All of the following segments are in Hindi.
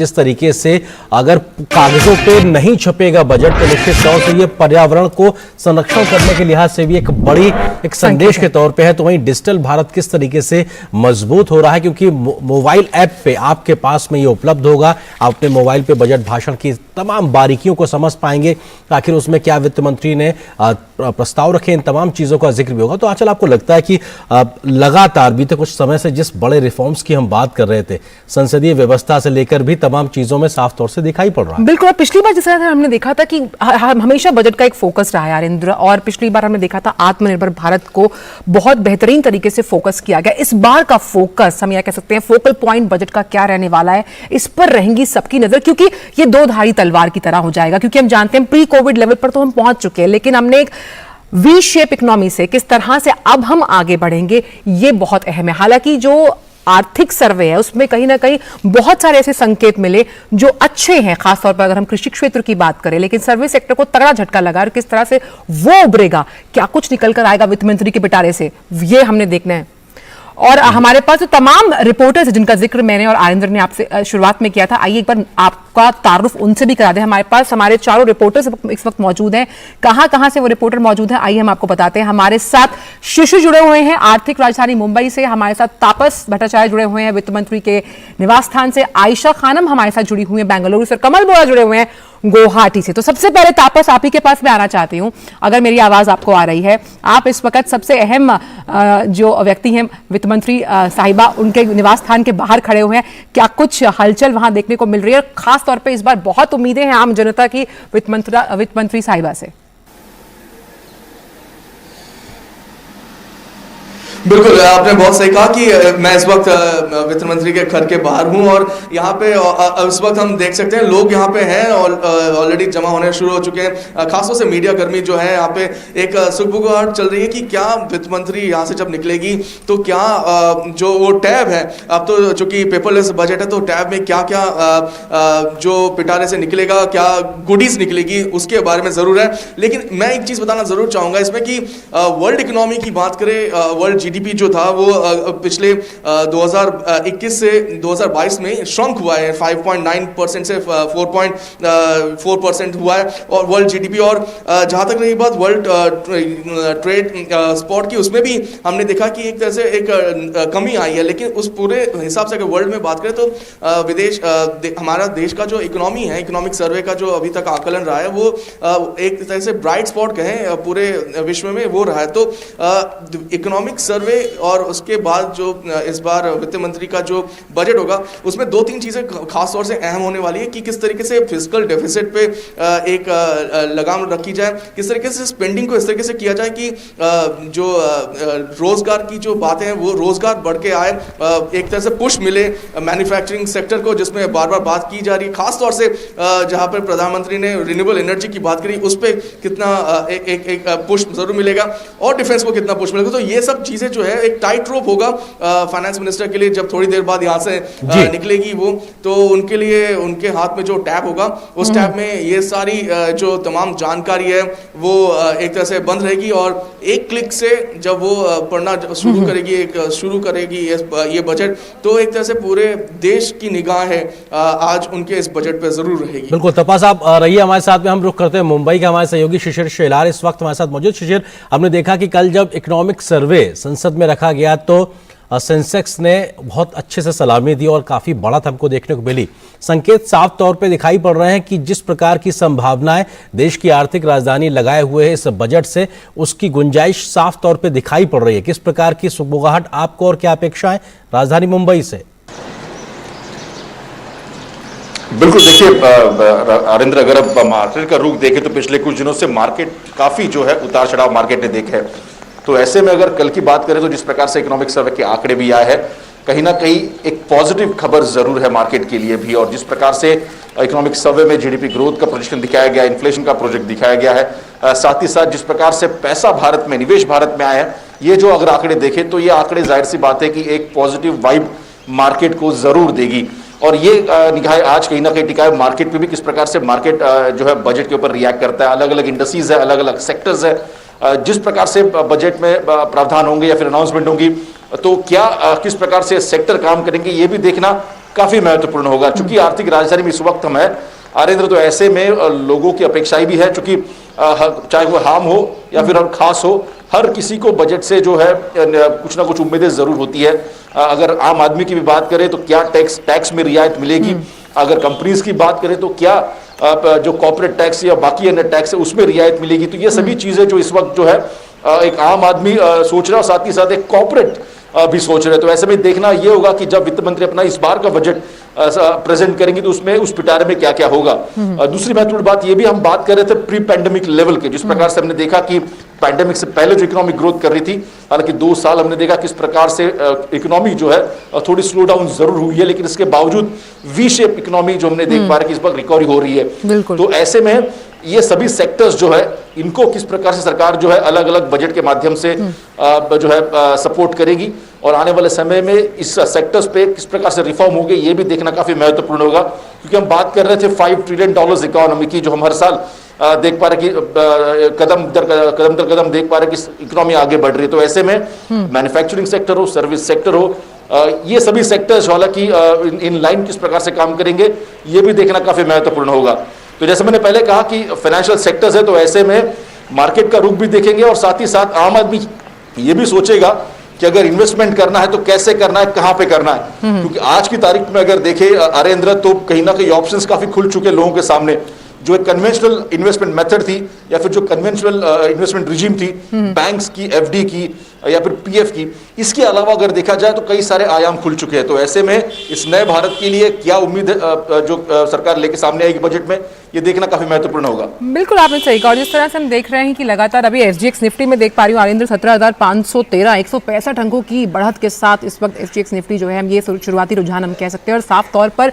जिस तरीके से अगर कागजों पे नहीं छपेगा बजट तो निश्चित तौर से ये पर्यावरण को संरक्षण करने के लिहाज से भी एक बड़ी एक संदेश के तौर पे है। तो वहीं डिजिटल भारत किस तरीके से मजबूत हो रहा है, क्योंकि मोबाइल ऐप पे आपके पास में ये उपलब्ध होगा। आप अपने मोबाइल पे बजट भाषण की तमाम बारीकियों को समझ पाएंगे, आखिर उसमें क्या वित्त मंत्री ने प्रस्ताव रखे, इन तमाम चीजों का जिक्र भी होगा। तो आंचल, आपको लगता है कि लगातार बीते कुछ समय से जिस बड़े रिफॉर्म्स की हम बात कर रहे थे, संसदीय व्यवस्था से लेकर भी तमाम चीजों में साफ तौर से दिखाई पड़ रहा है? बिल्कुल। पिछली बार जैसा हमने देखा था कि हमेशा बजट का एक फोकस रहा है अरिंद्र, और पिछली बार हमने देखा था आत्मनिर्भर भारत को बहुत बेहतरीन तरीके से फोकस किया गया। इस बार का फोकस हम यह कह सकते हैं, फोकल पॉइंट बजट का क्या रहने वाला है, इस पर रहेंगी सबकी नजर, क्योंकि ये दो धारी तलवार की तरह हो जाएगा। क्योंकि हम जानते हैं प्री कोविड लेवल पर तो हम पहुंच चुके हैं, लेकिन हमने एक वी शेप इकोनॉमी से किस तरह से अब हम आगे बढ़ेंगे, ये बहुत अहम है। हालांकि जो आर्थिक सर्वे है उसमें कहीं ना कहीं बहुत सारे ऐसे संकेत मिले जो अच्छे हैं, खासतौर पर अगर हम कृषि क्षेत्र की बात करें, लेकिन सर्विस सेक्टर को तगड़ा झटका लगा और किस तरह से वो उभरेगा, क्या कुछ निकल कर आएगा वित्त मंत्री के पिटारे से, ये हमने देखना है। और हमारे पास तो तमाम रिपोर्टर्स जिनका जिक्र मैंने और आरिंदर ने आपसे शुरुआत में किया था, आइए एक बार आपका तारुफ उनसे भी करा दें। हमारे पास हमारे चारों रिपोर्टर्स इस वक्त मौजूद हैं। कहां से वो रिपोर्टर मौजूद हैं, आइए हम आपको बताते हैं। हमारे साथ शिशु जुड़े हुए हैं आर्थिक राजधानी मुंबई से, हमारे साथ तापस भट्टाचार्य जुड़े हुए हैं वित्त मंत्री के निवास स्थान से, आयशा खानम हमारे साथ जुड़ी हुई है बेंगलुरु से, कमल बोरा जुड़े हुए हैं गुवाहाटी से। तो सबसे पहले तापस, आप ही के पास मैं आना चाहती हूं, अगर मेरी आवाज आपको आ रही है। आप इस वक्त सबसे अहम जो व्यक्ति हैं वित्त मंत्री साहिबा, उनके निवास स्थान के बाहर खड़े हुए हैं, क्या कुछ हलचल वहां देखने को मिल रही है? खास तौर पे इस बार बहुत उम्मीदें हैं आम जनता की वित्त मंत्री साहिबा से। बिल्कुल, आपने बहुत सही कहा कि मैं इस वक्त वित्त मंत्री के घर के बाहर हूं और यहाँ पे इस वक्त हम देख सकते हैं लोग यहाँ पे हैं और ऑलरेडी जमा होने शुरू हो चुके हैं। खासतौर से मीडिया कर्मी जो है यहाँ पे एक सुगबुगाहट चल रही है कि क्या वित्त मंत्री यहाँ से जब निकलेगी तो क्या जो वो टैब है, अब तो चूंकि पेपरलेस बजट है तो टैब में क्या क्या जो पिटारे से निकलेगा, क्या गुडीज निकलेगी, उसके बारे में जरूर है। लेकिन मैं एक चीज बताना जरूर चाहूंगा इसमें कि वर्ल्ड इकोनॉमी की बात करें, वर्ल्ड जीडीपी जो था वो पिछले 2021 से 2022 में श्रंक हुआ है, 5.9% से 4.4% हुआ है और वर्ल्ड जीडीपी। और जहां तक रही बात वर्ल्ड ट्रेड स्पॉट की, उसमें भी हमने देखा कि एक तरह से एक कमी आई है। लेकिन उस पूरे हिसाब से अगर वर्ल्ड में बात करें तो हमारा देश का जो इकोनॉमी है, इकोनॉमिक सर्वे का जो अभी तक आकलन रहा है, वो एक तरह से ब्राइट स्पॉट कहें पूरे विश्व में वो रहा है। तो इकोनॉमिक सर्वे और उसके बाद जो इस बार वित्त मंत्री का जो बजट होगा उसमें दो तीन चीजें खास तौर से अहम होने वाली है कि किस तरीके से फिस्कल डेफिसिट पे एक लगाम रखी जाए, किस तरीके से स्पेंडिंग को इस तरीके से किया जाए कि जो रोजगार की जो बातें हैं वो रोजगार बढ़ के आए, एक तरह से पुश मिले मैन्युफैक्चरिंग सेक्टर को, जिसमें बार बार बात की जा रही है। खास तौर से जहां पर प्रधानमंत्री ने रिन्यूएबल एनर्जी की बात करी, उस पर कितना एक पुश जरूर मिलेगा और डिफेंस को कितना पुश मिलेगा। तो ये सब चीजें जो है एक टाइट रोप होगा फाइनेंस मिनिस्टर के लिए, जब थोड़ी देर बाद यहां से निकलेगी वो, तो उनके लिए उनके हाथ में जो टैब होगा उस टैब में ये सारी जो तमाम जानकारी है वो एक तरह से बंद रहेगी और एक क्लिक से जब वो पढ़ना शुरू करेगी ये बजट, तो एक तरह से पूरे देश की निगाह है आज उनके इस बजट पे जरूर रहेगी। बिल्कुल तपास, आप रहिए हमारे साथ में। हम रुख करते हैं मुंबई के हमारे सहयोगी शिशिर शेलार इस वक्त हमारे साथ मौजूद। शिशिर, हमने देखा कि कल जब इकोनॉमिक सर्वे संसद में रखा गया तो सेंसेक्स ने बहुत अच्छे से सलामी दी और काफी बढ़त हमको देखने को मिली। संकेत साफ तौर पे दिखाई पड़ रहे हैं कि जिस प्रकार की संभावनाएं देश की आर्थिक राजधानी लगाए हुए है इस बजट से, उसकी गुंजाइश साफ तौर पे दिखाई पड़ रही है। किस प्रकार की सुगबुगाहट आपको और क्या अपेक्षाएं राजधानी मुंबई से? बिल्कुल, देखिए अरिंद्र, अगर अब मार्केट का रुख देखें तो पिछले कुछ दिनों से मार्केट काफी जो है उतार चढ़ाव मार्केट ने देखे है। तो ऐसे में अगर कल की बात करें तो जिस प्रकार से इकोनॉमिक सर्वे के आंकड़े भी आए हैं, कहीं ना कहीं एक पॉजिटिव खबर जरूर है मार्केट के लिए भी। और जिस प्रकार से इकोनॉमिक सर्वे में जीडीपी ग्रोथ का प्रोजेक्शन दिखाया गया, इन्फ्लेशन का प्रोजेक्ट दिखाया गया है, साथ ही साथ जिस प्रकार से पैसा भारत में, निवेश भारत में आया है, ये जो अगर आंकड़े देखें तो ये आंकड़े जाहिर सी बात है कि एक पॉजिटिव वाइब मार्केट को जरूर देगी। और ये निगाह आज कहीं ना कहीं टिका है मार्केट पे भी, किस प्रकार से मार्केट जो है बजट के ऊपर रिएक्ट करता है। अलग अलग इंडस्ट्रीज है, अलग अलग सेक्टर्स है, जिस प्रकार से बजट में प्रावधान होंगे या फिर अनाउंसमेंट होंगी तो क्या किस प्रकार से सेक्टर काम करेंगे ये भी देखना काफी महत्वपूर्ण होगा। चूंकि आर्थिक राजधानी में इस वक्त हम है आरेंद्र, तो ऐसे में लोगों की अपेक्षाएं भी है, चूंकि चाहे वो हाम हो या फिर खास हो, हर किसी को बजट से जो है कुछ ना कुछ उम्मीदें जरूर होती है। अगर आम आदमी की भी बात करें तो क्या टैक्स में रियायत मिलेगी, अगर कंपनीज की बात करें तो क्या जो कॉर्पोरेट टैक्स या बाकी अन्य टैक्स है उसमें रियायत मिलेगी। तो ये सभी चीजें जो इस वक्त जो है एक आम आदमी सोच रहा है और साथ ही साथ एक कॉर्पोरेट भी सोच रहे हैं। तो ऐसे में देखना ये होगा कि जब वित्त मंत्री अपना इस बार का बजट प्रेजेंट करेंगे तो उसमें उस पिटारे में क्या क्या होगा। दूसरी महत्वपूर्ण बात ये भी हम बात कर रहे थे प्री पैंडेमिक लेवल के, जिस प्रकार से हमने देखा कि पैंडेमिक से पहले जो इकोनॉमिक ग्रोथ कर रही थी, हालांकि 2 साल हमने देखा किस प्रकार से इकोनॉमी जो है थोड़ी स्लो डाउन जरूर हुई है, लेकिन इसके बावजूद वी शेप इकोनॉमी जो हमने देख पा रहे कि इस वक्त रिकवरी हो रही है। तो ऐसे में ये सभी सेक्टर्स जो है इनको किस प्रकार से सरकार जो है अलग अलग बजट के माध्यम से जो है सपोर्ट करेगी और आने वाले समय में इस सेक्टर्स पे किस प्रकार से रिफॉर्म होंगे ये भी देखना काफी महत्वपूर्ण होगा। क्योंकि हम बात कर रहे थे $5 ट्रिलियन इकोनॉमी की, जो हम हर साल देख पा रहे कि कदम दर कदम देख पा रहे कि इकोनॉमी आगे बढ़ रही है। तो ऐसे में मैन्युफैक्चरिंग सेक्टर हो, सर्विस सेक्टर हो, ये सभी सेक्टर्स हालांकि इन लाइन किस प्रकार से काम करेंगे ये भी देखना काफी महत्वपूर्ण होगा। तो जैसे मैंने पहले कहा कि फाइनेंशियल सेक्टर्स है, तो ऐसे में मार्केट का रुख भी देखेंगे और साथ ही साथ आम आदमी ये भी सोचेगा कि अगर इन्वेस्टमेंट करना है तो कैसे करना है, कहां पे करना है। क्योंकि आज की तारीख में अगर देखें अरेंद्र, तो कहीं ना कहीं ऑप्शंस काफी खुल चुके लोगों के सामने। जो एक कन्वेंशनल इन्वेस्टमेंट मेथड थी या फिर जो कन्वेंशनल इन्वेस्टमेंट रिजीम थी, बैंक्स की, एफडी की या फिर पीएफ की, इसके अलावा अगर देखा जाए तो कई सारे आयाम खुल चुके हैं। तो ऐसे में इस नए भारत के लिए क्या उम्मीद है जो सरकार लेके सामने आएगी बजट में, ये देखना काफी महत्वपूर्ण होगा। बिल्कुल आपने सही कहा। और जिस तरह से हम देख रहे हैं कि लगातार अभी एसजीएक्स निफ्टी में देख पा रही हूँ आरिंदर 17,513 165 अंकों की बढ़त के साथ इस वक्त एसजीएक्स निफ्टी जो है, हम ये शुरुआती रुझान हम कह सकते हैं। और साफ तौर पर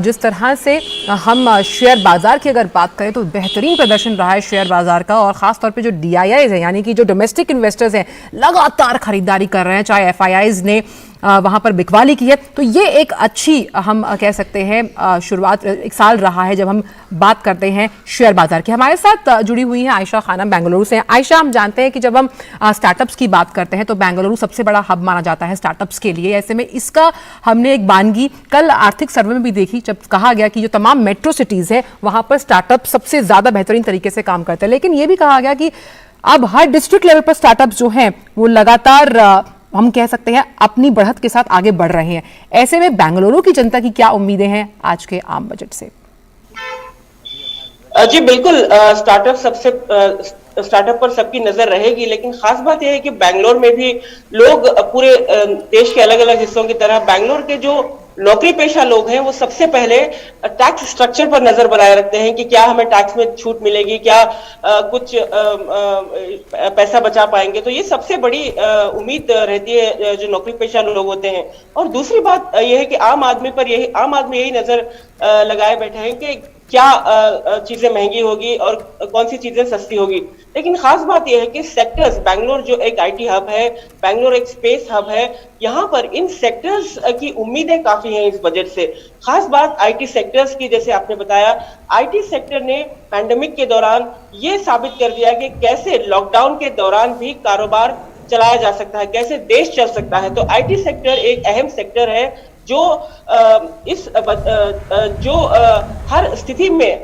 जिस तरह से हम शेयर बाजार की अगर बात करें तो बेहतरीन प्रदर्शन रहा है शेयर बाजार का। और खास तौर पे जो डीआईआईज है, यानी कि जो डोमेस्टिक इन्वेस्टर्स हैं, लगातार खरीदारी कर रहे हैं, चाहे एफआईआईज ने वहां पर बिकवाली की है। तो ये एक अच्छी हम कह सकते हैं शुरुआत एक साल रहा है जब हम बात करते हैं शेयर बाजार की। हमारे साथ जुड़ी हुई हैं आयशा खानम बेंगलुरु से। आयशा, हम जानते हैं कि जब हम स्टार्टअप्स की बात करते हैं तो बेंगलुरु सबसे बड़ा हब माना जाता है स्टार्टअप्स के लिए। ऐसे में इसका हमने एक वानगी कल आर्थिक सर्वे में भी देखी, जब कहा गया कि जो तमाम मेट्रो सिटीज है वहां पर स्टार्टअप सबसे ज्यादा बेहतरीन तरीके से काम करते हैं। लेकिन यह भी कहा गया कि अब हर डिस्ट्रिक्ट लेवल पर स्टार्टअप्स जो हैं वो लगातार हम कह सकते हैं अपनी बढ़त के साथ आगे बढ़ रहे हैं। ऐसे में बेंगलुरु की जनता की क्या उम्मीदें हैं आज के आम बजट से? जी बिल्कुल, स्टार्टअप पर सबकी नजर रहेगी, लेकिन खास बात यह है कि बेंगलोर में भी लोग पूरे देश के अलग अलग हिस्सों की तरह बेंगलोर के जो नौकरी पेशा लोग हैं वो सबसे पहले टैक्स स्ट्रक्चर पर नजर बनाए रखते हैं कि क्या हमें टैक्स में छूट मिलेगी, क्या कुछ पैसा बचा पाएंगे। तो ये सबसे बड़ी उम्मीद रहती है जो नौकरी पेशा लोग होते हैं। और दूसरी बात यह है कि आम आदमी यही नजर लगाए बैठे हैं कि क्या चीजें महंगी होगी और कौन सी चीजें सस्ती होगी। लेकिन खास बात यह है कि सेक्टर्स, बेंगलोर जो एक आईटी हब है, बेंगलोर एक स्पेस हब है, यहाँ पर इन सेक्टर्स की उम्मीदें काफी हैं इस बजट से। खास बात आईटी सेक्टर्स की, जैसे आपने बताया, आईटी सेक्टर ने पैंडेमिक के दौरान ये साबित कर दिया कि कैसे लॉकडाउन के दौरान भी कारोबार चलाया जा सकता है, कैसे देश चल सकता है। तो आईटी सेक्टर एक अहम सेक्टर है जो हर स्थिति में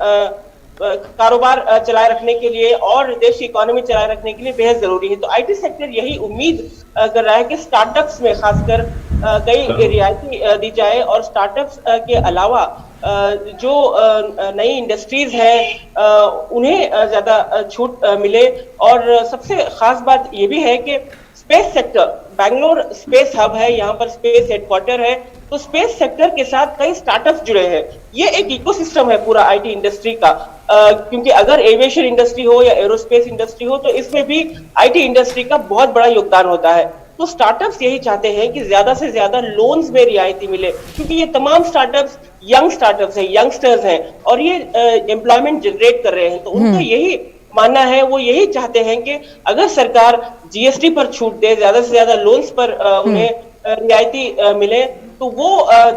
कारोबार चलाए रखने के लिए और देश की इकोनॉमी चलाए रखने के लिए बेहद जरूरी है। तो आईटी सेक्टर यही उम्मीद कर रहा है कि स्टार्टअप्स में खासकर कई रियायती दी जाए और स्टार्टअप्स के अलावा जो नई इंडस्ट्रीज हैं उन्हें ज्यादा छूट मिले। और सबसे खास बात ये भी है कि space sector, Bangalore space hub है, यहाँ पर स्पेस हेडक्वार्टर है, तो स्पेस सेक्टर के साथ कई स्टार्टअप्स जुड़े हैं। ये एक इकोसिस्टम है पूरा आईटी इंडस्ट्री का, क्योंकि अगर एविएशन इंडस्ट्री हो या एरोस्पेस इंडस्ट्री हो तो इसमें भी आईटी इंडस्ट्री का बहुत बड़ा योगदान होता है। तो स्टार्टअप्स यही चाहते हैं कि ज्यादा से ज्यादा लोन्स में रियायती मिले, क्योंकि ये तमाम स्टार्टअप्स यंग स्टार्टअप्स हैं, यंगस्टर्स हैं और ये एम्प्लॉयमेंट जनरेट कर रहे हैं। तो उनका यही मानना है, वो यही चाहते हैं कि अगर सरकार जीएसटी पर छूट दे, ज्यादा से ज्यादा लोन्स पर उन्हें रियायती मिले, तो वो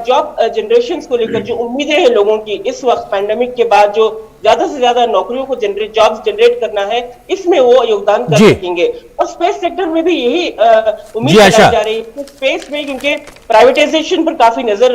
जॉब जनरेशन को लेकर जो उम्मीदें हैं लोगों की इस वक्त पैंडेमिक के बाद, जो ज्यादा से ज्यादा नौकरियों को जॉब्स जनरेट करना है, इसमें वो योगदान कर सकेंगे। और स्पेस सेक्टर में भी यही उम्मीद लगाई जा रही है स्पेस में, क्योंकि प्राइवेटाइजेशन पर काफी नजर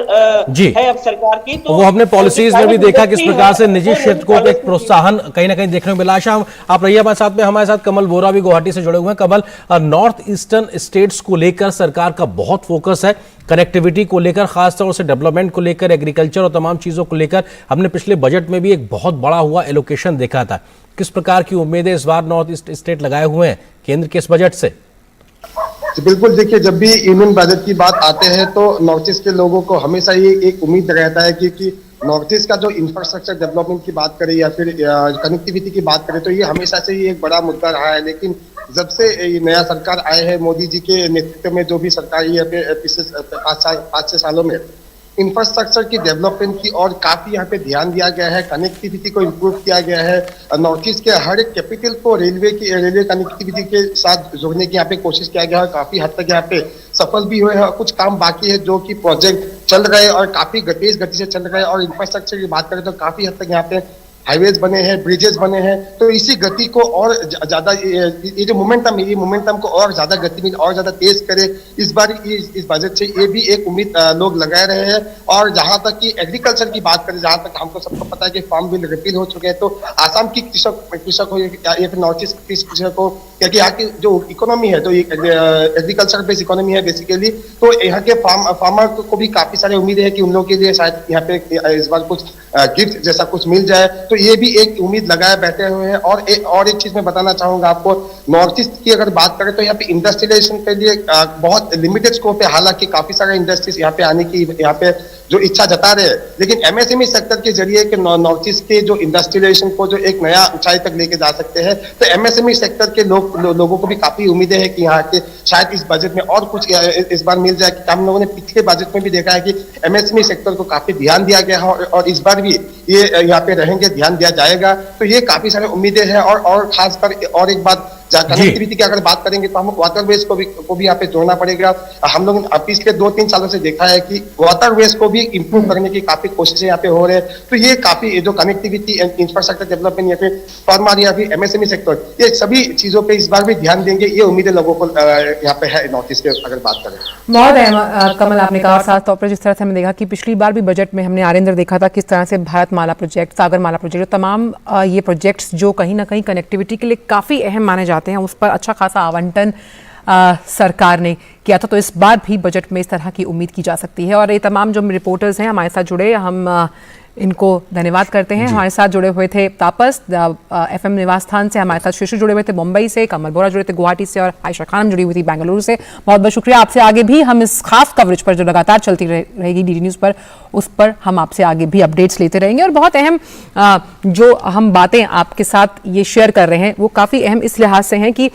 है अब सरकार की। तो वो हमने पॉलिसीज में भी देखा किस प्रकार से निजी क्षेत्र को एक प्रोत्साहन कहीं ना कहीं देखने को मिला। आशा, आप रहिए हमारे साथ में। हमारे साथ कमल बोरा भी गुवाहाटी से जुड़े हुए हैं। कमल, नॉर्थ ईस्टर्न स्टेट्स को लेकर सरकार का बहुत फोकस है, कनेक्टिविटी को लेकर, खासतौर से डेवलपमेंट को लेकर, एग्रीकल्चर और तमाम चीजों को लेकर। हमने पिछले बजट में भी एक बहुत बड़ा हुआ एलोकेशन देखा था। किस प्रकार की उम्मीदें इस बार नॉर्थ ईस्ट स्टेट लगाए हुए हैं केंद्र के इस बजट से? बिल्कुल, देखिए, जब भी यूनियन बजट की बात आते हैं तो नॉर्थ ईस्ट के लोगों को हमेशा ये एक उम्मीद रहता है कि नॉर्थ ईस्ट का जो इंफ्रास्ट्रक्चर डेवलपमेंट की बात करें या फिर कनेक्टिविटी की बात करें तो ये हमेशा से ही एक बड़ा मुद्दा रहा है। लेकिन जब से ये नया सरकार आए हैं, मोदी जी के नेतृत्व में जो भी सरकार है पिछले 5-6 सालों में इंफ्रास्ट्रक्चर की डेवलपमेंट की और काफी यहाँ पे ध्यान दिया गया है, कनेक्टिविटी को इम्प्रूव किया गया है। नॉर्थ ईस्ट के हर एक कैपिटल को रेलवे कनेक्टिविटी के साथ जोड़ने की यहाँ पे कोशिश किया गया है। काफी हद तक यहाँ पे सफल भी हुए हैं। कुछ काम बाकी है जो कि प्रोजेक्ट चल रहे हैं और काफी तेज गति से चल रहे हैं। और इंफ्रास्ट्रक्चर की बात करें तो काफी हद तक यहाँ पे हाईवेज बने हैं, ब्रिजेस बने हैं। तो इसी गति को और ज्यादा, ये जो मोमेंटम को और ज्यादा गति में और ज्यादा तेज करे, इस बार इस बजट से ये भी एक उम्मीद लोग लगाए रहे हैं। और जहां तक कि एग्रीकल्चर की बात करें, जहां तक हमको सबको पता है कि फार्म बिल रिपील हो चुके हैं, तो आसाम की कृषक हो या फिर नॉर्थ ईस्ट की कृषक हो, क्योंकि यहाँ की जो इकोनॉमी है, जो एग्रीकल्चर बेस्ड इकोनॉमी है बेसिकली, तो यहाँ के फार्मर को भी काफी सारी उम्मीदें हैं कि उन लोगों के लिए शायद यहाँ पे इस बार कुछ गिफ्ट जैसा कुछ मिल जाए। तो ये भी एक उम्मीद लगाए बैठे हुए हैं। और एक चीज मैं बताना चाहूंगा आपको, नॉर्थ ईस्ट की अगर बात करें तो यहाँ पे इंडस्ट्रियलाइजेशन के लिए बहुत लिमिटेड स्कोप है। हालांकि काफी सारे इंडस्ट्रीज यहाँ पे आने की यहाँ पे जो इच्छा जता रहे हैं, लेकिन एमएसएमई सेक्टर के जरिए के नॉर्थ ईस्ट के जो इंडस्ट्रियलाइजेशन को जो एक नया ऊंचाई तक लेके जा सकते हैं, तो एमएसएमई सेक्टर के लोगों को भी काफी उम्मीदें हैं कि यहाँ के शायद इस बजट में और कुछ इस बार मिल जाए। हम लोगों ने पिछले बजट में भी देखा है कि एमएसएमई सेक्टर को काफी ध्यान दिया गया है और इस बार भी ये यहाँ पे रहेंगे, ध्यान दिया जाएगा। तो ये काफी सारी उम्मीदें हैं। और खासकर और एक बात, कनेक्टिविटी की अगर बात करेंगे तो हमको वाटरवेज को भी यहाँ पे जोड़ना पड़ेगा। हम लोग पिछले 2-3 सालों से देखा है कि वाटरवेज को भी इंप्रूव करने की काफी कोशिशें यहाँ पे हो रहे हैं। तो ये काफी जो कनेक्टिविटी, इंफ्रास्ट्रक्चर डेवलपमेंट या फिर फार्मर या फिर एमएसएमई सेक्टर, ये सभी चीजों पे इस बार भी ध्यान देंगे। ये उम्मीदें लोगों को यहाँ पे है नॉर्थ ईस्ट के अगर बात करें। बहुत कमल, आपने कहा, साफ तौर पर जिस तरह से हमने देखा कि पिछली बार भी बजट में हमने आरिंदर देखा था किस तरह से भारतमाला प्रोजेक्ट, सागरमाला प्रोजेक्ट, तमाम ये प्रोजेक्ट्स जो कहीं ना कहीं कनेक्टिविटी के लिए काफी अहम माने जाते हैं, उस पर अच्छा खासा आवंटन सरकार ने किया था। तो इस बार भी बजट में इस तरह की उम्मीद की जा सकती है। और ये तमाम जो रिपोर्टर्स हैं हमारे साथ जुड़े, हम इनको धन्यवाद करते हैं। हमारे साथ जुड़े हुए थे तापस एफएम निवास स्थान से, हमारे साथ शिशु जुड़े हुए थे मुंबई से, कमल बोरा जुड़े थे गुवाहाटी से और आयशा खान जुड़ी हुई थी बेंगलुरु से। बहुत बहुत शुक्रिया आपसे। आगे भी हम इस खास कवरेज पर जो लगातार चलती रहेगी डीडी न्यूज़ पर, उस पर हम आपसे आगे भी अपडेट्स लेते रहेंगे। और बहुत अहम जो हम बातें आपके साथ ये शेयर कर रहे हैं वो काफ़ी अहम इस लिहाज से हैं कि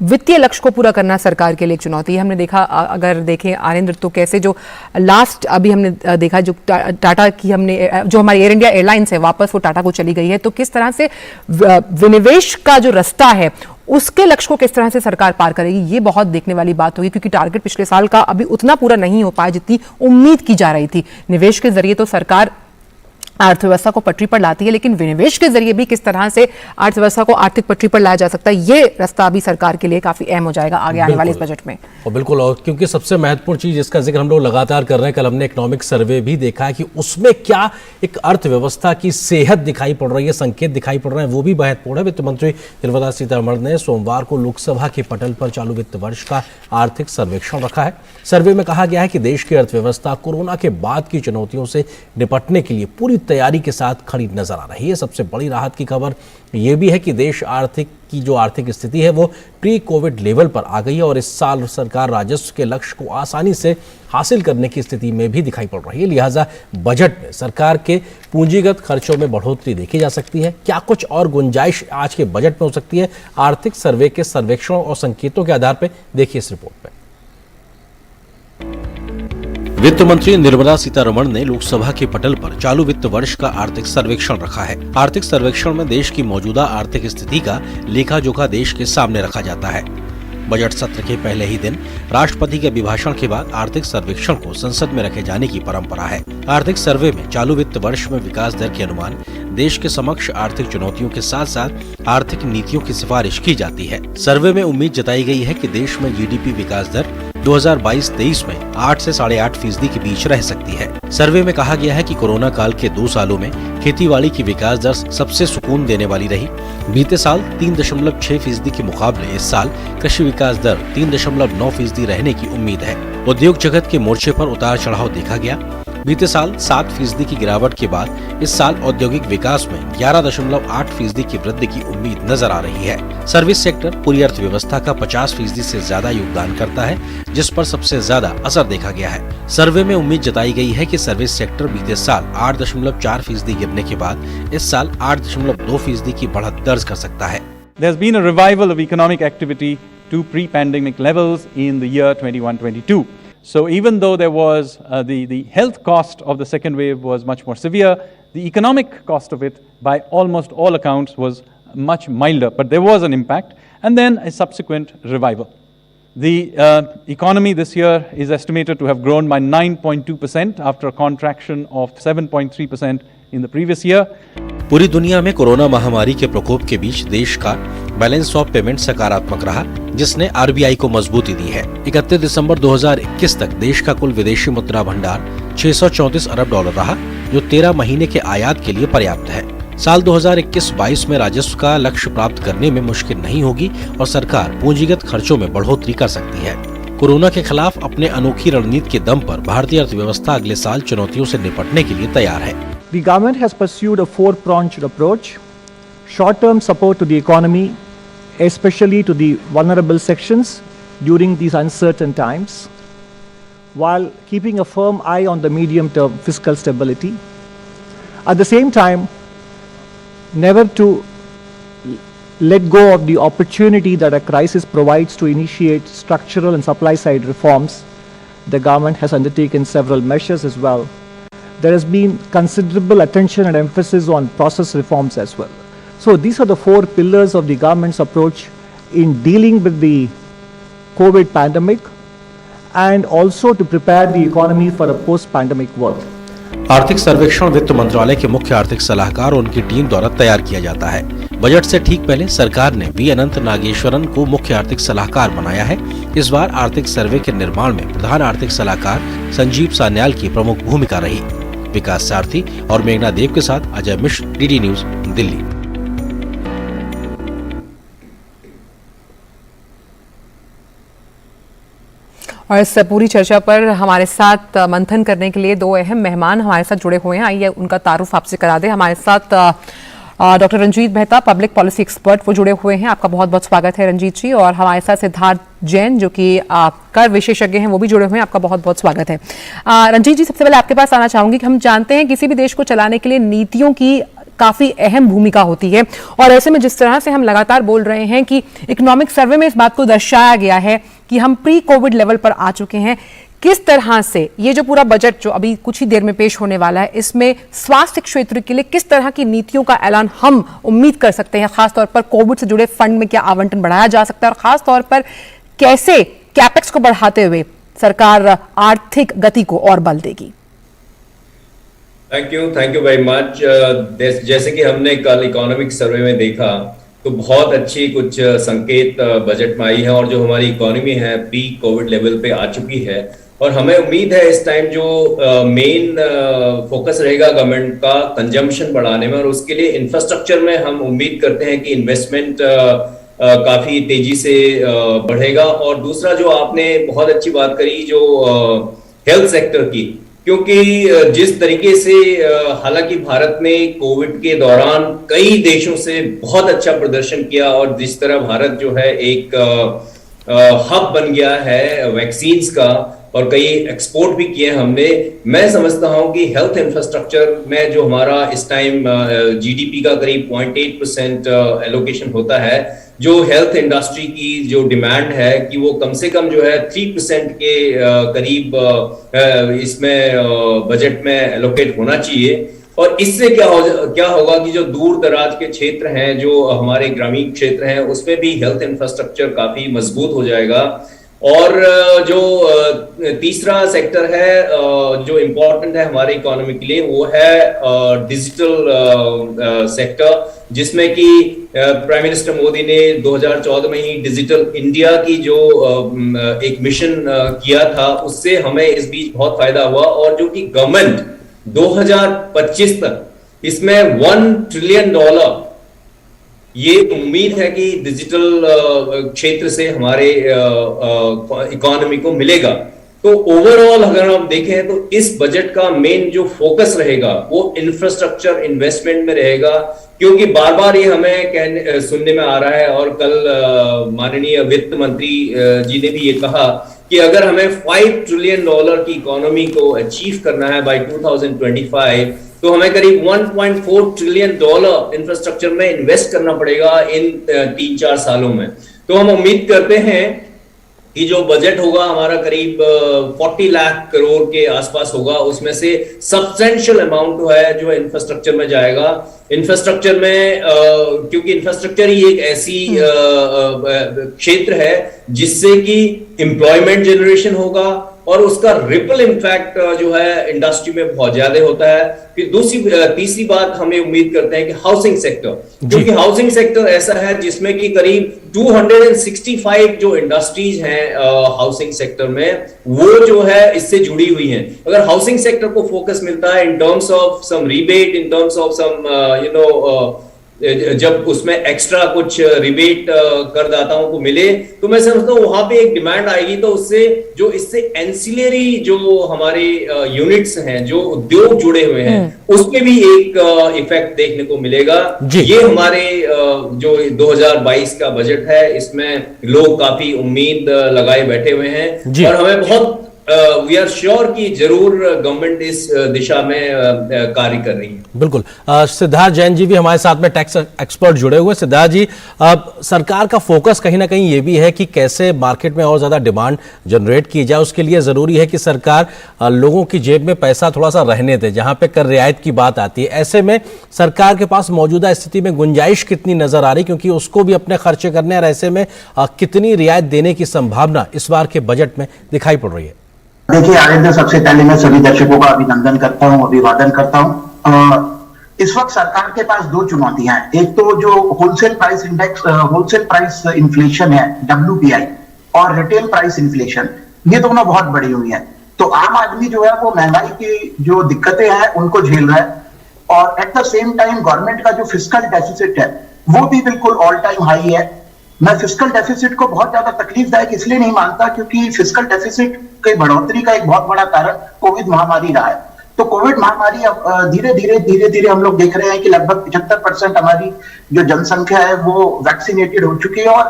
वित्तीय लक्ष्य को पूरा करना सरकार के लिए एक चुनौती है। हमने देखा, अगर देखें आरिंदर, तो कैसे जो लास्ट अभी हमने देखा जो टाटा की हमने जो हमारी एयर इंडिया एयरलाइंस है वापस वो टाटा को चली गई है, तो किस तरह से विनिवेश का जो रास्ता है उसके लक्ष्य को किस तरह से सरकार पार करेगी, ये बहुत देखने वाली बात होगी। क्योंकि टारगेट पिछले साल का अभी उतना पूरा नहीं हो पाया जितनी उम्मीद की जा रही थी। निवेश के जरिए तो सरकार अर्थव्यवस्था को पटरी पर लाती है, लेकिन विनिवेश के जरिए भी किस तरह से अर्थव्यवस्था को आर्थिक पटरी पर लाया जा सकता है, ये रास्ता भी सरकार के लिए काफी अहम हो जाएगा आगे आने वाले इस बजट में। और बिल्कुल, और क्योंकि सबसे महत्वपूर्ण चीज जिसका जिक्र हम लोग लगातार कर रहे हैं, कल हमने इकोनॉमिक सर्वे भी देखा है कि उसमें क्या एक अर्थव्यवस्था की सेहत दिखाई पड़ रही है, संकेत दिखाई पड़ रहे हैं, वो भी महत्वपूर्ण है। वित्त मंत्री निर्मला सीतारमण ने सोमवार को लोकसभा के पटल पर चालू वित्त वर्ष का आर्थिक सर्वेक्षण रखा है। सर्वे में कहा गया है कि देश की अर्थव्यवस्था कोरोना के बाद की चुनौतियों से निपटने के लिए पूरी तैयारी के साथ खड़ी नजर आ रही है। सबसे बड़ी राहत की खबर यह भी है कि देश की जो आर्थिक स्थिति है वो प्री कोविड लेवल पर आ गई है और इस साल सरकार राजस्व के लक्ष्य को आसानी से हासिल करने की स्थिति में भी दिखाई पड़ रही है। लिहाजा बजट में सरकार के पूंजीगत खर्चों में बढ़ोतरी देखी जा सकती है। क्या कुछ और गुंजाइश आज के बजट में हो सकती है, आर्थिक सर्वे के सर्वेक्षणों और संकेतों के आधार पर देखिए इस रिपोर्ट में। वित्त मंत्री निर्मला सीतारमण ने लोकसभा के पटल पर चालू वित्त वर्ष का आर्थिक सर्वेक्षण रखा है। आर्थिक सर्वेक्षण में देश की मौजूदा आर्थिक स्थिति का लेखा जोखा देश के सामने रखा जाता है। बजट सत्र के पहले ही दिन राष्ट्रपति के अभिभाषण के बाद आर्थिक सर्वेक्षण को संसद में रखे जाने की परंपरा है। आर्थिक सर्वे में चालू वित्त वर्ष में विकास दर के अनुमान, देश के समक्ष आर्थिक चुनौतियों के साथ साथ आर्थिक नीतियों की सिफारिश की जाती है। सर्वे में उम्मीद जताई गई है कि देश में जीडीपी विकास दर 2022-23 में 8 से 8.5% के बीच रह सकती है। सर्वे में कहा गया है कि कोरोना काल के 2 सालों में खेतीबाड़ी की विकास दर सबसे सुकून देने वाली रही। बीते साल 3.6% के मुकाबले इस साल कृषि विकास दर 3.9% रहने की उम्मीद है। उद्योग जगत के मोर्चे पर उतार चढ़ाव देखा गया। बीते साल 7% की गिरावट के बाद इस साल औद्योगिक विकास में 11.8% की वृद्धि की उम्मीद नजर आ रही है। सर्विस सेक्टर पूरी अर्थव्यवस्था का 50% से ज्यादा योगदान करता है, जिस पर सबसे ज्यादा असर देखा गया है। सर्वे में उम्मीद जताई गई है कि सर्विस सेक्टर बीते साल 8.4% गिरने के बाद इस साल 8.2% की बढ़त दर्ज कर सकता है। There's been a revival of economic activity to pre-pandemic levels in the year 21-22. So even though there was the health cost of the second wave was much more severe, the economic cost of it by almost all accounts was much milder, but there was an impact and then a subsequent revival. The economy this year is estimated to have grown by 9.2% after a contraction of 7.3% in the previous year. पूरी दुनिया में कोरोना महामारी के प्रकोप के बीच देश का बैलेंस ऑफ पेमेंट सकारात्मक रहा, जिसने आरबीआई को मजबूती दी है। 31 दिसंबर 2021 तक देश का कुल विदेशी मुद्रा भंडार 634 अरब डॉलर रहा, जो 13 महीने के आयात के लिए पर्याप्त है। साल 2021-22 में राजस्व का लक्ष्य प्राप्त करने में मुश्किल नहीं होगी और सरकार पूंजीगत खर्चों में बढ़ोतरी कर सकती है। कोरोना के खिलाफ अपने अनोखी रणनीति के दम पर भारतीय अर्थव्यवस्था अगले साल चुनौतियों से निपटने के लिए तैयार है। The government has pursued a four-pronged approach: short-term support to the economy, especially to the vulnerable sections during these uncertain times, while keeping a firm eye on the medium-term fiscal stability. At the same time, never to let go of the opportunity that a crisis provides to initiate structural and supply-side reforms. The government has undertaken several measures as well. There has been considerable attention and emphasis on process reforms as well. So these are the 4 pillars of the government's approach in dealing with the COVID pandemic and also to prepare the economy for a post-pandemic world. आर्थिक सर्वेक्षण वित्त मंत्रालय के मुख्य आर्थिक सलाहकार और उनकी टीम द्वारा तैयार किया जाता है। बजट से ठीक पहले सरकार ने वी अनंत नागेश्वरन को मुख्य आर्थिक सलाहकार बनाया है। इस बार आर्थिक सर्वे के निर्माण में प्रधान आर्थिक सलाहकार संजीव सान्याल की प्रमुख भूमिका रही। विकास सारथी और मेघना देव के साथ अजय मिश्र, डीडी न्यूज, दिल्ली। और इस पूरी चर्चा पर हमारे साथ मंथन करने के लिए 2 अहम मेहमान हमारे साथ जुड़े हुए हैं। आइए उनका तारुफ आपसे करा दें। हमारे साथ doctor Ranjit Mehta, public policy expert, वो जुड़े हुए हैं। आपका बहुत बहुत स्वागत है रंजीत जी। और हमारे साथ सिद्धार्थ जैन, जो कि कर विशेषज्ञ हैं, वो भी जुड़े हुए हैं। आपका बहुत बहुत स्वागत है। रंजीत जी, सबसे पहले आपके पास आना चाहूंगी कि हम जानते हैं किसी भी देश को चलाने के लिए नीतियों की काफी अहम भूमिका होती है, और ऐसे में जिस तरह से हम लगातार बोल रहे हैं कि इकोनॉमिक सर्वे में इस बात को दर्शाया गया है कि हम प्री कोविड लेवल पर आ चुके हैं, किस तरह से ये जो पूरा बजट जो अभी कुछ ही देर में पेश होने वाला है, इसमें स्वास्थ्य क्षेत्र के लिए किस तरह की नीतियों का ऐलान हम उम्मीद कर सकते हैं? खासतौर पर कोविड से जुड़े फंड में क्या आवंटन बढ़ाया जा सकता है, और खासतौर पर कैसे कैपेक्स को बढ़ाते हुए सरकार आर्थिक गति को और बल देगी? Thank you very much. जैसे कि हमने कल इकोनॉमिक सर्वे में देखा तो बहुत अच्छी कुछ संकेत बजट में आई है, और जो हमारी इकोनॉमी है प्री कोविड लेवल पे आ चुकी है, और हमें उम्मीद है इस टाइम जो मेन फोकस रहेगा गवर्नमेंट का कंजम्पशन बढ़ाने में, और उसके लिए इंफ्रास्ट्रक्चर में हम उम्मीद करते हैं कि इन्वेस्टमेंट काफी तेजी से बढ़ेगा। और दूसरा जो आपने बहुत अच्छी बात करी जो हेल्थ सेक्टर की, क्योंकि जिस तरीके से हालांकि भारत ने कोविड के दौरान कई देशों से बहुत अच्छा प्रदर्शन किया, और जिस तरह भारत जो है एक हब बन गया है वैक्सीन्स का, और कई एक्सपोर्ट भी किए हमने, मैं समझता हूं कि हेल्थ इंफ्रास्ट्रक्चर में जो हमारा इस टाइम जीडीपी का करीब 0.8% एलोकेशन होता है, जो हेल्थ इंडस्ट्री की जो डिमांड है कि वो कम से कम जो है 3% के करीब इसमें बजट में एलोकेट होना चाहिए। और इससे क्या होगा कि जो दूर दराज के क्षेत्र हैं, जो हमारे ग्रामीण क्षेत्र हैं, उसमें भी हेल्थ इंफ्रास्ट्रक्चर काफी मजबूत हो जाएगा। और जो तीसरा सेक्टर है जो इम्पोर्टेंट है हमारे इकोनॉमी के लिए, वो है डिजिटल सेक्टर, जिसमें कि प्राइम मिनिस्टर मोदी ने 2014 में ही डिजिटल इंडिया की जो एक मिशन किया था, उससे हमें इस बीच बहुत फायदा हुआ। और जो कि गवर्नमेंट 2025 तक इसमें $1 ट्रिलियन ये उम्मीद है कि डिजिटल क्षेत्र से हमारे इकोनॉमी को मिलेगा। तो ओवरऑल अगर हम देखें तो इस बजट का मेन जो फोकस रहेगा वो इंफ्रास्ट्रक्चर इन्वेस्टमेंट में रहेगा, क्योंकि बार बार ये हमें सुनने में आ रहा है, और कल माननीय वित्त मंत्री जी ने भी ये कहा कि अगर हमें $5 ट्रिलियन की इकोनॉमी को अचीव करना है बाय 2025, तो हमें करीब $1.4 ट्रिलियन इंफ्रास्ट्रक्चर में इन्वेस्ट करना पड़ेगा इन 3-4 सालों में। तो हम उम्मीद करते हैं कि जो बजट होगा हमारा करीब 40 लाख करोड़ के आसपास होगा, उसमें से सब्सटेंशियल अमाउंट जो है जो इंफ्रास्ट्रक्चर में जाएगा। इंफ्रास्ट्रक्चर में क्योंकि इंफ्रास्ट्रक्चर ही एक ऐसी क्षेत्र है जिससे कि एम्प्लॉयमेंट जनरेशन होगा और उसका रिपल इम्पैक्ट जो है इंडस्ट्री में बहुत ज्यादा होता है। फिर तीसरी बात हमें उम्मीद करते हैं कि हाउसिंग सेक्टर, क्योंकि हाउसिंग सेक्टर ऐसा है जिसमें कि करीब 265 जो इंडस्ट्रीज हैं हाउसिंग सेक्टर में, वो जो है इससे जुड़ी हुई हैं। अगर हाउसिंग सेक्टर को फोकस मिलता है in terms of some rebate, in terms of some जब उसमें एक्स्ट्रा कुछ रिबेट करदाताओं को मिले, तो मैं समझता हूँ वहां पे एक डिमांड आएगी। तो उससे जो इससे एंसिलरी जो हमारे यूनिट्स हैं, जो उद्योग जुड़े हुए हैं, उसमें भी एक इफेक्ट देखने को मिलेगा। ये हमारे जो 2022 का बजट है, इसमें लोग काफी उम्मीद लगाए बैठे हुए हैं और हमें बहुत वी आर श्योर कि जरूर गवर्नमेंट इस दिशा में कार्य कर रही है। बिल्कुल। सिद्धार्थ जैन जी भी हमारे साथ में टैक्स एक्सपर्ट जुड़े हुए। सिद्धार्थ जी, सरकार का फोकस कहीं ना कहीं ये भी है कि कैसे मार्केट में और ज्यादा डिमांड जनरेट की जाए। उसके लिए जरूरी है कि सरकार लोगों की जेब में पैसा थोड़ा सा रहने दे, जहां पे कर रियायत की बात आती है। ऐसे में सरकार के पास मौजूदा स्थिति में गुंजाइश कितनी नजर आ रही, क्योंकि उसको भी अपने खर्चे करने, और ऐसे में कितनी रियायत देने की संभावना इस बार के बजट में दिखाई पड़ रही है? देखिए आरिंदर, सबसे पहले मैं सभी दर्शकों का अभिनंदन करता हूं, अभिवादन करता हूं। इस वक्त सरकार के पास दो चुनौतियां हैं। एक तो जो wholesale price index, wholesale price inflation है WPI, और रिटेल प्राइस इन्फ्लेशन, ये दोनों बहुत बड़ी हुई हैं। तो आम आदमी जो है वो महंगाई की जो दिक्कतें हैं उनको झेल रहा है, और at the same time government का जो फिस्कल डेफिसिट है वो भी बिल्कुल ऑल टाइम हाई है। मैं फिस्कल डेफिसिट को बहुत ज्यादा तकलीफदायक इसलिए नहीं मानता क्योंकि फिस्कल डेफिसिट की बढ़ोतरी का एक बहुत बड़ा कारण कोविड महामारी रहा है। तो कोविड महामारी अब धीरे धीरे हम लोग देख रहे हैं कि लगभग 75% हमारी जो जनसंख्या है वो वैक्सीनेटेड हो चुकी है, और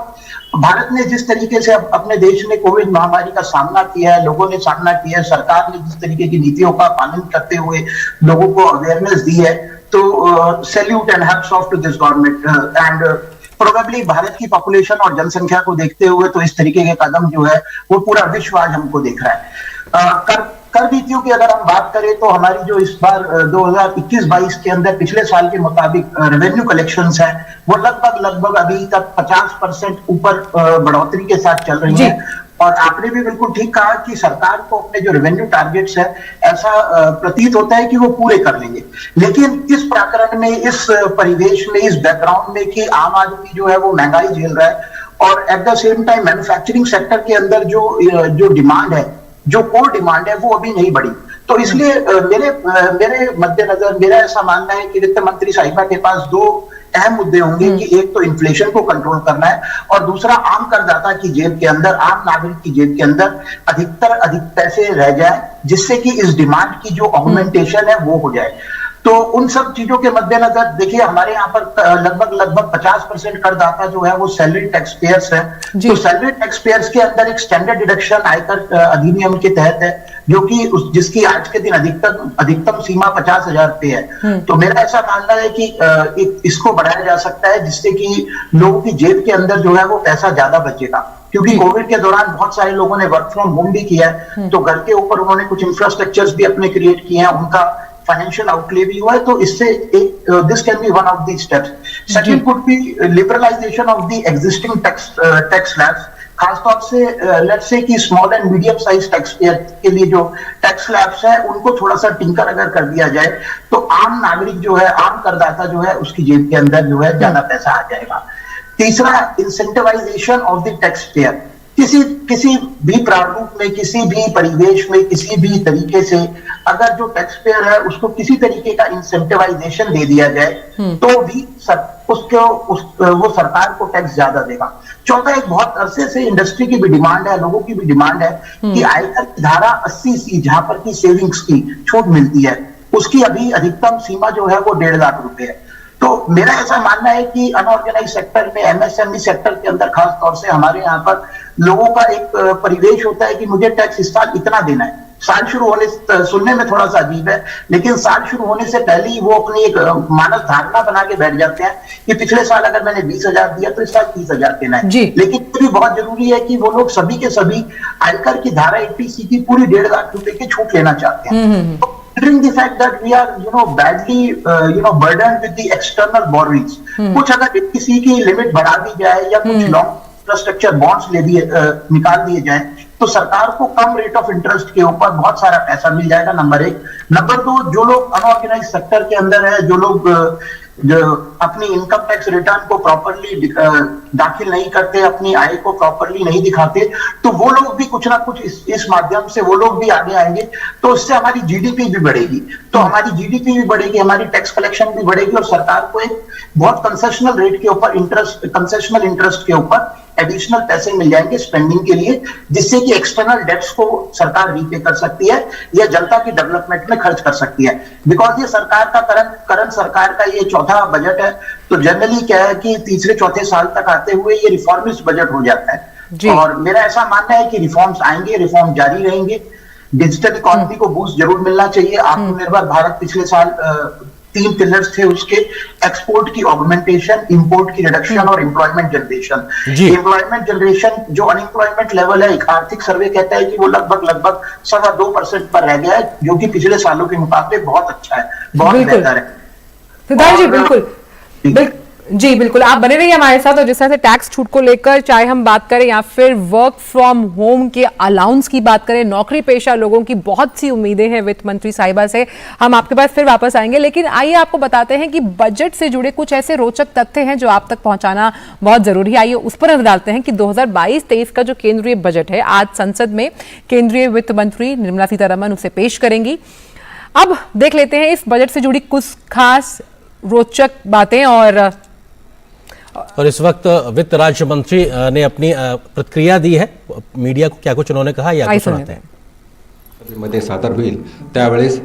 भारत ने जिस तरीके से अपने देश में कोविड महामारी का सामना किया है, लोगों ने सामना किया है, सरकार ने जिस तरीके की नीतियों का पालन करते हुए लोगों को अवेयरनेस दी है, तो salute and hats off to this government. And probably Bharat की पॉपुलेशन और जनसंख्या को देखते हुए तो इस तरीके के कदम जो है वो पूरा विश्व आज हमको देख रहा है। कर नीतियों की अगर हम बात करें तो हमारी जो इस बार 2021-22 के अंदर पिछले साल के मुताबिक रेवेन्यू कलेक्शंस है वो लगभग अभी तक 50% ऊपर बढ़ोतरी के साथ चल रही है। और आपने भी बिल्कुल ठीक कहा कि सरकार को अपने जो रेवेन्यू टारगेट्स है ऐसा प्रतीत होता है कि वो पूरे कर लेंगे, लेकिन इस प्रकरण में, इस परिवेश में, इस बैकग्राउंड में कि आम आदमी जो है वो महंगाई झेल रहा है और at the same time manufacturing sector के अंदर जो डिमांड है, जो कोर डिमांड है, वो अभी नहीं बढ़ी। तो इसलिए मेरे मद्देनजर मेरा ऐसा मानना है कि वित्त मंत्री साहिबा के पास दो अहम मुद्दे होंगे कि एक तो इन्फ्लेशन को कंट्रोल करना है और दूसरा आम करदाता की जेब के अंदर, आम नागरिक की जेब के अंदर अधिक पैसे रह जाए, जिससे कि इस डिमांड की जो ऑगमेंटेशन है वो हो जाए। तो उन सब चीजों के मद्देनजर देखिए हमारे यहाँ पर लगभग 50% करदाता जो है वो सैलरी टैक्स पेयर्स है। तो सैलरी टैक्स पेयर्स के अंदर एक स्टैंडर्ड डिडक्शन आयकर अधिनियम के तहत है, जो कि जिसकी आज के दिन अधिकतम सीमा 50,000 रुपये है। तो मेरा ऐसा मानना है कि इसको बढ़ाया जा सकता है, जिससे कि लोगों की जेब के अंदर जो है वो पैसा ज्यादा बचेगा, क्योंकि कोविड के दौरान बहुत सारे लोगों ने वर्क फ्रॉम होम भी किया है, तो घर के ऊपर उन्होंने कुछ इंफ्रास्ट्रक्चर्स भी अपने क्रिएट किए हैं, उनका फाइनेंशियल आउटले भी हुआ है, तो इससे this can be one of the steps. Second could be liberalisation of the existing tax slabs, खासतौर से लेट्स से कि small and medium size taxpayer के लिए जो टैक्स स्लैब्स है उनको थोड़ा सा टिंकर अगर कर दिया जाए तो आम नागरिक जो है, आम करदाता जो है, उसकी जेब के अंदर जो है ज्यादा पैसा आ जाएगा। तीसरा, incentivisation of the tax payer. किसी भी प्रारूप में, किसी भी परिवेश में, किसी भी तरीके से अगर जो टैक्स पेयर है उसको किसी तरीके का इंसेंटिवाइजेशन दे दिया जाए तो भी वो सरकार को टैक्स ज्यादा देगा। चौथा, एक बहुत अरसे से इंडस्ट्री की भी डिमांड है, लोगों की भी डिमांड है कि आयकर की धारा 80C जहां पर की सेविंग्स की छूट मिलती है, उसकी अभी अधिकतम सीमा जो है वो 1.5 लाख रुपए है। तो मेरा ऐसा मानना है कि अनऑर्गेनाइज सेक्टर में, एमएसएमई सेक्टर के अंदर खास तौर से हमारे यहाँ पर लोगों का एक परिवेश होता है कि मुझे टैक्स इस साल इतना देना है। साल शुरू होने, सुनने में थोड़ा सा अजीब है, लेकिन साल शुरू होने से पहले ही वो अपनी एक मानस धारणा बना के बैठ जाते हैं कि पिछले साल अगर मैंने 20,000 दिया तो इस साल 30,000 देना है। लेकिन ये भी बहुत जरूरी है कि वो लोग सभी के सभी आयकर की धारा 80C की पूरी 1.5 लाख रुपए की छूट लेना चाहते हैं। Considering the fact that we are, badly, burdened with the external borrowings, कुछ अगर किसी की लिमिट बढ़ा दी जाए या कुछ लॉन्ग इंफ्रास्ट्रक्चर बॉन्ड्स निकाल दिए जाए तो सरकार को कम रेट ऑफ इंटरेस्ट के ऊपर बहुत सारा पैसा मिल जाएगा, नंबर 1। नंबर 2, जो लोग अनऑर्गेनाइज सेक्टर के अंदर है, जो लोग जो अपनी इनकम टैक्स रिटर्न को प्रॉपरली दाखिल नहीं करते, अपनी आय को प्रॉपरली नहीं दिखाते, तो वो लोग भी कुछ ना कुछ इस माध्यम से वो लोग भी आगे आएंगे, तो इससे हमारी जीडीपी भी बढ़ेगी। तो हमारी जीडीपी भी बढ़ेगी, हमारी टैक्स कलेक्शन भी बढ़ेगी और सरकार को एक बहुत कंसेशनल रेट के ऊपर कंसेशनल इंटरेस्ट के ऊपर एडिशनल पैसे मिल जाएंगे स्पेंडिंग के लिए, जिससे कि एक्सटर्नल डेट्स को सरकार रीपे कर सकती है या जनता की डेवलपमेंट में खर्च कर सकती है। बिकॉज ये सरकार का करंट सरकार का ये चौथा बजट है, तो जनरली क्या है कि तीसरे चौथे साल तक आते हुए ये रिफॉर्मिस्ट बजट हो जाता है। और मेरा ऐसा मानना है कि रिफॉर्म्स आएंगे, रिफॉर्म जारी रहेंगे, डिजिटल इकोनॉमी को बूस्ट जरूर मिलना चाहिए। आत्मनिर्भर भारत पिछले साल 3 पिलर्स थे उसके, एक्सपोर्ट की ऑगमेंटेशन, इंपोर्ट की रिडक्शन और एम्प्लॉयमेंट जनरेशन। एम्प्लॉयमेंट जनरेशन, जो अनएम्प्लॉयमेंट लेवल है, एक आर्थिक सर्वे कहता है कि वो लगभग 2.25% पर रह गया है, जो कि पिछले सालों के मुकाबले बहुत अच्छा है, बहुत बेहतर है। सिद्धार्थ जी, बिल्कुल जी, बिल्कुल आप बने रहिए हमारे साथ। और जिस तरह से टैक्स छूट को लेकर चाहे हम बात करें या फिर वर्क फ्रॉम होम के अलाउंस की बात करें, नौकरी पेशा लोगों की बहुत सी उम्मीदें हैं वित्त मंत्री साहिबा से। हम आपके पास फिर वापस आएंगे, लेकिन आइए आपको बताते हैं कि बजट से जुड़े कुछ ऐसे रोचक तथ्य हैं जो आप तक पहुंचाना बहुत जरूरी है। आइए उस पर नजर डालते हैं कि 2022-23 का जो केंद्रीय बजट है, आज संसद में केंद्रीय वित्त मंत्री निर्मला सीतारमण उसे पेश करेंगी। अब देख लेते हैं इस बजट से जुड़ी कुछ खास रोचक बातें। और इस वक्त वित्त राज्य मंत्री ने अपनी प्रतिक्रिया दी है मीडिया को, क्या कुछ उन्होंने कहा या कुछ सुनाते हैं। मध्ये सादर होईल त्यावेळेस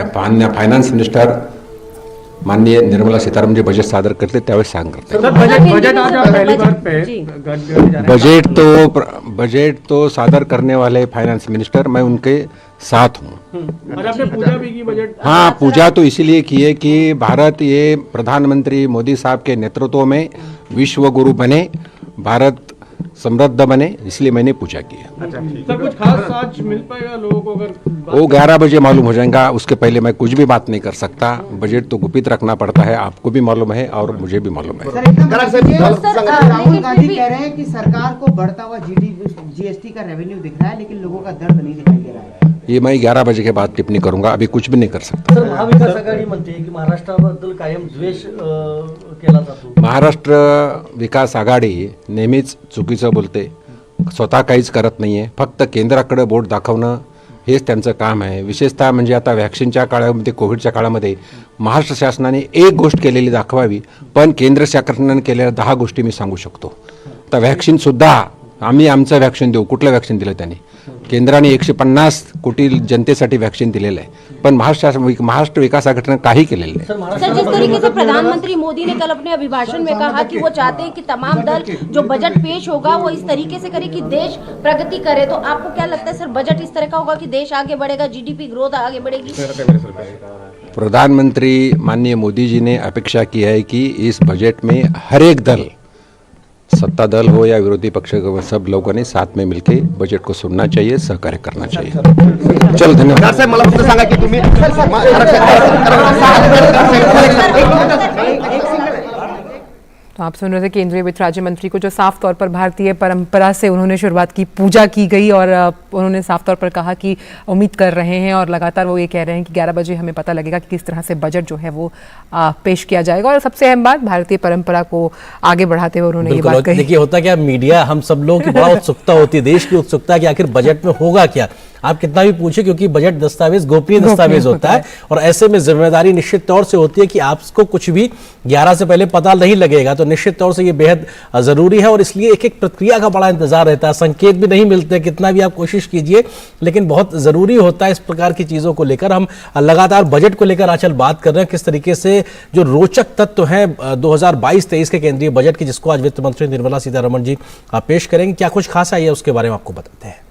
फायनान्स मिनिस्टर माननीय निर्मला सीतारामन जी बजट सादर करते त्यावेळेस सांग करते। बजट तो सादर करने वाले फाइनेंस मिनिस्टर, मैं उनके साथ हूँ। और आपने पूजा भी की बजट? हाँ, पूजा तो इसीलिए की है कि भारत ये प्रधानमंत्री मोदी साहब के नेतृत्व में विश्व गुरु बने, भारत समृद्ध बने, इसलिए मैंने पूजा की है। अच्छा, कुछ खास आज मिल पाएगा लोगों को? अगर वो 11 बजे मालूम हो जाएगा, उसके पहले मैं कुछ भी बात नहीं कर सकता। बजट तो गुपित रखना पड़ता है, आपको भी मालूम है और मुझे भी मालूम है। राहुल गांधी कह रहे हैं कि सरकार को बढ़ता हुआ जीएसटी का रेवेन्यू दिख रहा है, लेकिन लोगों का दर्द नहीं दिखाई दे रहा है। ये मैं 11 बजे के बाद टिप्पणी करूंगा, अभी कुछ भी नहीं कर सकता। सर, महाविकास आघाडी म्हणते की महाराष्ट्राबद्दल कायम द्वेष केला जातो। महाराष्ट्र विकास आघाडी नेहमीच चुकीचं बोलते, स्वतः काहीच करत नाहीये, फक्त केंद्राकडे बोट दाखवणं हेच त्यांचं काम आहे। विशेषतः म्हणजे आता वॅक्सिनच्या काळामध्ये, कोविडच्या काळामध्ये महाराष्ट्र शासनाने एक गोष्ट केलेली दाखवावी, पण केंद्र शासनाने केलेल्या 10 गोष्टी मी सांगू शकतो। तर वॅक्सिन सुद्धा आम्ही आमचं वॅक्सिन देऊ, कुठलं वॅक्सिन दिलं त्यांनी? केंद्राने 150 कोटी जनतेसाठी वॅक्सिन दिलेलं आहे, पण महाराष्ट्र विकास आघाडीने काही केलेलं नाही। सर, जिस तरीके से प्रधानमंत्री मोदी ने कल अपने अभिभाषण में कहा कि वो चाहते हैं कि तमाम दल जो बजट पेश होगा वो इस तरीके से करे कि देश प्रगति करे, तो आपको क्या लगता है सर, बजट इस तरह का होगा कि देश आगे बढ़ेगा, जीडीपी ग्रोथ आगे बढ़ेगी? प्रधानमंत्री माननीय मोदी जी ने अपेक्षा की है कि इस बजट में हर एक दल सत्ता दल हो या विरोधी पक्ष को, सब लोगों ने साथ में मिलकर बजट को सुनना चाहिए, सहकार्य करना चाहिए। चल धन्यवाद। साहेब मला फक्त सांगा की तुम्ही तो आप सुन रहे थे केंद्रीय वित्त राज्य मंत्री को, जो साफ तौर पर भारतीय परंपरा से उन्होंने शुरुआत की, पूजा की गई और उन्होंने साफ तौर पर कहा कि उम्मीद कर रहे हैं और लगातार वो ये कह रहे हैं कि 11 बजे हमें पता लगेगा कि किस तरह से बजट जो है वो पेश किया जाएगा। और सबसे अहम बात, भारतीय परंपरा को आगे बढ़ाते हुए उन्होंने ये बात कही। देखिए, होता क्या, मीडिया हम सब लोगों की बड़ा उत्सुकता होती है, देश की उत्सुकता है कि आखिर बजट में होगा क्या। आप कितना भी पूछे, क्योंकि बजट दस्तावेज गोपनीय दस्तावेज होता है और ऐसे में जिम्मेदारी निश्चित तौर से होती है कि आपको कुछ भी 11 से पहले पता नहीं लगेगा। तो निश्चित तौर से ये बेहद जरूरी है और इसलिए एक एक प्रक्रिया का बड़ा इंतजार रहता है। संकेत भी नहीं मिलते, कितना भी आप कोशिश कीजिए, लेकिन बहुत जरूरी होता है इस प्रकार की चीजों को लेकर। हम लगातार बजट को लेकर आजकल बात कर रहे हैं, किस तरीके से जो रोचक तत्व हैं 2022-23 के केंद्रीय बजट की, जिसको आज वित्त मंत्री निर्मला सीतारमण जी पेश करेंगे। क्या कुछ खास आई है उसके बारे में आपको बताते हैं।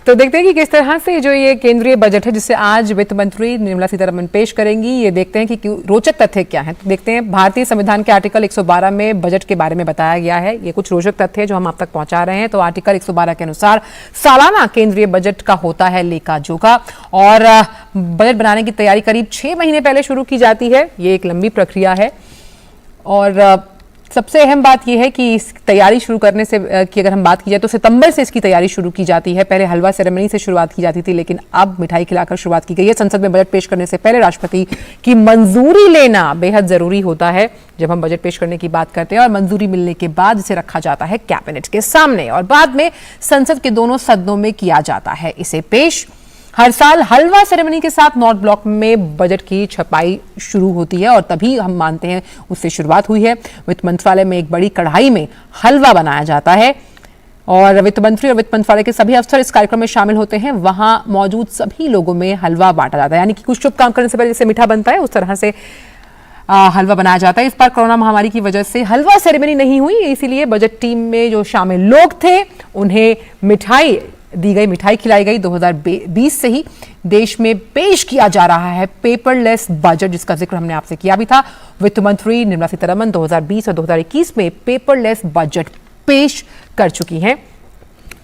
तो देखते हैं कि किस तरह से जो ये केंद्रीय बजट है जिसे आज वित्त मंत्री निर्मला सीतारमण पेश करेंगी, ये देखते हैं कि रोचक तथ्य क्या हैं। तो देखते हैं, भारतीय संविधान के आर्टिकल 112 में बजट के बारे में बताया गया है। ये कुछ रोचक तथ्य जो हम आप तक पहुंचा रहे हैं। तो आर्टिकल 112 के अनुसार सालाना केंद्रीय बजट का होता है लेखा जोखा और बजट बनाने की तैयारी करीब 6 महीने पहले शुरू की जाती है। ये एक लंबी प्रक्रिया है और सबसे अहम बात यह है कि इस तैयारी शुरू करने से की अगर हम बात की जाए तो सितंबर से इसकी तैयारी शुरू की जाती है। पहले हलवा सेरेमनी से शुरुआत की जाती थी, लेकिन अब मिठाई खिलाकर शुरुआत की गई है। संसद में बजट पेश करने से पहले राष्ट्रपति की मंजूरी लेना बेहद जरूरी होता है जब हम बजट पेश करने की बात करते हैं और मंजूरी मिलने के बाद इसे रखा जाता है कैबिनेट के सामने और बाद में संसद के दोनों सदनों में किया जाता है इसे पेश। हर साल हलवा सेरेमनी के साथ नॉर्थ ब्लॉक में बजट की छपाई शुरू होती है और तभी हम मानते हैं उससे शुरुआत हुई है। वित्त मंत्रालय में एक बड़ी कढ़ाई में हलवा बनाया जाता है और वित्त मंत्री और वित्त मंत्रालय के सभी अफसर इस कार्यक्रम में शामिल होते हैं। वहां मौजूद सभी लोगों में हलवा बांटा जाता है, यानी कि कुछ शुभ काम करने से पहले जैसे मीठा बनता है उस तरह से हलवा बनाया जाता है। इस बार कोरोना महामारी की वजह से हलवा सेरेमनी नहीं हुई, इसीलिए बजट टीम में जो शामिल लोग थे उन्हें मिठाई दी गई, मिठाई खिलाई गई। 2020 से ही देश में पेश किया जा रहा है पेपरलेस बजट, जिसका जिक्र हमने आपसे किया भी था। वित्त मंत्री निर्मला सीतारमण 2020 और 2021 में पेपरलेस बजट पेश कर चुकी हैं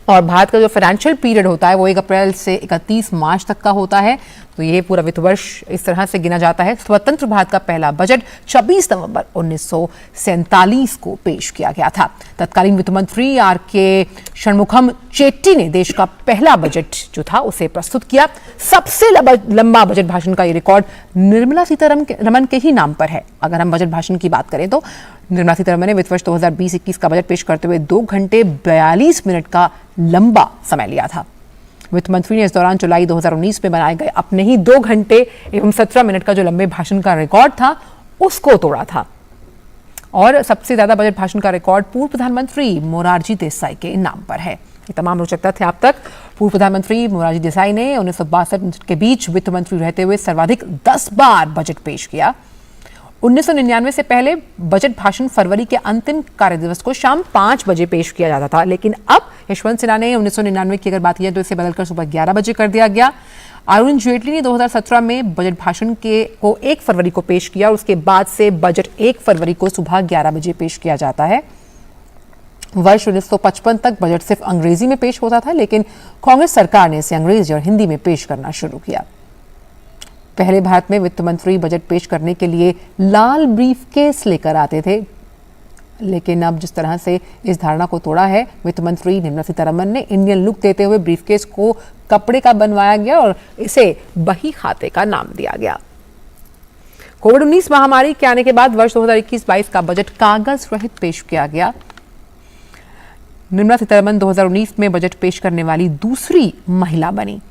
और भारत का जो फाइनेंशियल पीरियड होता है वो 1 अप्रैल से 31 मार्च तक का होता है। तो ये पूरा वित्त वर्ष इस तरह से गिना जाता है। स्वतंत्र भारत का पहला बजट 26 नवंबर 1947 को पेश किया गया था। तत्कालीन वित्त मंत्री आर.के. षणमुखम चेट्टी ने देश का पहला बजट जो था उसे प्रस्तुत किया। सबसे लंबा बजट भाषण का ये रिकॉर्ड निर्मला सीतारमण के ही नाम पर है। अगर हम बजट भाषण की बात करें तो निर्मला सीतारमण ने वित्त वर्ष 2020-21 का बजट पेश करते हुए 2 घंटे 42 मिनट का लंबा समय लिया था। वित्त मंत्री ने इस दौरान जुलाई 2019 में बनाए गए अपने ही 2 घंटे एवं 17 मिनट का जो लंबे भाषण का रिकॉर्ड था उसको तोड़ा था और सबसे ज्यादा बजट भाषण का रिकॉर्ड पूर्व प्रधानमंत्री मोरारजी देसाई के नाम पर है। ये तमाम रोचक तथ्य आप तक। पूर्व प्रधानमंत्री मोरारजी देसाई ने 1962 के बीच वित्त मंत्री रहते हुए सर्वाधिक 10 बार बजट पेश किया। 1999 से पहले बजट भाषण फरवरी के अंतिम कार्यदिवस को शाम 5 बजे पेश किया जाता था, लेकिन अब यशवंत सिन्हा ने 1999 की अगर बात की जाए तो इसे बदलकर सुबह 11 बजे कर दिया गया। अरुण जेटली ने 2017 में बजट भाषण को 1 फरवरी को पेश किया और उसके बाद से बजट 1 फरवरी को सुबह 11 बजे पेश किया जाता है। वर्ष 1955 तक बजट सिर्फ अंग्रेजी में पेश होता था, लेकिन कांग्रेस सरकार ने इसे अंग्रेजी और हिंदी में पेश करना शुरू किया। पहले भारत में वित्त मंत्री बजट पेश करने के लिए लाल ब्रीफकेस लेकर आते थे, लेकिन अब जिस तरह से इस धारणा को तोड़ा है, वित्त मंत्री निर्मला सीतारमण ने इंडियन लुक देते हुए ब्रीफकेस को कपड़े का बनवाया गया और इसे बही खाते का नाम दिया गया। कोविड-19 महामारी के आने के बाद वर्ष 2021-22 का बजट कागज रहित पेश किया गया। निर्मला सीतारमण 2019 में बजट पेश करने वाली दूसरी महिला बनी।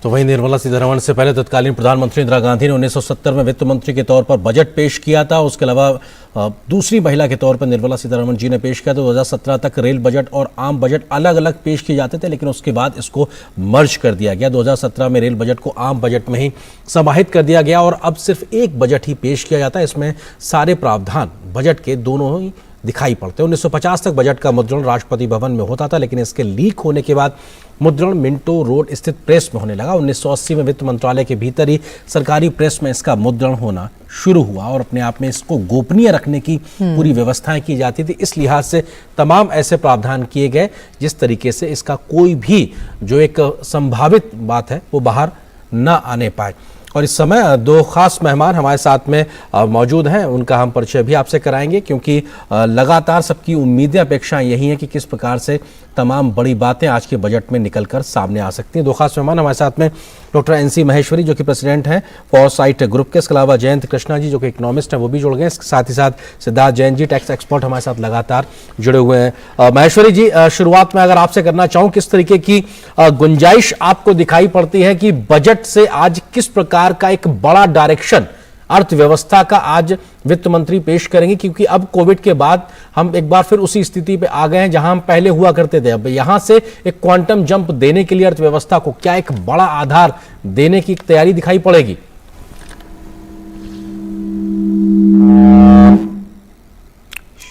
तो वहीं निर्मला सीतारमण से पहले तत्कालीन प्रधानमंत्री इंदिरा गांधी ने 1970 में वित्त मंत्री के तौर पर बजट पेश किया था। उसके अलावा दूसरी महिला के तौर पर निर्मला सीतारमण जी ने पेश किया। तो 2017 तक रेल बजट और आम बजट अलग अलग पेश किए जाते थे, लेकिन उसके बाद इसको मर्ज कर दिया गया। 2017 में रेल बजट को आम बजट में ही समाहित कर दिया गया और अब सिर्फ एक बजट ही पेश किया जाता है। इसमें सारे प्रावधान बजट के दोनों ही दिखाई पड़ते हैं। 1950 तक बजट का मुद्रण राष्ट्रपति भवन में होता था, लेकिन इसके लीक होने के बाद मुद्रण मिंटो रोड स्थित प्रेस में होने लगा। 1980 में वित्त मंत्रालय के भीतर ही सरकारी प्रेस में इसका मुद्रण होना शुरू हुआ और अपने आप में इसको गोपनीय रखने की पूरी व्यवस्थाएं की जाती थी। इस लिहाज से तमाम ऐसे प्रावधान किए गए जिस तरीके से इसका कोई भी जो एक संभावित बात है वो बाहर न आने पाए। और इस समय दो खास मेहमान हमारे साथ में मौजूद हैं, उनका हम परिचय भी आपसे कराएंगे, क्योंकि लगातार सबकी उम्मीदें अपेक्षाएं यही हैं कि किस प्रकार से तमाम बड़ी बातें आज के बजट में निकलकर सामने आ सकती हैं। दो खास मेहमान हमारे साथ में डॉक्टर NC महेश्वरी जो कि प्रेसिडेंट हैं फॉरसाइट ग्रुप के, इसके अलावा जयंत कृष्णा जी जो कि इकोनॉमिस्ट हैं वो भी जुड़ गए, इसके साथ ही साथ सिद्धार्थ जैन जी टैक्स एक्सपर्ट हमारे साथ लगातार जुड़े हुए हैं। महेश्वरी जी, शुरुआत में अगर आपसे करना चाहूँ, किस तरीके की गुंजाइश आपको दिखाई पड़ती है कि बजट से आज किस प्रकार का एक बड़ा डायरेक्शन अर्थव्यवस्था का आज वित्त मंत्री पेश करेंगे, क्योंकि अब कोविड के बाद हम एक बार फिर उसी स्थिति पे आ गए हैं जहां हम पहले हुआ करते थे। अब यहां से एक क्वांटम जंप देने के लिए अर्थव्यवस्था को क्या एक बड़ा आधार देने की तैयारी दिखाई पड़ेगी?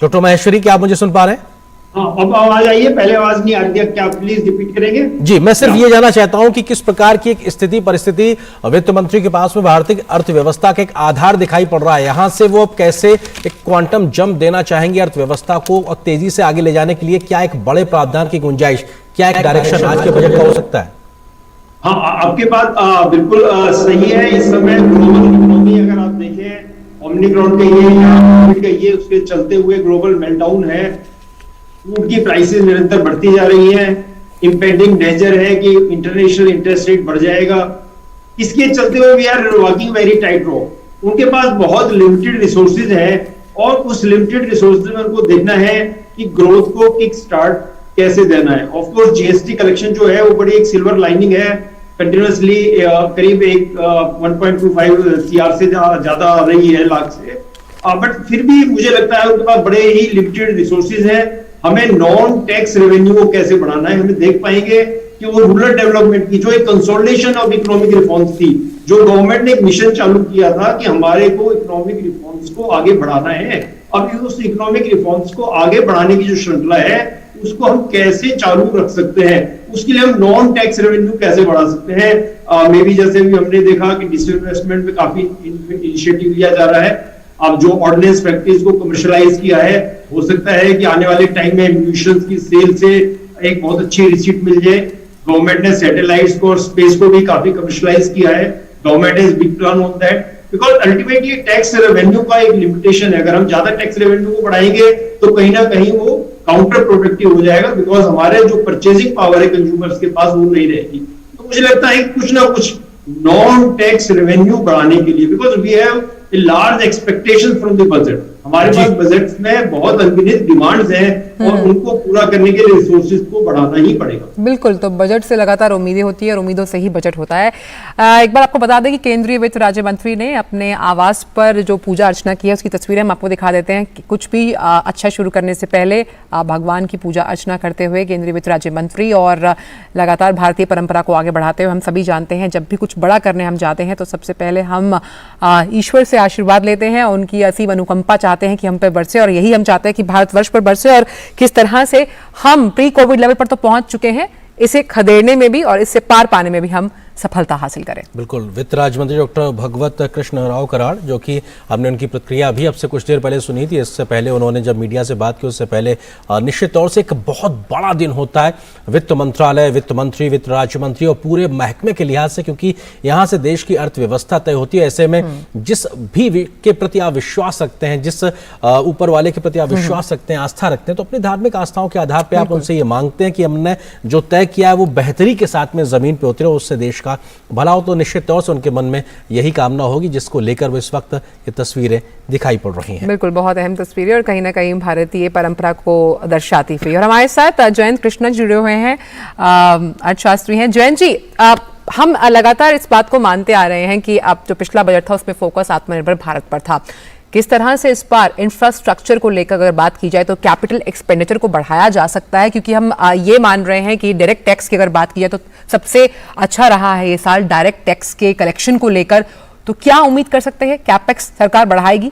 डॉक्टर महेश्वरी, क्या आप मुझे सुन पा रहे हैं? हाँ, अब आवाज आई है, पहले आवाज नहीं आ रही है, क्या प्लीज रिपीट करेंगे? जी, मैं सिर्फ ये जानना चाहता हूं कि किस प्रकार की एक स्थिति परिस्थिति वित्त मंत्री के पास में भारतीय अर्थव्यवस्था का एक आधार दिखाई पड़ रहा है, यहां से वो अब कैसे एक क्वांटम जंप देना चाहेंगे अर्थव्यवस्था को और तेजी से आगे ले जाने के लिए क्या एक बड़े प्रावधान की गुंजाइश, क्या एक डायरेक्शन आज के बजट का हो सकता है? हाँ, आपकी बात बिल्कुल सही है। इस समय ग्लोबल इकोनॉमी अगर आप देखें, ओमिक्रॉन कहिए या कोविड कहिए, उसके चलते हुए ग्लोबल मेल्टडाउन है, फूड की प्राइसेस निरंतर बढ़ती जा रही हैं, इंपेंडिंग डेंजर है कि इंटरनेशनल इंटरेस्ट रेट बढ़ जाएगा। इसके चलते हुए we are walking very tight rope. उनके पास बहुत लिमिटेड रिसोर्सेज है और उस लिमिटेड रिसोर्सेज में उनको देखना है कि ग्रोथ को किक स्टार्ट कैसे देना है। ऑफ कोर्स जीएसटी कलेक्शन जो है वो बड़ी एक सिल्वर लाइनिंग है, कंटिन्यूअसली करीब 1.25 CR से ज्यादा आ रही है लाख से, बट फिर भी मुझे लगता है उनके पास बड़े ही लिमिटेड रिसोर्सेज है। हमें नॉन टैक्स रेवेन्यू को कैसे बढ़ाना है, हमें देख पाएंगे कि वो रूरल डेवलपमेंट की जो एक कंसोलिडेशन ऑफ इकोनॉमिक रिफॉर्म्स थी, जो गवर्नमेंट ने एक मिशन चालू किया था कि हमारे को इकोनॉमिक रिफॉर्म्स को आगे बढ़ाना है। अब उस इकोनॉमिक रिफॉर्म्स को आगे बढ़ाने की जो श्रृंखला है उसको हम कैसे चालू रख सकते हैं, उसके लिए हम नॉन टैक्स रेवेन्यू कैसे बढ़ा सकते हैं। मे बी जैसे भी हमने देखा कि डिजिटल इन्वेस्टमेंट में काफी इनिशिएटिव लिया जा रहा है। अब जो ऑर्डिनेंस फैक्ट्रीज को कमर्शियलाइज किया है, हो सकता है कि आने वाले टाइम में एम्यूनिशंस की सेल से एक बहुत अच्छी रिसीट मिल जाए। गवर्नमेंट ने सैटेलाइट्स को और स्पेस को भी काफी कमर्शियलाइज किया है। Government is big plan on that, because ultimately tax revenue का एक लिमिटेशन है। अगर हम ज्यादा टैक्स रेवेन्यू को बढ़ाएंगे तो कहीं ना कहीं वो काउंटर प्रोडक्टिव हो जाएगा, बिकॉज हमारे जो परचेजिंग पावर है कंज्यूमर्स के पास वो नहीं रहेगी। तो मुझे लगता है कुछ ना कुछ नॉन टैक्स रेवेन्यू बढ़ाने के लिए, because we have a large expectation from the budget, हमारे पास बजट में बहुत अनगिनत डिमांड्स हैं और उनको पूरा करने के लिए रिसोर्सेज को बढ़ाना ही पड़ेगा। बिल्कुल, तो बजट से लगातार उम्मीदें होती है और उम्मीदों से ही बजट होता है। एक बार आपको बता दें कि केंद्रीय वित्त राज्य मंत्री ने अपने आवास पर जो पूजा अर्चना की है उसकी तस्वीरें हम आपको दिखा देते हैं कि कुछ भी अच्छा शुरू करने से पहले भगवान की पूजा अर्चना करते हुए केंद्रीय वित्त राज्य मंत्री और लगातार भारतीय परंपरा को आगे बढ़ाते हुए, हम सभी जानते हैं जब भी कुछ बड़ा करने हम जाते हैं तो सबसे पहले हम ईश्वर से आशीर्वाद लेते हैं, उनकी असीम अनुकंपा चाहते हैं कि हम पे बरसे, और यही हम चाहते हैं कि भारतवर्ष पर बरसे। और किस तरह से हम प्री कोविड लेवल पर तो पहुंच चुके हैं, इसे खदेड़ने में भी और इससे पार पाने में भी हम सफलता हासिल करें। बिल्कुल, वित्त राज्य मंत्री डॉक्टर भगवत कृष्ण राव कराड़, जो कि हमने उनकी प्रतिक्रिया अभी अब से कुछ देर पहले सुनी थी, इससे पहले उन्होंने जब मीडिया से बात की उससे पहले निश्चित तौर से एक बहुत बड़ा दिन होता है वित्त मंत्रालय, वित्त मंत्री, वित्त राज्य मंत्री और पूरे महकमे के लिहाज से, क्योंकि यहाँ से देश की अर्थव्यवस्था तय होती है। ऐसे में जिस भी के प्रति आप विश्वास रखते हैं, जिस ऊपर वाले के प्रति आप विश्वास रखते हैं, आस्था रखते हैं, तो अपनी धार्मिक आस्थाओं के आधार पर आप उनसे ये मांगते हैं कि हमने जो तय किया है वो बेहतरी के साथ में जमीन पर उतरे, उससे देश का भला हो। तो निश्चित तौर से उनके मन में यही कामना होगी जिसको लेकर वो इस वक्त ये तस्वीरें दिखाई पड़ रही हैं। बिल्कुल, बहुत अहम तस्वीरें और कहीं ना कहीं भारतीय परंपरा को दर्शाती हुई। और हमारे साथ जयंत कृष्णा जुड़े हुए हैं, अर्थशास्त्री हैं। जयंत जी, हम लगातार इस बात को मानते आ रहे हैं कि अब जो पिछला बजट था उसमें फोकस आत्मनिर्भर भारत पर था। किस तरह से इस बार इंफ्रास्ट्रक्चर को लेकर अगर बात की जाए तो कैपिटल एक्सपेंडिचर को बढ़ाया जा सकता है, क्योंकि हम ये मान रहे हैं कि डायरेक्ट टैक्स की अगर बात की जाए तो सबसे अच्छा रहा है ये साल डायरेक्ट टैक्स के कलेक्शन को लेकर, तो क्या उम्मीद कर सकते हैं कैपेक्स सरकार बढ़ाएगी?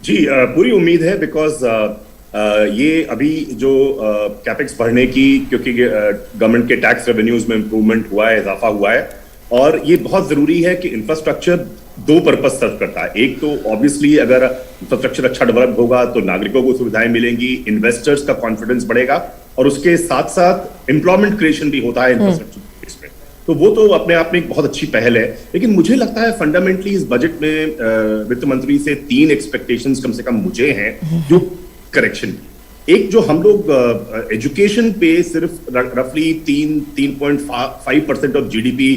जी पूरी उम्मीद है बिकॉज ये अभी जो कैपेक्स बढ़ने की, क्योंकि गवर्नमेंट के टैक्स रेवेन्यूज में इंप्रूवमेंट हुआ है, इजाफा हुआ है, और ये बहुत जरूरी है कि इंफ्रास्ट्रक्चर दो पर्पज सर्व करता है। एक तो ऑब्वियसली अगर इंफ्रास्ट्रक्चर अच्छा डेवलप होगा तो नागरिकों को सुविधाएं मिलेंगी, इन्वेस्टर्स का कॉन्फिडेंस बढ़ेगा, और उसके साथ साथ एम्प्लॉयमेंट क्रिएशन भी होता है इंफ्रास्ट्रक्चर बेस में। तो वो तो अपने आप में एक बहुत अच्छी पहल है। लेकिन मुझे लगता है फंडामेंटली इस बजट में वित्त मंत्री से 3 एक्सपेक्टेशंस कम से कम मुझे हैं जो करेक्शन। एक, जो हम लोग एजुकेशन पे सिर्फ रफली 3.5% ऑफ जीडीपी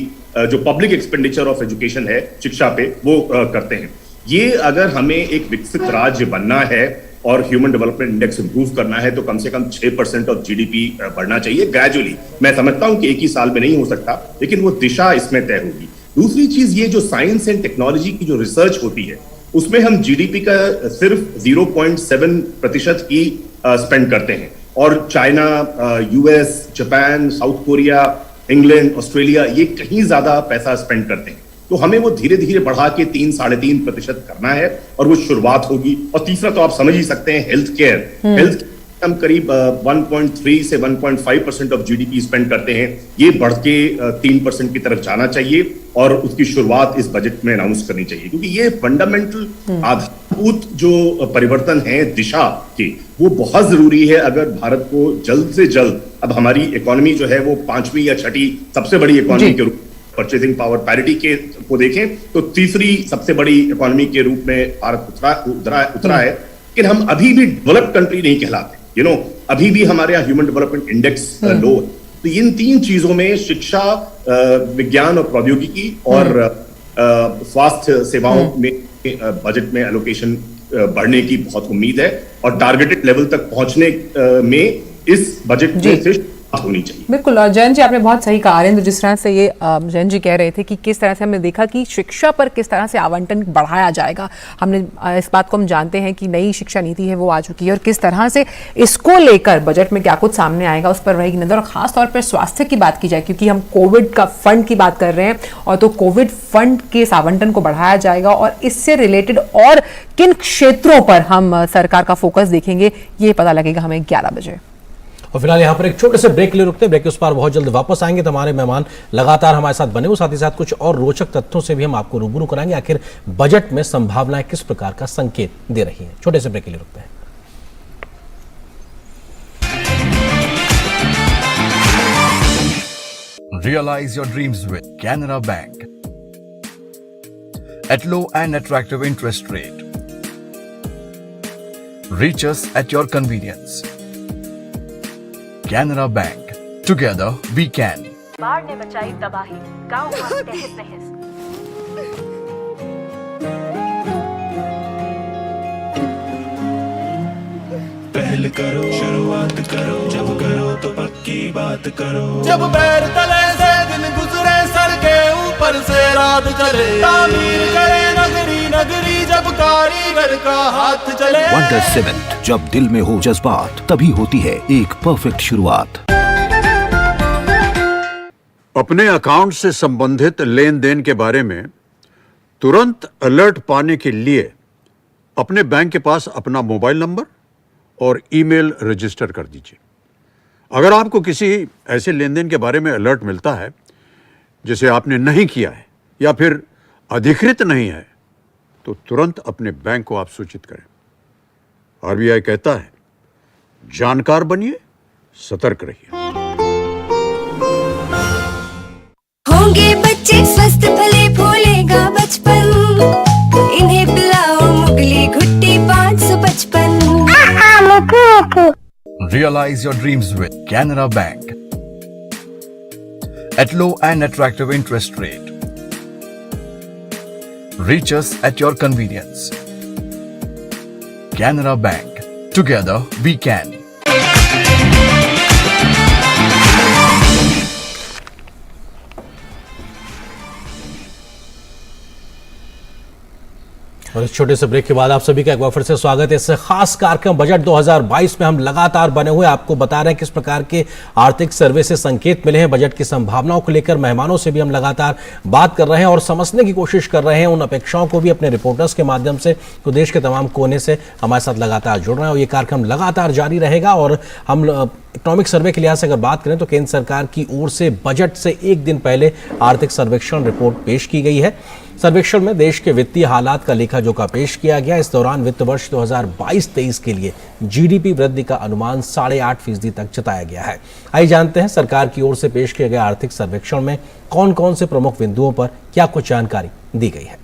जो पब्लिक एक्सपेंडिचर ऑफ एजुकेशन है, शिक्षा पे, वो करते हैं। ये अगर हमें एक विकसित राज्य बनना है और ह्यूमन डेवलपमेंट इंडेक्स इंप्रूव करना है तो कम से कम 6% ऑफ जीडीपी बढ़ना चाहिए ग्रेजुअली। मैं समझता हूं कि एक ही साल में नहीं हो सकता, लेकिन वो दिशा इसमें तय होगी। दूसरी चीज, ये जो साइंस एंड टेक्नोलॉजी की जो रिसर्च होती है उसमें हम जीडीपी का सिर्फ 0.7% ही स्पेंड करते हैं, और China, US, Japan, south Korea, England, Australia, ये कहीं ज्यादा पैसा स्पेंड करते हैं। तो हमें वो धीरे धीरे बढ़ा के 3-3.5% करना है, और वो शुरुआत होगी। और तीसरा तो आप समझ ही सकते हैं, हेल्थ केयर हम करीब 1.3 से 1.5% ऑफ जीडीपी स्पेंड करते हैं। ये बढ़ के 3% की तरफ जाना चाहिए, और उसकी शुरुआत इस बजट में अनाउंस करनी चाहिए, क्योंकि ये फंडामेंटल आधारभूत जो परिवर्तन है दिशा के, वो बहुत जरूरी है अगर भारत को जल्द से जल्द, अब हमारी इकोनॉमी जो है वो 5वीं या 6ठी सबसे बड़ी इकोनॉमी के रूप, परचेजिंग पावर पैरिटी के को देखें तो तीसरी सबसे बड़ी इकोनॉमी के रूप में भारत उतरा है। लेकिन हम अभी भी डेवलप्ड कंट्री नहीं कहलाते, अभी भी हमारे यहाँ ह्यूमन डेवलपमेंट इंडेक्स लो है। तो इन 3 चीजों में शिक्षा, विज्ञान और प्रौद्योगिकी और स्वास्थ्य सेवाओं में बजट में एलोकेशन बढ़ने की बहुत उम्मीद है, और टारगेटेड लेवल तक पहुंचने में इस बजट में से होनी चाहिए। बिल्कुल, और जयंत जी आपने बहुत सही कहा। आरिंद्र, जिस तरह से ये जयंत जी कह रहे थे कि किस तरह से हमने देखा कि शिक्षा पर किस तरह से आवंटन बढ़ाया जाएगा, हमने इस बात को हम जानते हैं कि नई शिक्षा नीति है वो आ चुकी है, और किस तरह से इसको लेकर बजट में क्या कुछ सामने आएगा उस पर रहेगी नजर। और खास तौर पर स्वास्थ्य की बात की जाए, क्योंकि हम कोविड का फंड की बात कर रहे हैं, और तो कोविड फंड के इस आवंटन को बढ़ाया जाएगा, और इससे रिलेटेड और किन क्षेत्रों पर हम सरकार का फोकस देखेंगे ये पता लगेगा हमें 11 बजे। और फिलहाल यहाँ पर एक छोटे से ब्रेक के लिए रुकते हैं। ब्रेक के उस पार बहुत जल्द वापस आएंगे, तो हमारे मेहमान लगातार हमारे साथ बने हुए, साथ ही साथ कुछ और रोचक तथ्यों से भी हम आपको रूबरू कराएंगे। आखिर बजट में संभावनाएं किस प्रकार का संकेत दे रही हैं। छोटे से ब्रेक के लिए रुकते हैं। Realize your dreams with Canara Bank at low and attractive interest rate. Reach us at your convenience. Canara Bank. Together we can. बाढ़ ने मचाई तबाही, गांव भाग तहस नहस। पहल करो, शुरुआत करो, जब करो तो पक्की बात करो। जब पैर तले से दिन गुजरे, सर के ऊपर से रात चले, तामीर करे नगरी नगरी, जब कारीगर का हाथ चले। वंडर सीमेंट, जब दिल में हो जज्बात तभी होती है एक परफेक्ट शुरुआत। अपने अकाउंट से संबंधित लेन देन के बारे में तुरंत अलर्ट पाने के लिए अपने बैंक के पास अपना मोबाइल नंबर और ईमेल रजिस्टर कर दीजिए। अगर आपको किसी ऐसे लेन देन के बारे में अलर्ट मिलता है जिसे आपने नहीं किया है या फिर अधिकृत नहीं है, तो तुरंत अपने बैंक को आप सूचित करें। आरबीआई कहता है, जानकार बनिए, सतर्क रहिए। होंगे बच्चे स्वस्थ, भले फूलेगा बचपन, इन्हें पिलाओ मुगली घुट्टी 555। Realize your dreams with Canara Bank at low and attractive interest rate. Reach us at your convenience. Canara Bank. Together we can. और इस छोटे से ब्रेक के बाद आप सभी का एक बार फिर से स्वागत है इस खास कार्यक्रम बजट 2022 में। हम लगातार बने हुए आपको बता रहे हैं किस प्रकार के आर्थिक सर्वे से संकेत मिले हैं बजट की संभावनाओं को लेकर। मेहमानों से भी हम लगातार बात कर रहे हैं और समझने की कोशिश कर रहे हैं उन अपेक्षाओं को भी अपने रिपोर्टर्स के माध्यम से, तो देश के तमाम कोने से हमारे साथ लगातार जुड़ रहे हैं और ये कार्यक्रम लगातार जारी रहेगा। और हम इकोनॉमिक सर्वे के लिहाज से अगर बात करें तो केंद्र सरकार की ओर से बजट से एक दिन पहले आर्थिक सर्वेक्षण रिपोर्ट पेश की गई है। सर्वेक्षण में देश के वित्तीय हालात का लेखा जोखा पेश किया गया। इस दौरान वित्त वर्ष 2022-23 के लिए जीडीपी वृद्धि का अनुमान 8.5% तक जताया गया है। आइए जानते हैं सरकार की ओर से पेश किए गए आर्थिक सर्वेक्षण में कौन कौन से प्रमुख बिंदुओं पर क्या कुछ जानकारी दी गई है।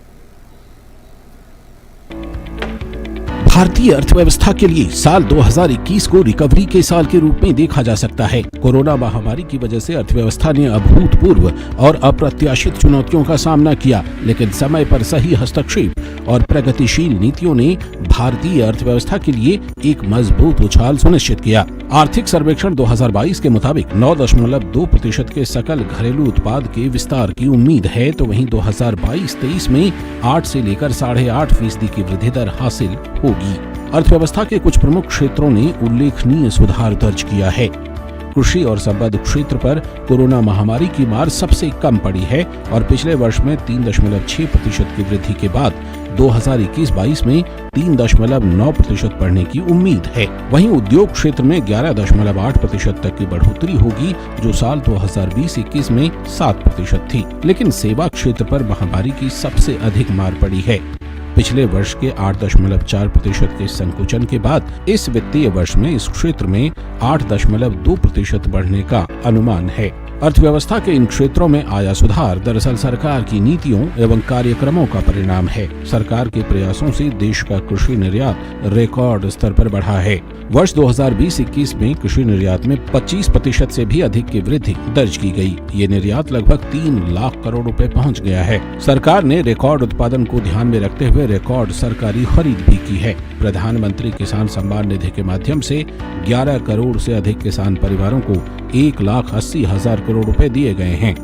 भारतीय अर्थव्यवस्था के लिए साल 2021 को रिकवरी के साल के रूप में देखा जा सकता है। कोरोना महामारी की वजह से अर्थव्यवस्था ने अभूतपूर्व और अप्रत्याशित चुनौतियों का सामना किया, लेकिन समय पर सही हस्तक्षेप और प्रगतिशील नीतियों ने भारतीय अर्थव्यवस्था के लिए एक मजबूत उछाल सुनिश्चित किया। आर्थिक सर्वेक्षण 2022 के मुताबिक 9.2% के सकल घरेलू उत्पाद के विस्तार की उम्मीद है, तो वहीं 2022-23 में 8 से लेकर 8.5% की वृद्धि दर हासिल होगी। अर्थव्यवस्था के कुछ प्रमुख क्षेत्रों ने उल्लेखनीय सुधार दर्ज किया है। कृषि और संबद्ध क्षेत्र पर कोरोना महामारी की मार सबसे कम पड़ी है और पिछले वर्ष में 3.6% की वृद्धि के बाद 2021-22 में 3.9% बढ़ने की उम्मीद है। वहीं उद्योग क्षेत्र में 11.8% तक की बढ़ोतरी होगी, जो साल 2020-21 में 7% थी। लेकिन सेवा क्षेत्र पर महामारी की सबसे अधिक मार पड़ी है। पिछले वर्ष के 8.4% के संकुचन के बाद इस वित्तीय वर्ष में इस क्षेत्र में 8.2% बढ़ने का अनुमान है। अर्थव्यवस्था के इन क्षेत्रों में आया सुधार दरअसल सरकार की नीतियों एवं कार्यक्रमों का परिणाम है। सरकार के प्रयासों से देश का कृषि निर्यात रिकॉर्ड स्तर पर बढ़ा है। वर्ष 2020-21 में कृषि निर्यात में 25% से भी अधिक की वृद्धि दर्ज की गई। ये निर्यात लगभग 3 लाख करोड़ रुपए पहुंच गया है। सरकार ने रिकॉर्ड उत्पादन को ध्यान में रखते हुए रिकॉर्ड सरकारी खरीद भी की है। प्रधानमंत्री किसान सम्मान निधि के माध्यम से 11 करोड़ से अधिक किसान परिवारों को 1,80,000 करोड़ रुपए दिए गए हैं।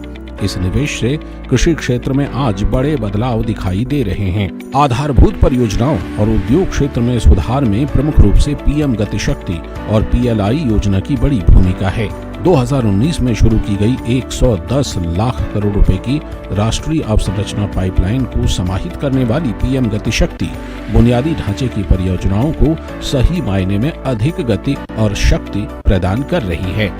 इस निवेश से कृषि क्षेत्र में आज बड़े बदलाव दिखाई दे रहे हैं। आधारभूत परियोजनाओं और उद्योग क्षेत्र में सुधार में प्रमुख रूप से पीएम गति शक्ति और पीएलआई योजना की बड़ी भूमिका है। 2019 में शुरू की गई 110 लाख करोड़ रुपए की राष्ट्रीय अवसंरचना पाइपलाइन को समाहित करने वाली पीएम गति शक्ति बुनियादी ढांचे की परियोजनाओं को सही मायने में अधिक गति और शक्ति प्रदान कर रही है।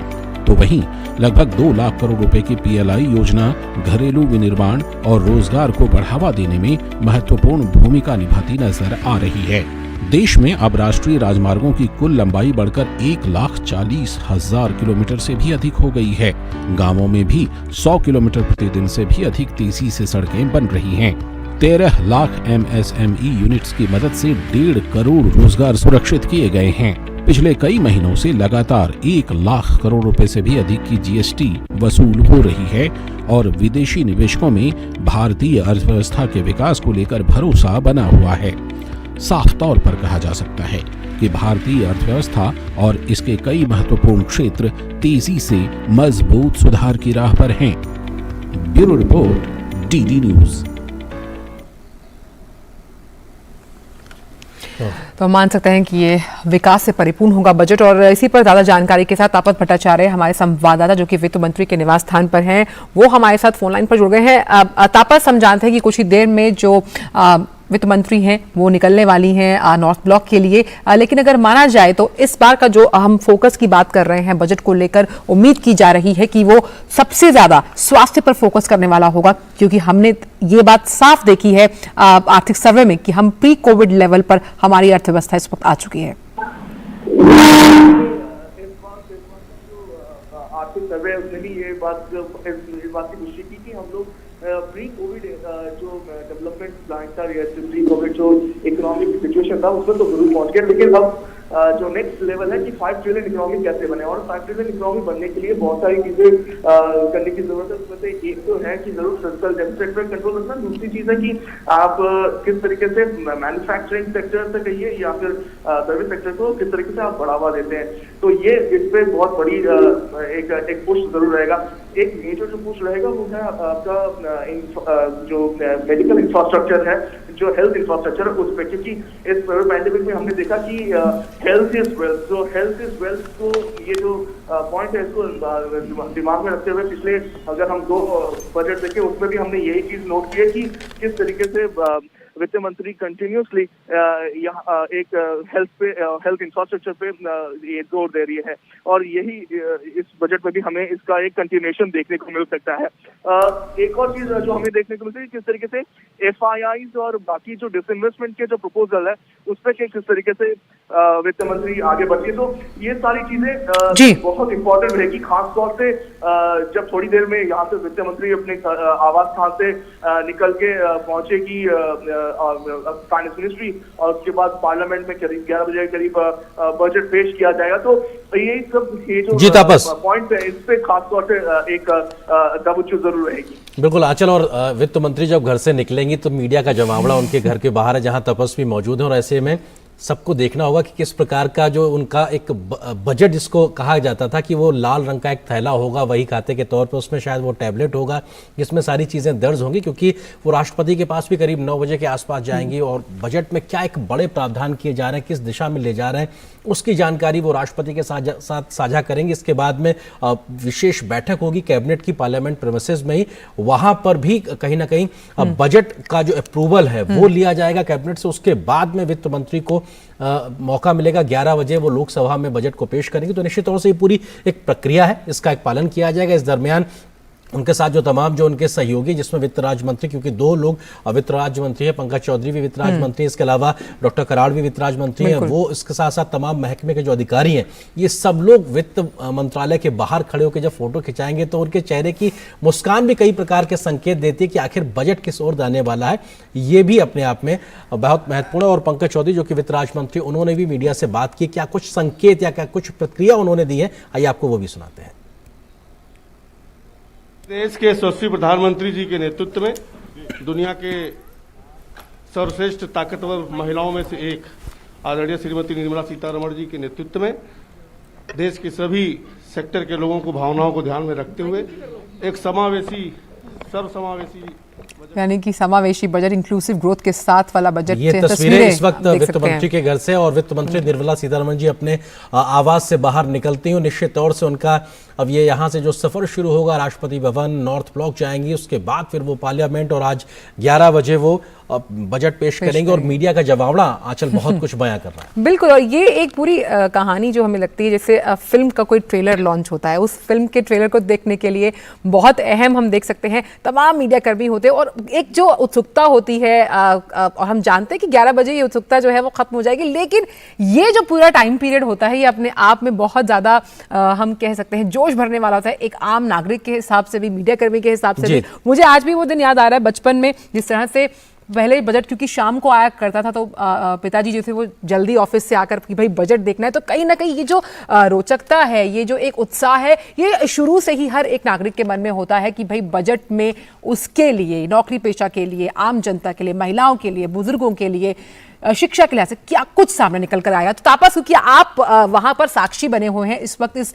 तो वहीं लगभग 2 लाख करोड़ रुपए की पीएलआई योजना घरेलू विनिर्माण और रोजगार को बढ़ावा देने में महत्वपूर्ण भूमिका निभाती नजर आ रही है। देश में अब राष्ट्रीय राजमार्गों की कुल लंबाई बढ़कर 1,40,000 किलोमीटर से भी अधिक हो गई है। गांवों में भी 100 किलोमीटर प्रतिदिन से भी अधिक तेजी से सड़कें बन रही हैं। 13 लाख MSME यूनिट्स की मदद से 1.5 करोड़ रोजगार सुरक्षित किए गए हैं। पिछले कई महीनों से लगातार 1 लाख करोड़ रुपए से भी अधिक की जीएसटी वसूल हो रही है और विदेशी निवेशकों में भारतीय अर्थव्यवस्था के विकास को लेकर भरोसा बना हुआ है। साफ तौर पर कहा जा सकता है कि भारतीय अर्थव्यवस्था और इसके कई महत्वपूर्ण क्षेत्र तेजी से मजबूत सुधार की राह पर हैं। Bureau report, DD news. तो हम मान सकते हैं कि ये विकास से परिपूर्ण होगा बजट। और इसी पर ज्यादा जानकारी के साथ तापस भट्टाचार्य हमारे संवाददाता जो कि वित्त मंत्री के निवास स्थान पर हैं, वो हमारे साथ फोन लाइन पर जुड़ गए हैं। तापस, हम जानते हैं कि कुछ ही देर में जो वित्त मंत्री हैं वो निकलने वाली हैं नॉर्थ ब्लॉक के लिए, लेकिन अगर माना जाए तो इस बार का जो हम फोकस की बात कर रहे हैं बजट को लेकर, उम्मीद की जा रही है कि वो सबसे ज्यादा स्वास्थ्य पर फोकस करने वाला होगा, क्योंकि हमने ये बात साफ देखी है आर्थिक सर्वे में कि हम प्री कोविड लेवल पर हमारी अर्थव्यवस्था इस वक्त आ चुकी है। आर्थिक सर्वे उसने भी ये बात की पुष्टि की कि हम लोग प्री कोविड जो डेवलपमेंट प्लान था या प्री कोविड जो इकोनॉमिक सिचुएशन था उसमें तो जरूर पहुंच गए, लेकिन अब जो नेक्स्ट लेवल है कि 5 ट्रिलियन इकोनॉमी कैसे बने, और 5 ट्रिलियन इकोनॉमी बनने के लिए बहुत सारी चीजें करने की जरूरत है। उसमें से एक तो है कि जरूर फिस्कल डेफिसिट पर कंट्रोल रखना, दूसरी चीज है कि आप किस तरीके से मैन्युफैक्चरिंग सेक्टर से कहिए या फिर सर्विस सेक्टर को किस तरीके से आप बढ़ावा देते हैं। तो ये इस पे बहुत बड़ी एक पुश जरूर रहेगा। एक मेजर जो पुश रहेगा वो है आपका जो मेडिकल इंफ्रास्ट्रक्चर है, जो हेल्थ इंफ्रास्ट्रक्चर है उस पे, क्योंकि इस पैंडेमिक में हमने देखा कि हेल्थ इज वेल्थ, जो हेल्थ इज वेल्थ को ये जो पॉइंट है इसको दिमाग में रखते हुए पिछले अगर हम 2 बजट देखें उसमें भी हमने यही चीज नोट की है कि किस तरीके से वित्त मंत्री कंटिन्यूसली यहाँ एक हेल्थ इंफ्रास्ट्रक्चर पे ये जोर दे रही है, और यही इस बजट में भी हमें इसका एक कंटिन्यूएशन देखने को मिल सकता है। एक और चीज जो हमें देखने को मिलती है किस तरीके से FIIs और बाकी जो डिसइन्वेस्टमेंट के जो प्रपोजल है उस पर किस तरीके से वित्त मंत्री आगे बढ़ती है। तो ये सारी चीजें बहुत इंपॉर्टेंट रहेगी, खासतौर से जब थोड़ी देर में यहाँ से वित्त मंत्री अपने आवास स्थान से निकल के पहुंचेगी फाइनेंस मिनिस्ट्री, और उसके बाद पार्लियामेंट में करीब 11 बजे करीब बजट पेश किया जाएगा। तो ये सब ये जो पॉइंट है इस पे खासतौर से एक तवज्जो जरूर रहेगी। बिल्कुल आंचल, और वित्त मंत्री जब घर से निकलेंगी तो मीडिया का जमावड़ा उनके घर के बाहर है जहां तपस्वी मौजूद है, और ऐसे में सबको देखना होगा कि किस प्रकार का जो उनका एक बजट जिसको कहा जाता था कि वो लाल रंग का एक थैला होगा वही खाते के तौर पे, उसमें शायद वो टैबलेट होगा जिसमें सारी चीज़ें दर्ज होंगी, क्योंकि वो राष्ट्रपति के पास भी करीब 9 बजे के आसपास जाएंगी और बजट में क्या एक बड़े प्रावधान किए जा रहे हैं, किस दिशा में ले जा रहे हैं, उसकी जानकारी वो राष्ट्रपति के साथ साझा करेंगे। इसके बाद में विशेष बैठक होगी कैबिनेट की पार्लियामेंट प्रेमिसेस में ही, वहां पर भी कहीं ना कहीं बजट का जो अप्रूवल है वो लिया जाएगा कैबिनेट से। उसके बाद में वित्त मंत्री को मौका मिलेगा, 11 बजे वो लोकसभा में बजट को पेश करेंगे। तो निश्चित तौर से ये पूरी एक प्रक्रिया है, इसका एक पालन किया जाएगा। इस दरमियान उनके साथ जो तमाम जो उनके सहयोगी, जिसमें वित्त राज्य मंत्री, क्योंकि 2 लोग वित्त राज्य मंत्री है, पंकज चौधरी भी वित्त राज्य मंत्री, इसके अलावा डॉक्टर कराड़ भी वित्त राज्य मंत्री हैं, वो इसके साथ साथ तमाम महकमे के जो अधिकारी हैं, ये सब लोग वित्त मंत्रालय के बाहर खड़े होकर जब फोटो खिंचाएंगे तो उनके चेहरे की मुस्कान भी कई प्रकार के संकेत देती है कि आखिर बजट किस ओर जाने वाला है। ये भी अपने आप में बहुत महत्वपूर्ण है। और पंकज चौधरी जो कि वित्त राज्य मंत्री, उन्होंने भी मीडिया से बात की, क्या कुछ संकेत या क्या कुछ प्रतिक्रिया उन्होंने दी है, आइए आपको वो भी सुनाते हैं। देश के यशस्वी प्रधानमंत्री जी के नेतृत्व में दुनिया के सर्वश्रेष्ठ ताकतवर महिलाओं में से एक आदरणीय श्रीमती निर्मला सीतारमण जी के नेतृत्व में देश के सभी सेक्टर के लोगों को भावनाओं को ध्यान में रखते हुए एक समावेशी सर्वसमावेशी यानी कि समावेशी बजट, इंक्लूसिव ग्रोथ के साथ वाला बजट। ये तस्वीरें इस वक्त वित्त मंत्री के घर से, और वित्त मंत्री निर्मला सीतारमण जी अपने आवास से बाहर निकलती हूँ। निश्चित तौर से उनका अब ये यहाँ से जो सफर शुरू होगा, राष्ट्रपति भवन, नॉर्थ ब्लॉक जाएंगी, उसके बाद फिर वो पार्लियामेंट, और आज 11 बजे वो बजट पेश करेंगे। और मीडिया का जवाबड़ा आंचल बहुत कुछ बयां कर रहा है। बिल्कुल, और ये एक पूरी कहानी जो हमें लगती है जैसे फिल्म का कोई ट्रेलर लॉन्च होता है, उस फिल्म के ट्रेलर को देखने के लिए बहुत अहम हम देख सकते हैं तमाम मीडिया कर्मी होते हैं, और एक जो उत्सुकता होती है, और हम जानते हैं कि 11 बजे ये उत्सुकता जो है वो खत्म हो जाएगी, लेकिन ये जो पूरा टाइम पीरियड होता है ये अपने आप में बहुत ज्यादा हम कह सकते हैं जोश भरने वाला होता है, एक आम नागरिक के हिसाब से भी, मीडिया कर्मी के हिसाब से भी। मुझे आज भी वो दिन याद आ रहा है बचपन में, जिस तरह से पहले बजट क्योंकि शाम को आया करता था, तो पिताजी जो थे वो जल्दी ऑफिस से आकर कि भाई बजट देखना है, तो कहीं ना कहीं ये जो रोचकता है, ये जो एक उत्साह है, ये शुरू से ही हर एक नागरिक के मन में होता है कि भाई बजट में उसके लिए, नौकरी पेशा के लिए, आम जनता के लिए, महिलाओं के लिए, बुजुर्गों के लिए, शिक्षा के लिहाज से क्या कुछ सामने निकल कर आया। तो तापस, क्योंकि आप वहां पर साक्षी बने हुए हैं इस वक्त, इस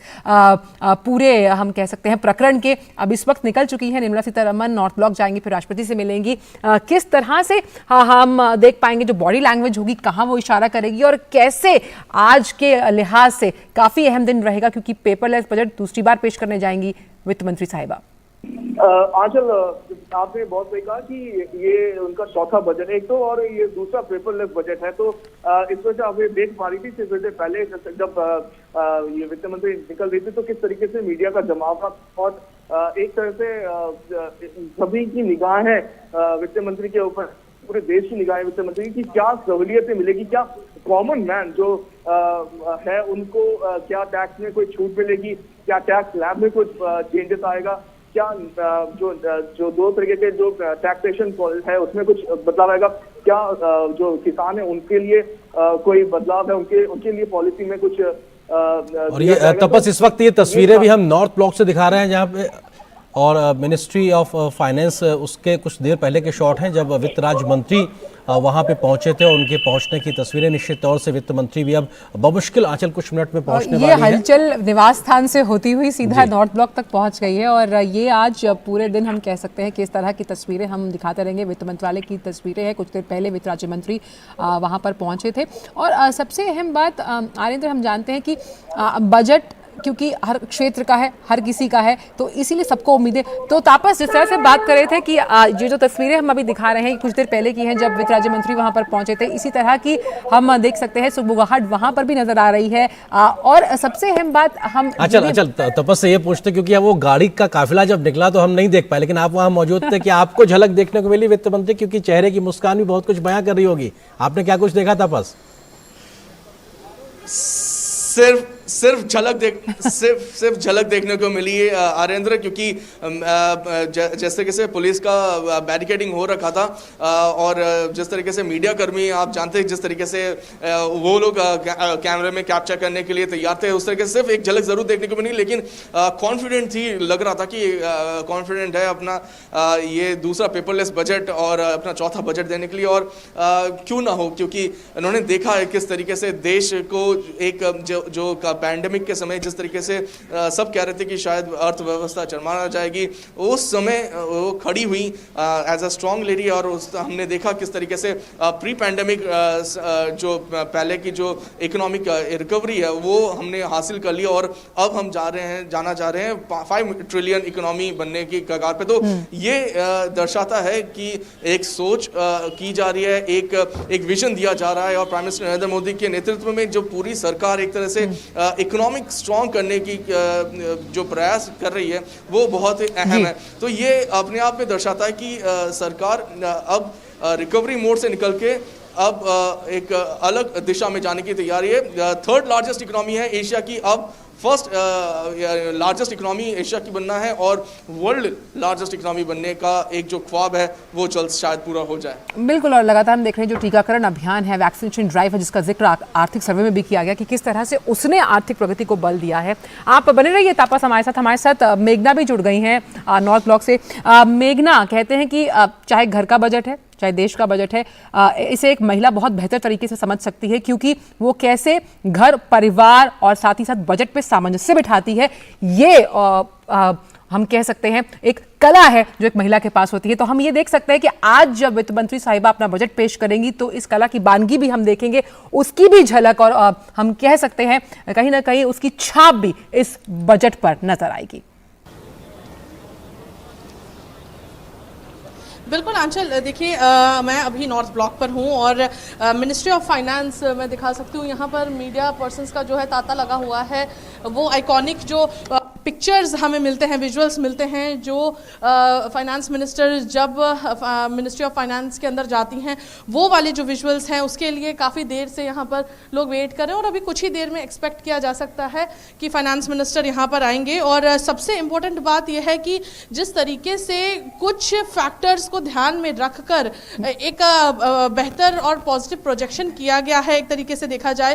पूरे हम कह सकते हैं प्रकरण के, अब इस वक्त निकल चुकी है निर्मला सीतारमण, नॉर्थ ब्लॉक जाएंगी, फिर राष्ट्रपति से मिलेंगी, किस तरह से हम देख पाएंगे जो बॉडी लैंग्वेज होगी, कहाँ वो इशारा करेगी, और कैसे आज के लिहाज से काफी अहम दिन रहेगा, क्योंकि पेपरलेस बजट दूसरी बार पेश करने जाएंगी वित्त मंत्री साहिबा। आंचल, आपने बहुत सही कहा कि ये उनका चौथा बजट है एक तो, और ये दूसरा पेपरलेस बजट है। तो इस वजह से आप ये देख पा रही थी सिर्फ पहले जब ये वित्त मंत्री निकल रही थी तो किस तरीके से मीडिया का जमाव था, और एक तरह से सभी की निगाहें वित्त मंत्री के ऊपर, पूरे देश की निगाहें वित्त मंत्री की, क्या सहूलियतें मिलेगी, क्या कॉमन मैन जो है उनको क्या टैक्स में कोई छूट मिलेगी, क्या टैक्स स्लैब में कुछ चेंजेस आएगा, क्या जो 2 तरीके के जो टैक्सेशन है उसमें कुछ बदलाव आएगा, क्या जो किसान है उनके लिए कोई बदलाव है, उनके लिए पॉलिसी में कुछ और ये तपस इस वक्त ये तस्वीरें भी हम नॉर्थ ब्लॉक से दिखा रहे हैं जहाँ पे, और मिनिस्ट्री ऑफ फाइनेंस उसके कुछ देर पहले के शॉट हैं जब वित्त राज्य मंत्री वहां पे पहुंचे थे और उनके पहुंचने की तस्वीरें। निश्चित तौर से वित्त मंत्री भी अब बमुश्किल आंचल कुछ मिनट में पहुंचने वाली है। ये हलचल निवास स्थान से होती हुई सीधा नॉर्थ ब्लॉक तक पहुंच गई है और ये आज पूरे दिन हम कह सकते हैं कि इस तरह की तस्वीरें हम दिखाते रहेंगे। वित्त मंत्रालय की तस्वीरें हैं, कुछ देर पहले वित्त राज्य मंत्री वहां पर पहुंचे थे। और सबसे अहम बात आरिंदर, हम जानते हैं कि बजट क्योंकि हर क्षेत्र का है, हर किसी का है, तो इसीलिए सबको उम्मीदें। तो तापस, जिस तरह से बात कर रहे थे कि ये जो तस्वीरें हम अभी दिखा रहे हैं कुछ देर पहले की हैं जब वित्त राज्य मंत्री वहां पर पहुंचे थे, इसी तरह की हम देख सकते हैं सुगबुगाहट वहां पर भी नजर आ रही है। और सबसे अहम बात हम अच्छा तपस से ये पूछते क्योंकि वो गाड़ी का काफिला जब निकला तो हम नहीं देख पाए, लेकिन आप वहां मौजूद थे कि आपको झलक देखने को मिली वित्त मंत्री, क्योंकि चेहरे की मुस्कान भी बहुत कुछ बयां कर रही होगी। आपने क्या कुछ देखा तपस? सिर्फ झलक देखने को मिली है आरेंद्र, क्योंकि जिस तरीके से पुलिस का बैरिकेडिंग हो रखा था और जिस तरीके से मीडिया कर्मी, आप जानते हैं जिस तरीके से वो लोग कैमरे में कैप्चर करने के लिए तैयार थे, उस तरीके से सिर्फ एक झलक जरूर देखने को मिली, लेकिन कॉन्फिडेंट थी, लग रहा था कि कॉन्फिडेंट है अपना ये दूसरा पेपरलेस बजट और अपना चौथा बजट देने के लिए। और क्यों ना हो, क्योंकि उन्होंने देखा है किस तरीके से देश को एक जो पैंडेमिक के समय जिस तरीके से सब कह रहे थे कि शायद अर्थव्यवस्था चरमरा जाएगी, उस समय वो खड़ी हुई एज अ स्ट्रॉन्ग लेडी। और हमने देखा किस तरीके से प्री पैंडेमिक जो पहले की जो इकोनॉमिक रिकवरी है वो हमने हासिल कर ली और अब हम जाना चाह रहे हैं 5 ट्रिलियन इकोनॉमी बनने की कगार पे। तो ये दर्शाता है कि एक सोच की जा रही है, एक विजन दिया जा रहा है और प्राइम मिनिस्टर नरेंद्र मोदी के नेतृत्व में जो पूरी सरकार एक तरह से इकोनॉमिक स्ट्रॉन्ग करने की जो प्रयास कर रही है वो बहुत ही अहम है। तो ये अपने आप में दर्शाता है कि सरकार अब रिकवरी मोड से निकल के अब एक अलग दिशा में जाने की तैयारी है। थर्ड लार्जेस्ट इकोनॉमी है एशिया की, अब फर्स्ट लार्जेस्ट इकोनॉमी एशिया की बनना है और वर्ल्ड लार्जेस्ट इकोनॉमी बनने का एक जो ख्वाब है वो जल्द शायद पूरा हो जाए। बिल्कुल, और लगातार हम देख रहे हैं जो टीकाकरण अभियान है, वैक्सीनेशन ड्राइव है, जिसका जिक्र आर्थिक सर्वे में भी किया गया कि किस तरह से उसने आर्थिक प्रगति को बल दिया है। आप बने रहिए तापस हमारे साथ मेघना भी जुड़ गई हैं नॉर्थ ब्लॉक से। मेघना, कहते हैं कि चाहे घर का बजट है चाहे देश का बजट है, इसे एक महिला बहुत बेहतर तरीके से समझ सकती है, क्योंकि वो कैसे घर, परिवार और साथ ही साथ बजट पे सामंजस्य बिठाती है। ये हम कह सकते हैं एक कला है जो एक महिला के पास होती है। तो हम ये देख सकते हैं कि आज जब वित्त मंत्री साहिबा अपना बजट पेश करेंगी तो इस कला की बानगी भी हम देखेंगे, उसकी भी झलक और हम कह सकते हैं कहीं ना कहीं उसकी छाप भी इस बजट पर नजर आएगी। बिल्कुल आंचल, देखिए मैं अभी नॉर्थ ब्लॉक पर हूँ और मिनिस्ट्री ऑफ फाइनेंस मैं दिखा सकती हूँ, यहाँ पर मीडिया पर्सन्स का जो है तांता लगा हुआ है। वो आइकॉनिक जो पिक्चर्स हमें मिलते हैं, विजुअल्स मिलते हैं, जो फाइनेंस मिनिस्टर जब मिनिस्ट्री ऑफ फाइनेंस के अंदर जाती हैं, वो वाले जो विजुअल्स हैं उसके लिए काफ़ी देर से यहाँ पर लोग वेट कर रहे हैं और अभी कुछ ही देर में एक्सपेक्ट किया जा सकता है कि फाइनेंस मिनिस्टर यहाँ पर आएंगे। और सबसे इम्पोर्टेंट बात यह है कि जिस तरीके से कुछ फैक्टर्स को ध्यान में रखकर एक बेहतर और पॉजिटिव प्रोजेक्शन किया गया है, एक तरीके से देखा जाए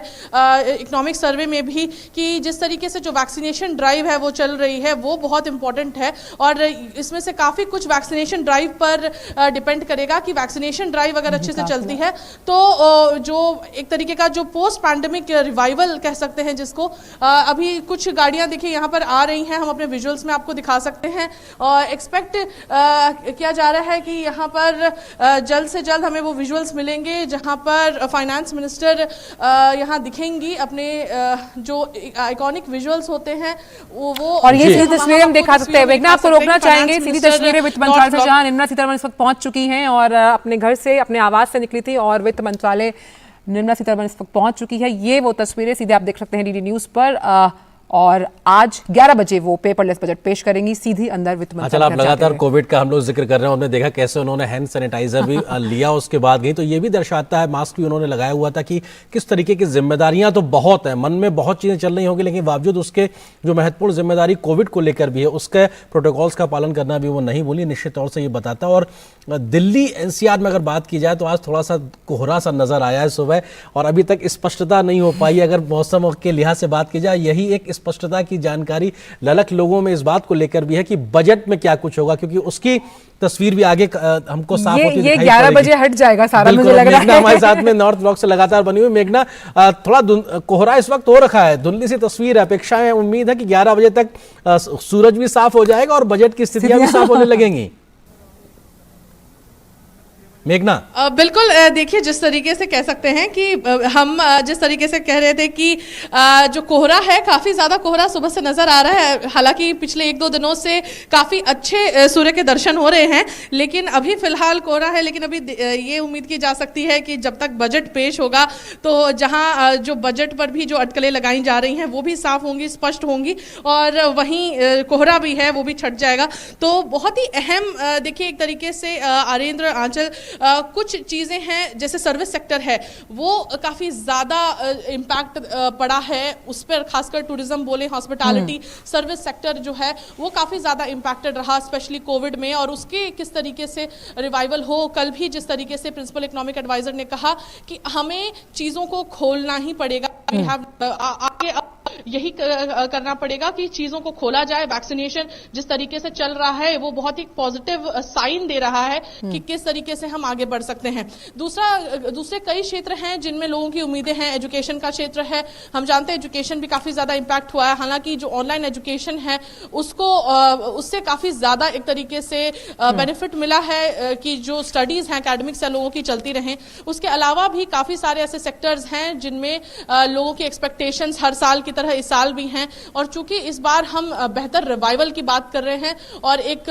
इकोनॉमिक सर्वे में भी, कि जिस तरीके से जो वैक्सीनेशन ड्राइव है वो चल रही है वो बहुत इंपॉर्टेंट है। और इसमें से काफ़ी कुछ वैक्सीनेशन ड्राइव पर डिपेंड करेगा कि वैक्सीनेशन ड्राइव अगर अच्छे से चलती है तो जो एक तरीके का जो पोस्ट पैंडेमिक रिवाइवल कह सकते हैं जिसको, अभी कुछ गाड़ियां देखिए यहाँ पर आ रही हैं, हम अपने विजुअल्स में आपको दिखा सकते हैं। और एक्सपेक्ट किया जा रहा है कि यहाँ पर जल्द से जल्द हमें वो विजुअल्स मिलेंगे जहाँ पर फाइनेंस मिनिस्टर यहाँ दिखेंगी। अपने जो आइकॉनिक विजुअल्स होते हैं वो और ये सीधी तस्वीरें हम दिखा सकते हैं। मेघना, आपको रोकना चाहेंगे, सीधी तस्वीरें वित्त मंत्रालय से जहां निर्मला सीतारमण इस वक्त पहुंच चुकी हैं और अपने घर से, अपने आवास से निकली थी और वित्त मंत्रालय निर्मला सीतारमण इस वक्त पहुंच चुकी है। ये वो तस्वीरें सीधे आप देख सकते हैं डीडी न्यूज पर। और आज 11 बजे वो पेपरलेस बजट पेश करेंगी सीधी अंदर वित्त मंत्रालय। अच्छा, आप लगातार कोविड का हम लोग जिक्र कर रहे हैं, हमने देखा कैसे उन्होंने हैंड सैनिटाइजर भी लिया उसके बाद गई, तो ये भी दर्शाता है, मास्क भी उन्होंने लगाया हुआ था कि किस तरीके की जिम्मेदारियां तो बहुत है, मन में बहुत चीजें चल रही होंगी, लेकिन बावजूद उसके जो महत्वपूर्ण जिम्मेदारी कोविड को लेकर भी है, उसके प्रोटोकॉल्स का पालन करना भी वो नहीं भूली, निश्चित तौर से ये बताता है। और दिल्ली एनसीआर में अगर बात की जाए तो आज थोड़ा सा कोहरा सा नजर आया है सुबह, और अभी तक स्पष्टता नहीं हो पाई। अगर मौसम के लिहाज से बात की जाए, यही एक स्पष्टता की जानकारी ललक लोगों में इस बात को लेकर भी है कि बजट में क्या कुछ होगा, क्योंकि उसकी तस्वीर भी आगे हमको साफ होती दिखाई पड़ेगी। 11 बजे हट जाएगा सारा, मुझे लग रहा है। हमारे साथ में नॉर्थ ब्लॉक से लगातार बनी हुई मेघना, थोड़ा कोहरा इस वक्त हो रखा है, धुंधली सी तस्वीर है। अपेक्षाएं, उम्मीद है कि 11 बजे तक सूरज भी साफ हो जाएगा और बजट की स्थितियां भी साफ होने लगेंगी। मेघना, बिल्कुल, देखिए जिस तरीके से कह सकते हैं कि हम जिस तरीके से कह रहे थे कि जो कोहरा है, काफ़ी ज़्यादा कोहरा सुबह से नज़र आ रहा है। हालांकि पिछले 1-2 दिनों से काफ़ी अच्छे सूर्य के दर्शन हो रहे हैं, लेकिन अभी फिलहाल कोहरा है। लेकिन अभी ये उम्मीद की जा सकती है कि जब तक बजट पेश होगा तो जहां जो बजट पर भी जो अटकलें लगाई जा रही हैं वो भी साफ होंगी, स्पष्ट होंगी, और वहीं कोहरा भी है वो भी छट जाएगा। तो बहुत ही अहम, देखिए एक तरीके से आरेंद्र, आंचल, कुछ चीज़ें हैं जैसे सर्विस सेक्टर है वो काफ़ी ज़्यादा इम्पैक्ट पड़ा है उस पर, खासकर टूरिज्म बोले, हॉस्पिटैलिटी सर्विस सेक्टर जो है वो काफ़ी ज़्यादा इम्पैक्टेड रहा स्पेशली कोविड में, और उसके किस तरीके से रिवाइवल हो। कल भी जिस तरीके से प्रिंसिपल इकोनॉमिक एडवाइजर ने कहा कि हमें चीज़ों को खोलना ही पड़ेगा, आगे यही करना पड़ेगा कि चीज़ों को खोला जाए। वैक्सीनेशन जिस तरीके से चल रहा है वो बहुत ही पॉजिटिव साइन दे रहा है कि किस तरीके से हम आगे बढ़ सकते हैं। दूसरे कई क्षेत्र हैं जिनमें लोगों की उम्मीदें हैं। एजुकेशन का क्षेत्र है, हम जानते हैं एजुकेशन भी काफ़ी ज़्यादा इम्पैक्ट हुआ है। हालांकि जो ऑनलाइन एजुकेशन है उससे काफ़ी ज़्यादा एक तरीके से बेनिफिट मिला है कि जो स्टडीज़ हैं एकेडमिक्स है लोगों की चलती रहें। उसके अलावा भी काफ़ी सारे ऐसे सेक्टर्स हैं जिनमें लोगों की एक्सपेक्टेशंस हर साल की तरह इस साल भी हैं, और चूंकि इस बार हम बेहतर रिवाइवल की बात कर रहे हैं और एक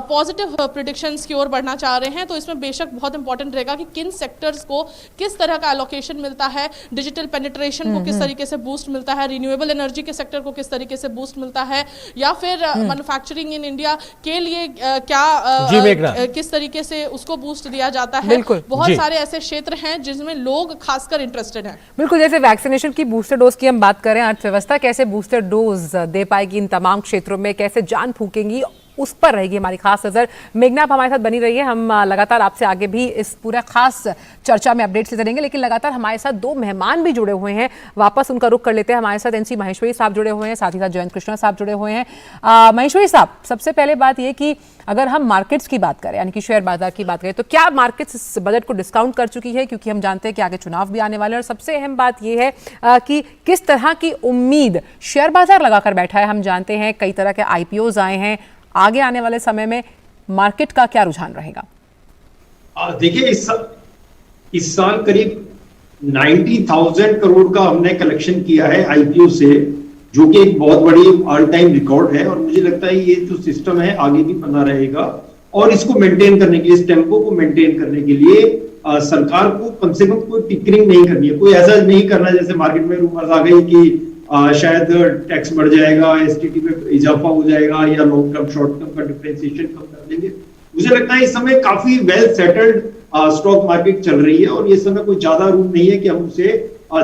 पॉजिटिव प्रेडिक्शंस की ओर बढ़ना चाह रहे हैं, तो इसमें बेशक बहुत इंपॉर्टेंट रहेगा कि किन सेक्टर्स को किस तरह का एलोकेशन मिलता है, डिजिटल पेनिट्रेशन को किस तरीके से बूस्ट मिलता है, रिन्यूएबल एनर्जी के सेक्टर को किस तरीके से बूस्ट मिलता है, या फिर मैन्युफैक्चरिंग इन इंडिया के लिए क्या किस तरीके से उसको बूस्ट दिया जाता है। बहुत सारे ऐसे क्षेत्र हैं जिसमें लोग खासकर इंटरेस्टेड हैं। बिल्कुल, जैसे वैक्सीनेशन की बूस्टर डोज की हम बात करें, अर्थव्यवस्था कैसे बूस्टर डोज दे पाएगी इन तमाम क्षेत्रों में, कैसे जान फूकेंगी, उस पर रहेगी हमारी खास नजर। मेघना, आप हमारे साथ बनी रही है, हम लगातार आपसे आगे भी इस पूरा खास चर्चा में अपडेट्स लेते रहेंगे। लेकिन लगातार हमारे साथ 2 मेहमान भी जुड़े हुए हैं, वापस उनका रुख कर लेते हैं। हमारे साथ एनसी महेश्वरी साहब जुड़े हुए हैं, साथ ही साथ जयंत कृष्णा साहब जुड़े हुए हैं। महेश्वरी साहब, सबसे पहले बात यह कि अगर हम मार्केट्स की बात करें, यानी कि शेयर बाजार की बात करें, तो क्या मार्केट्स इस बजट को डिस्काउंट कर चुकी है, क्योंकि हम जानते हैं कि आगे चुनाव भी आने वाले हैं, और सबसे अहम बात यह है कि किस तरह की उम्मीद शेयर बाजार लगाकर बैठा है। हम जानते हैं कई तरह के IPOs आए हैं, आगे आने वाले समय में मार्केट का क्या रुझान रहेगा? देखिए इस साल करीब 90,000 करोड़ का हमने कलेक्शन किया है IPO से, जो कि एक बहुत बड़ी ऑल टाइम रिकॉर्ड है, और मुझे लगता है ये जो सिस्टम है आगे भी बना रहेगा, और इसको मेंटेन करने के लिए, इस टेम्पो को मेंटेन करने के लिए सरकार को कम से कम कोई टिकरिंग नहीं करनी है, कोई ऐसा नहीं करना जैसे मार्केट में रूमर्स आ गई कि शायद टैक्स बढ़ जाएगा, STT में इजाफा हो जाएगा, या लॉन्ग टर्म शॉर्ट टर्म का डिफरेंशिएशन कम कर देंगे। मुझे लगता है इस समय काफी वेल सेटल्ड स्टॉक मार्केट चल रही है, और ये समय कोई ज्यादा रूम नहीं है कि हम उसे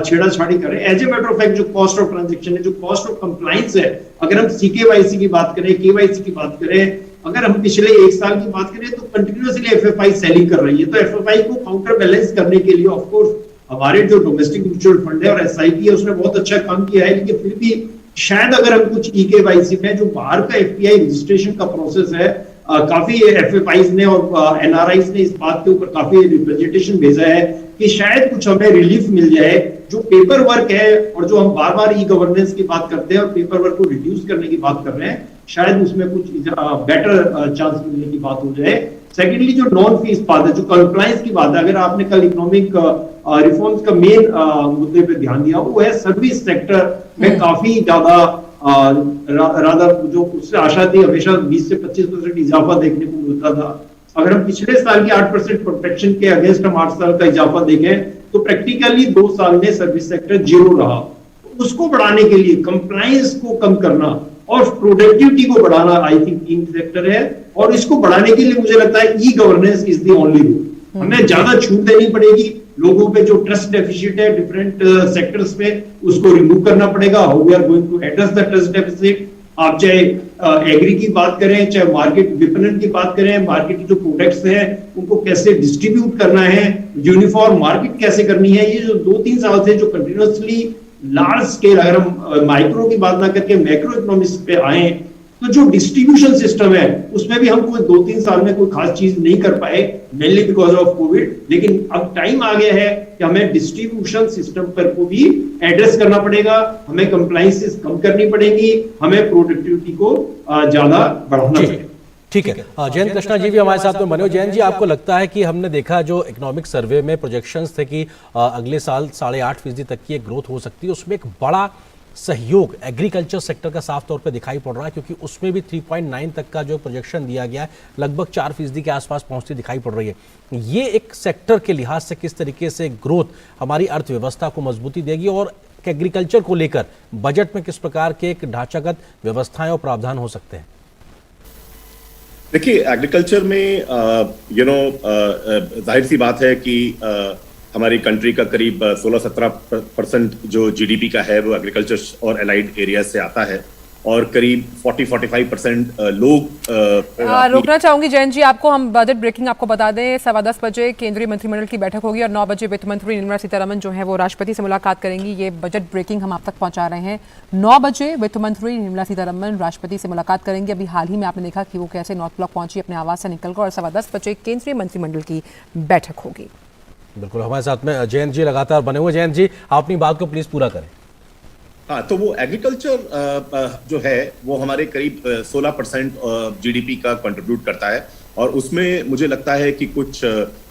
छेड़ाछाड़ी करें। As a matter of fact, जो कॉस्ट ऑफ ट्रांजेक्शन है, जो कॉस्ट ऑफ कंप्लायंस है, अगर हम CKYC की बात करें, KYC की बात करें, अगर हम पिछले 1 साल की बात करें, तो कंटिन्यूअसली FFI सेलिंग कर रही है। तो FFI को काउंटर बैलेंस करने के लिए ऑफकोर्स हमारे जो डोमेस्टिक म्यूचुअल फंड है और SIP है, उसने बहुत अच्छा काम किया है, लेकिन फिर भी शायद अगर हम कुछ EKYC में जो बाहर का FPI रजिस्ट्रेशन का प्रोसेस है, काफी FFIs ने और NRIs ने इस बात के ऊपर काफी रिप्रेजेंटेशन भेजा है कि शायद कुछ हमें रिलीफ मिल जाए। जो पेपर वर्क है, और जो हम बार बार E-गवर्नेंस की बात करते हैं और पेपर वर्क को रिड्यूस करने की बात कर रहे हैं, शायद उसमें कुछ बेटर चांस मिलने की बात हो जाए। सेकेंडली, जो नॉन फीस बात है, जो कंप्लायंस की बात है, अगर आपने कल इकोनॉमिक रिफॉर्म्स का मेन मुद्दे पे ध्यान दिया, वो है सर्विस सेक्टर में काफी ज्यादा राधा जो उससे आशा थी, हमेशा 20 से 25% इजाफा देखने को मिलता था। अगर हम पिछले साल के 8% प्रोटेक्शन के अगेंस्ट हम 8 साल का इजाफा देखें, तो प्रैक्टिकली 2 साल में सर्विस सेक्टर 0 रहा। उसको बढ़ाने के लिए कंप्लायंस को कम करना और प्रोडक्टिविटी को बढ़ाना आई थिंक तीन फैक्टर है, और इसको बढ़ाने के लिए मुझे लगता है E governance is the only route. हमें ज्यादा छूट देनी पड़ेगी, लोगों पे जो ट्रस्ट डेफिसिट है डिफरेंट सेक्टर्स पे उसको रिमूव करना पड़ेगा। How we are going to address the trust deficit, आप चाहे एग्री की बात करें, चाहे मार्केट विपणन की बात करें, मार्केट की जो प्रोडक्ट्स हैं उनको कैसे डिस्ट्रीब्यूट करना है, यूनिफॉर्म मार्केट कैसे करनी है, ये जो 2-3 साल से जो कंटिन्यूअसली लार्ज स्केल, अगर हम माइक्रो की बात ना करके मैक्रो इकोनॉमिक्स पे आए, तो जो डिस्ट्रीब्यूशन सिस्टम है उसमें भी हम कोई 2-3 साल में कोई खास चीज नहीं कर पाए, मेनली बिकॉज ऑफ कोविड। लेकिन अब टाइम आ गया है कि हमें डिस्ट्रीब्यूशन सिस्टम पर को भी एड्रेस करना पड़ेगा, हमें कंप्लायंसेस कम करनी पड़ेगी, हमें प्रोडक्टिविटी को ज्यादा बढ़ाना पड़ेगा। ठीक है, जयंत कृष्णा जी भी हमारे साथ में बने हो। जयंत जी, आपको लगता है कि हमने देखा जो इकोनॉमिक सर्वे में प्रोजेक्शंस थे कि अगले साल 8.5% तक की एक ग्रोथ हो सकती है, उसमें एक बड़ा सहयोग एग्रीकल्चर सेक्टर का साफ तौर पे दिखाई पड़ रहा है, क्योंकि उसमें भी 3.9 तक का जो प्रोजेक्शन दिया गया है लगभग 4% के आसपास पहुंचती दिखाई पड़ रही है। ये एक सेक्टर के लिहाज से किस तरीके से ग्रोथ हमारी अर्थव्यवस्था को मजबूती देगी, और एग्रीकल्चर को लेकर बजट में किस प्रकार के एक ढांचागत व्यवस्थाएं और प्रावधान हो सकते हैं? देखिए, एग्रीकल्चर में जाहिर सी बात है कि हमारी कंट्री का करीब 16-17% जो जीडीपी का है वो एग्रीकल्चर और एलाइड एरिया से आता है, और करीब 40-45% लोग रोकना चाहूंगी जयंत जी आपको। हम बजट ब्रेकिंग आपको बता दें, 10:15 बजे केंद्रीय मंत्रिमंडल की बैठक होगी और 9 बजे वित्त मंत्री निर्मला सीतारमण जो है वो राष्ट्रपति से मुलाकात करेंगी। ये बजट ब्रेकिंग हम आप तक पहुंचा रहे हैं। 9 बजे वित्त मंत्री निर्मला सीतारमण राष्ट्रपति से मुलाकात करेंगे। अभी हाल ही में आपने देखा कि वो कैसे नॉर्थ ब्लॉक पहुंची अपने आवास से निकलकर, और 10:15 बजे केंद्रीय मंत्रिमंडल की बैठक होगी। बिल्कुल, हमारे साथ में जयंत जी लगातार बने हुए। जयंत जी, आप अपनी बात को प्लीज पूरा करें। हाँ, तो वो एग्रीकल्चर जो है वो हमारे करीब 16% जीडीपी का कंट्रीब्यूट करता है, और उसमें मुझे लगता है कि कुछ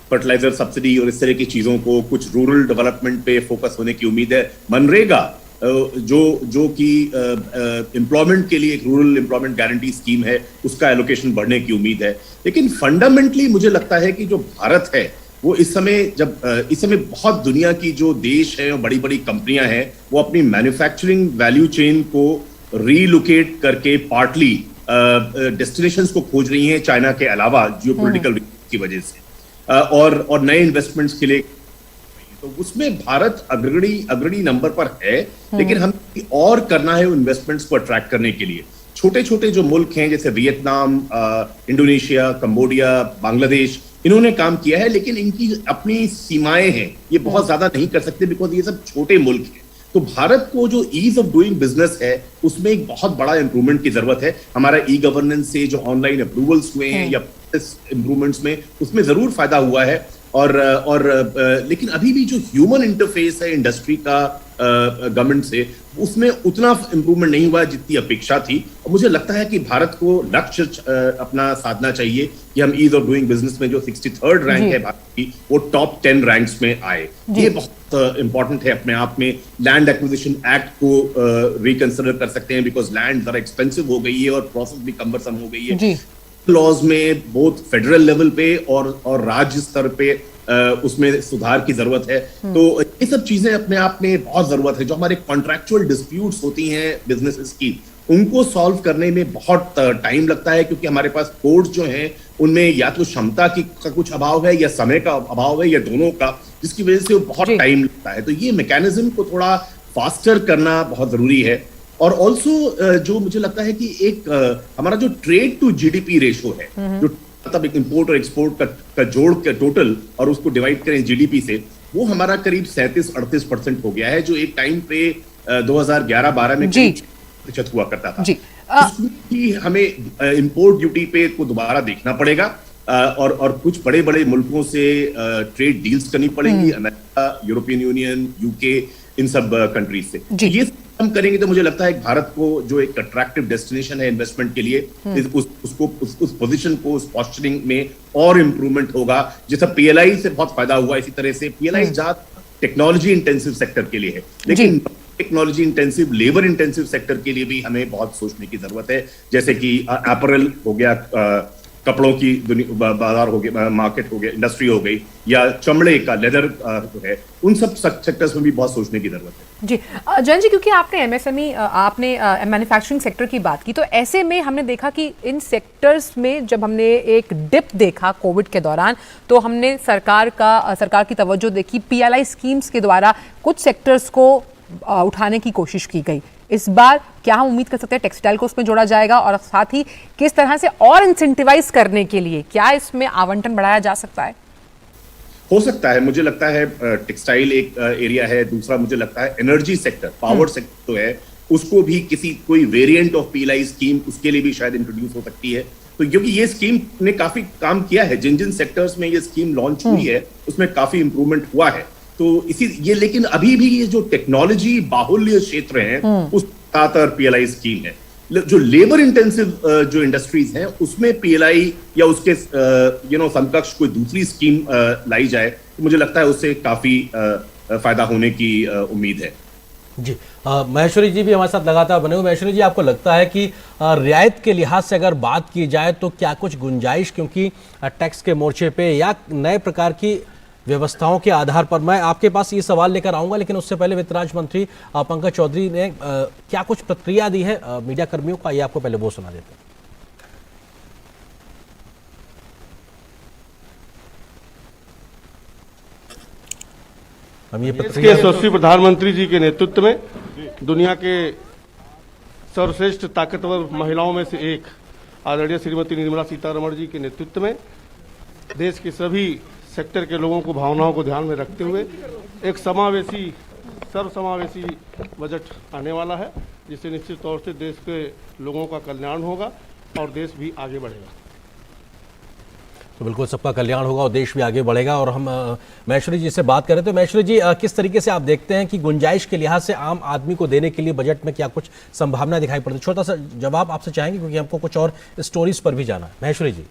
फर्टिलाइजर सब्सिडी और इस तरह की चीजों को, कुछ रूरल डेवलपमेंट पे फोकस होने की उम्मीद है। मनरेगा जो कि एम्प्लॉयमेंट के लिए एक रूरल एम्प्लॉयमेंट गारंटी स्कीम है, उसका एलोकेशन बढ़ने की उम्मीद है। लेकिन फंडामेंटली मुझे लगता है कि जो भारत है वो इस समय बहुत दुनिया की जो देश है और बड़ी बड़ी कंपनियां हैं वो अपनी मैन्युफैक्चरिंग वैल्यू चेन को रीलोकेट करके पार्टली डेस्टिनेशंस को खोज रही हैं, चाइना के अलावा जियोपॉलिटिकल की वजह से, और नए इन्वेस्टमेंट्स के लिए। तो उसमें भारत अग्रणी नंबर पर है, लेकिन हमें और करना है इन्वेस्टमेंट्स को अट्रैक्ट करने के लिए। छोटे छोटे जो मुल्क हैं जैसे वियतनाम, इंडोनेशिया, कंबोडिया, बांग्लादेश, इन्होंने काम किया है, लेकिन इनकी अपनी सीमाएं हैं, ये बहुत ज्यादा नहीं कर सकते बिकॉज ये सब छोटे मुल्क हैं। तो भारत को जो ईज ऑफ डूइंग बिजनेस है उसमें एक बहुत बड़ा इंप्रूवमेंट की जरूरत है। हमारा ई गवर्नेंस से जो ऑनलाइन अप्रूवल्स हुए हैं या इंप्रूवमेंट्स में, उसमें जरूर फायदा हुआ है, और लेकिन अभी भी जो ह्यूमन इंटरफेस है इंडस्ट्री का गवर्नमेंट से, उसमें उतना इंप्रूवमेंट नहीं हुआ जितनी अपेक्षा थी। और मुझे लगता है कि भारत को लक्ष्य अपना साधना चाहिए कि हम ईज ऑफ डूइंग बिजनेस में जो 63rd रैंक है भारत की, वो टॉप 10 रैंक्स में आए। ये बहुत इंपॉर्टेंट है अपने आप में। लैंड एक्विजिशन एक्ट को रिकंसिडर कर सकते हैं बिकॉज लैंड जरा एक्सपेंसिव हो गई है और प्रोसेस भी कम्बरसम हो गई है। लॉज में बोथ फेडरल लेवल पे और राज्य स्तर पे उसमें सुधार की जरूरत है। तो ये सब चीजें अपने आप में बहुत जरूरत है। जो हमारे कॉन्ट्रैक्चुअल डिस्प्यूट्स होती हैं बिजनेसेस की, उनको सॉल्व करने में बहुत टाइम लगता है, क्योंकि हमारे पास कोर्ट्स जो हैं उनमें या तो क्षमता का कुछ अभाव है या समय का अभाव है या दोनों का, जिसकी वजह से वो बहुत टाइम लगता है। तो ये मैकेनिज्म को थोड़ा फास्टर करना बहुत जरूरी है। और ऑल्सो जो मुझे लगता है कि एक हमारा जो ट्रेड टू जीडीपी रेशो है, जो मतलब इंपोर्ट और एक्सपोर्ट का जोड़ के टोटल और उसको डिवाइड करें जीडीपी से, वो हमारा करीब 37-38% हो गया है, जो एक टाइम पे 2011-12 में 6% हुआ करता था। इसमें हमें इंपोर्ट ड्यूटी पे को दोबारा देखना पड़ेगा, और कुछ बड़े बड़े मुल्कों से ट्रेड डील्स करनी पड़ेंगी, अमेरिका, यूरोपियन यूनियन, यूके, इन सब कंट्रीज से। ये हम करेंगे तो मुझे लगता है कि भारत को जो एक अट्रैक्टिव डेस्टिनेशन है इन्वेस्टमेंट के लिए, उस पोजीशन को, उस पोस्चरिंग में और इम्प्रूवमेंट होगा। जैसा पीएलआई से बहुत फायदा हुआ, इसी तरह से पीएलआई ज्यादा टेक्नोलॉजी इंटेंसिव सेक्टर के लिए है, लेकिन technology intensive, labour intensive sector के लिए भी हमें बहुत सोचने की जरूरत है। जैसे कि अपैरल हो गया, कपड़ों की बाजार हो गया, मार्केट हो गया, इंडस्ट्री हो गई, या चमड़े का लेदर है, उन सब सेक्टर्स में भी बहुत सोचने की जरूरत है। जी जयंत जी, क्योंकि आपने एमएसएमई, आपने मैन्युफैक्चरिंग सेक्टर की बात की, तो ऐसे में हमने देखा कि इन सेक्टर्स में जब हमने एक डिप देखा कोविड के दौरान, तो हमने सरकार की तवज्जो देखी, पीएलआई स्कीम्स के द्वारा कुछ सेक्टर्स को उठाने की कोशिश की गई। इस बार क्या हम उम्मीद कर सकते हैं टेक्सटाइल को उसमें जोड़ा जाएगा, और साथ ही किस तरह से और इंसेंटिवाइज करने के लिए क्या इसमें आवंटन बढ़ाया जा सकता है? हो सकता है, मुझे लगता है टेक्सटाइल एक एरिया है। दूसरा मुझे लगता है एनर्जी सेक्टर, पावर सेक्टर तो है, उसको भी कोई वेरिएंट ऑफ पीएलआई स्कीम उसके लिए भी शायद इंट्रोड्यूस हो सकती है। तो क्योंकि ये स्कीम ने काफी काम किया है, जिन जिन सेक्टर्स में ये स्कीम लॉन्च हुई है उसमें काफी इंप्रूवमेंट हुआ है। तो ये लेकिन अभी भी ये जो टेक्नोलॉजी बाहुल्य क्षेत्र हैं उस ज्यादातर पीएलआई स्कीम है। जो लेबर इंटेंसिव जो इंडस्ट्रीज हैं उसमें पीएलआई या उसके समकक्ष कोई दूसरी स्कीम लाई जाए तो मुझे लगता है उससे काफी फायदा होने की उम्मीद है। जी महेश्वरी जी भी हमारे साथ लगातार बने हुए। महेश्वरी जी, आपको लगता है कि रियायत के लिहाज से अगर बात की जाए तो क्या कुछ गुंजाइश, क्योंकि टैक्स के मोर्चे पे या नए प्रकार की व्यवस्थाओं के आधार पर, मैं आपके पास ये सवाल लेकर आऊंगा, लेकिन उससे पहले वित्त राज्य मंत्री पंकज चौधरी ने क्या कुछ प्रतिक्रिया दी है मीडिया कर्मियों को, ये आपको पहले वो सुना देते हैं। हम ये के यशस्वी प्रधानमंत्री जी के नेतृत्व में दुनिया के सर्वश्रेष्ठ ताकतवर महिलाओं में से एक आदरणीय श्रीमती निर्मला सीतारमण जी के नेतृत्व में देश के सभी सेक्टर के लोगों को, भावनाओं को ध्यान में रखते हुए एक सर्वसमावेशी बजट आने वाला है, जिससे निश्चित तौर से देश के लोगों का कल्याण होगा और देश भी आगे बढ़ेगा। तो बिल्कुल सबका कल्याण होगा और देश भी आगे बढ़ेगा। और हम महेश्वरी जी से बात करें तो महेश्वरी जी, किस तरीके से आप देखते हैं कि गुंजाइश के लिहाज से आम आदमी को देने के लिए बजट में क्या कुछ संभावना दिखाई पड़ती है? छोटा सा जवाब आपसे चाहेंगे क्योंकि हमको कुछ और स्टोरीज पर भी जाना है। महेश्वरी जी,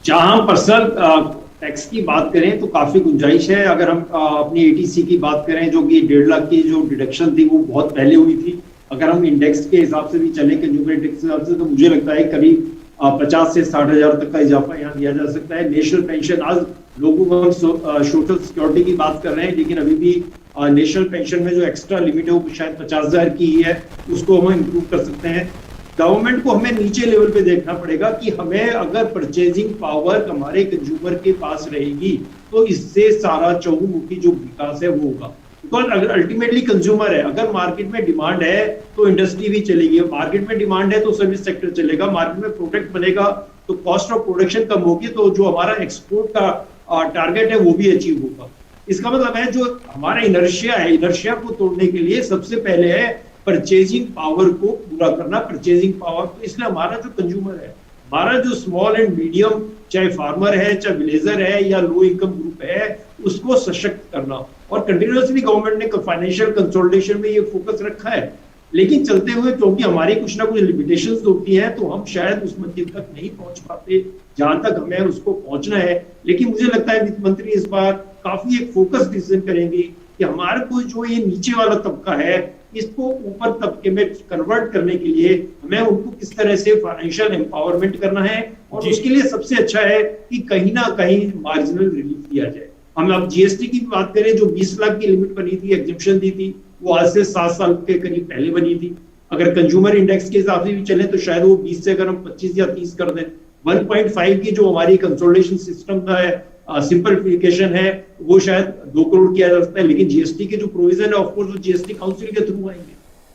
जहां पर्सनल टैक्स की बात करें तो काफी गुंजाइश है। अगर हम अपनी एटीसी की बात करें, जो कि 1.5 लाख की जो डिडक्शन थी वो बहुत पहले हुई थी। अगर हम इंडेक्स के हिसाब से भी चले, कंज्यूमर इंडेक्स के हिसाब से, तो मुझे लगता है करीब 50 से 60 हजार तक का इजाफा यहाँ दिया जा सकता है। नेशनल पेंशन, आज लोगों को हम सोशल सिक्योरिटी की बात कर रहे हैं, लेकिन अभी भी नेशनल पेंशन में जो एक्स्ट्रा लिमिट है वो शायद 50,000 की ही है, उसको हम इम्प्रूव कर सकते हैं। गवर्नमेंट को हमें नीचे लेवल पे देखना पड़ेगा कि हमें अगर परचेजिंग पावर हमारे कंज्यूमर के पास रहेगी तो इससे सारा चहुमुखी जो विकास है वो होगा। बिकॉज अगर अल्टीमेटली कंज्यूमर है, अगर मार्केट में डिमांड है तो इंडस्ट्री भी चलेगी, मार्केट में डिमांड है तो सर्विस सेक्टर चलेगा, मार्केट में प्रोडक्ट बनेगा तो कॉस्ट ऑफ प्रोडक्शन कम होगी, तो जो हमारा एक्सपोर्ट का टारगेट है वो भी अचीव होगा। इसका मतलब है जो हमारा इनर्शिया है, इनर्शिया को तोड़ने के लिए सबसे पहले है परचेजिंग पावर को पूरा करना। परचेजिंग पावर, तो इसलिए हमारा जो कंज्यूमर है, हमारा जो स्मॉल एंड मीडियम, चाहे फार्मर है, चाहे विलेजर है या लो इनकम ग्रुप है, उसको सशक्त करना। और कंटिन्यूअसली गवर्नमेंट ने फाइनेंशियल कंसोलिडेशन में ये फोकस रखा है, लेकिन चलते हुए क्योंकि हमारी कुछ ना कुछ लिमिटेशंस होती हैं तो हम शायद उस मंजिल तक नहीं पहुंच पाते जहां तक हमें उसको पहुंचना है। लेकिन मुझे लगता है वित्त मंत्री इस बार काफी एक फोकस डिसीजन करेंगे कि हमारे को जो ये नीचे वाला तबका है इसको ऊपर तबके में कन्वर्ट करने के लिए हमें उनको किस तरह से फाइनेंशियल एम्पावरमेंट करना है, और उसके लिए सबसे अच्छा है कि कहीं ना कहीं मार्जिनल रिलीफ दिया जाए। हम अब जीएसटी की बात करें, जो 20 लाख की लिमिट बनी थी, एग्जेम्पशन दी थी, वो आज से 7 साल के करीब पहले बनी थी। अगर कंज्यूमर इंडेक्स के हिसाब से भी चले तो शायद वो 20 से अगर हम 25 या 30 कर दें। 1.5 की जो हमारी कंसोलिडेशन सिस्टम का है, सिंपलीफिकेशन है, वो शायद 2 करोड़ किया जा सकता है। लेकिन जीएसटी के जो प्रोविजन है ऑफकोर्स वो जीएसटी काउंसिल के थ्रू आएंगे।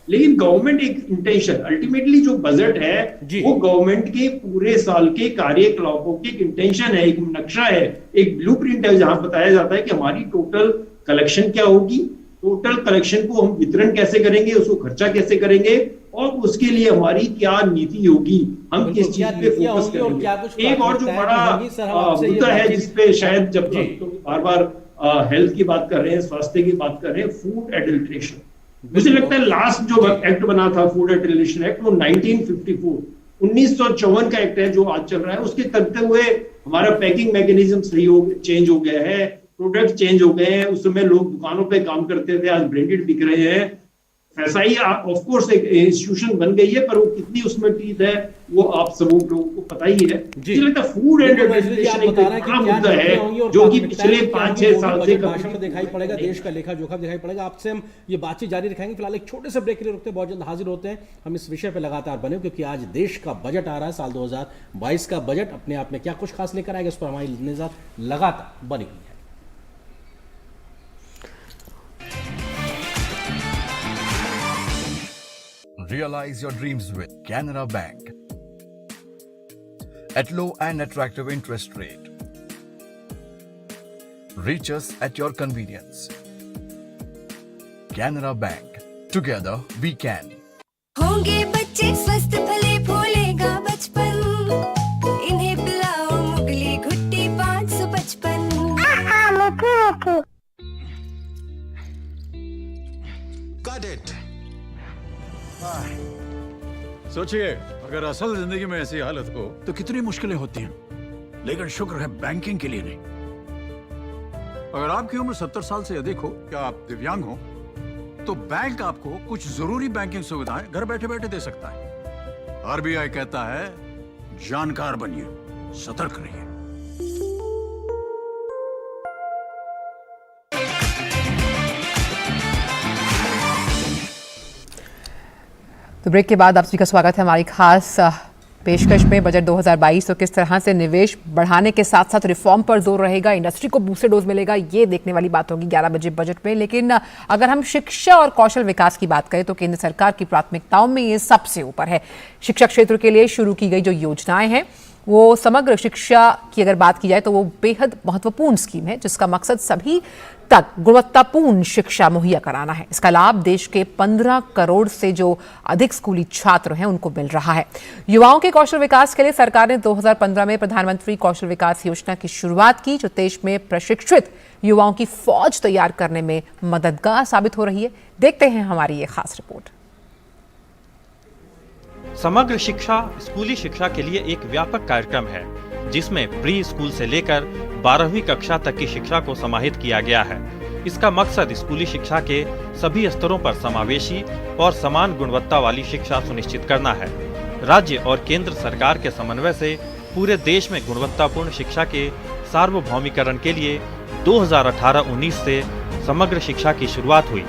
लेकिन गवर्नमेंट एक इंटेंशन, अल्टीमेटली जो बजट है वो गवर्नमेंट के पूरे साल के कार्यकलापों की एक इंटेंशन है, एक नक्शा है, एक ब्लूप्रिंट है, जहां बताया जाता है कि हमारी टोटल कलेक्शन क्या होगी, टोटल कलेक्शन को हम वितरण कैसे करेंगे, उसको खर्चा कैसे करेंगे, और उसके लिए हमारी क्या नीति होगी, हम किस चीज पे फोकस करेंगे। एक और जो बड़ा मुद्दा है जिसपे शायद जब बार बार हेल्थ की बात कर रहे हैं, स्वास्थ्य की बात कर रहे हैं, फूड एडल्ट्रेशन। मुझे लगता है लास्ट जो एक्ट बना था फूड एडल्ट्रेशन एक्ट, वो 1954 का एक्ट है जो आज चल रहा है। उसके करते हुए हमारा पैकिंग मैकेनिज्म चेंज हो गया है, प्रोडक्ट चेंज हो गए हैं। उस समय लोग दुकानों पे काम करते थे, आज ब्रांडेड बिक रहे हैं। ऐसा ही ऑफ कोर्स एक इंस्टीट्यूशन बन गई है, पर वो कितनी उसमें टीथ है वो आप सब लोगों को पता ही है। मुझे लगता है फूड एंड एडमिनिस्ट्रेशन एक बड़ा मुद्दा है जो कि पिछले 5-6 साल से भाषण में दिखाई पड़ेगा, देश का लेखा जोखा दिखाई पड़ेगा। आपसे हम ये बातचीत जारी रखेंगे, फिलहाल एक छोटे से ब्रेक के लिए रुकते हैं, बहुत जल्द हाजिर होते हैं। हम इस विषय पर लगातार बने क्योंकि आज देश का बजट आ रहा है, साल 2022 का बजट अपने आप में क्या कुछ खास लेकर आएगा, उस पर हमारी नजर लगातार बनी हुई है। Realize your dreams with Canara Bank at low and attractive interest rate. Reach us at your convenience. Canara Bank. Together we can. होंगे बच्चे स्वस्थ भले भूलेगा बचपन, इन्हें पिलाओ मुगली घुट्टी 555। Got it. सोचिए अगर असल जिंदगी में ऐसी हालत हो तो कितनी मुश्किलें होती हैं, लेकिन शुक्र है बैंकिंग के लिए नहीं। अगर आपकी उम्र 70 साल से अधिक हो या आप दिव्यांग हो तो बैंक आपको कुछ जरूरी बैंकिंग सुविधाएं घर बैठे बैठे दे सकता है। आरबीआई कहता है जानकार बनिए, सतर्क रहिए। तो ब्रेक के बाद आप सभी का स्वागत है हमारी खास पेशकश में। बजट 2022 तो किस तरह से निवेश बढ़ाने के साथ साथ रिफॉर्म पर जोर रहेगा, इंडस्ट्री को बूस्टर डोज मिलेगा, ये देखने वाली बात होगी 11 बजे बजट में। लेकिन अगर हम शिक्षा और कौशल विकास की बात करें तो केंद्र सरकार की प्राथमिकताओं में ये सबसे ऊपर है। शिक्षा क्षेत्र के लिए शुरू की गई जो योजनाएं हैं वो समग्र शिक्षा की अगर बात की जाए तो वो बेहद महत्वपूर्ण स्कीम है जिसका मकसद सभी तक गुणवत्तापूर्ण शिक्षा मुहैया कराना है। इसका लाभ देश के 15 करोड़ से जो अधिक स्कूली छात्र हैं उनको मिल रहा है। युवाओं के कौशल विकास के लिए सरकार ने 2015 में प्रधानमंत्री कौशल विकास योजना की शुरुआत की जो देश में प्रशिक्षित युवाओं की फौज तैयार करने में मददगार साबित हो रही है। देखते हैं हमारी ये खास रिपोर्ट। समग्र शिक्षा स्कूली शिक्षा के लिए एक व्यापक कार्यक्रम है जिसमें प्री स्कूल से लेकर 12वीं कक्षा तक की शिक्षा को समाहित किया गया है। इसका मकसद स्कूली शिक्षा के सभी स्तरों पर समावेशी और समान गुणवत्ता वाली शिक्षा सुनिश्चित करना है। राज्य और केंद्र सरकार के समन्वय से पूरे देश में गुणवत्तापूर्ण शिक्षा के सार्वभौमिकरण के लिए 2018-19 से समग्र शिक्षा की शुरुआत हुई।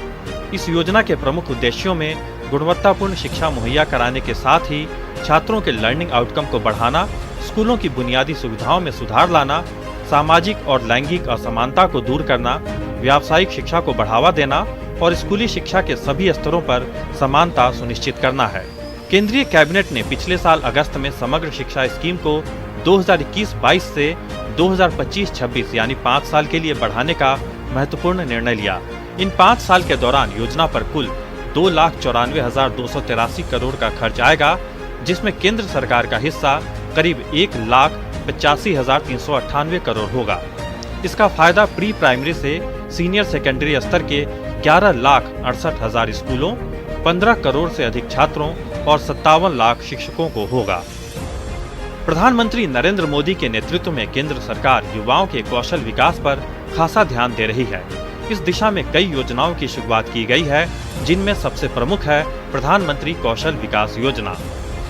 इस योजना के प्रमुख उद्देश्यों में गुणवत्तापूर्ण शिक्षा मुहैया कराने के साथ ही छात्रों के लर्निंग आउटकम को बढ़ाना, स्कूलों की बुनियादी सुविधाओं में सुधार लाना, सामाजिक और लैंगिक असमानता को दूर करना, व्यावसायिक शिक्षा को बढ़ावा देना और स्कूली शिक्षा के सभी स्तरों पर समानता सुनिश्चित करना है। केंद्रीय कैबिनेट ने पिछले साल अगस्त में समग्र शिक्षा स्कीम को 2021-22 से 2025-26 यानी 5 साल के लिए बढ़ाने का महत्वपूर्ण निर्णय लिया। इन 5 साल के दौरान योजना पर कुल 2,94,283 करोड़ का खर्च आएगा, जिसमें केंद्र सरकार का हिस्सा करीब 1,85,398 करोड़ होगा। इसका फायदा प्री प्राइमरी से सीनियर सेकेंडरी स्तर के 11,68,000 स्कूलों, 15 करोड़ से अधिक छात्रों और 57 लाख शिक्षकों को होगा। प्रधानमंत्री नरेंद्र मोदी के नेतृत्व में केंद्र सरकार युवाओं के कौशल विकास पर खासा ध्यान दे रही है। इस दिशा में कई योजनाओं की शुरुआत की गई है, जिनमें सबसे प्रमुख है प्रधानमंत्री कौशल विकास योजना।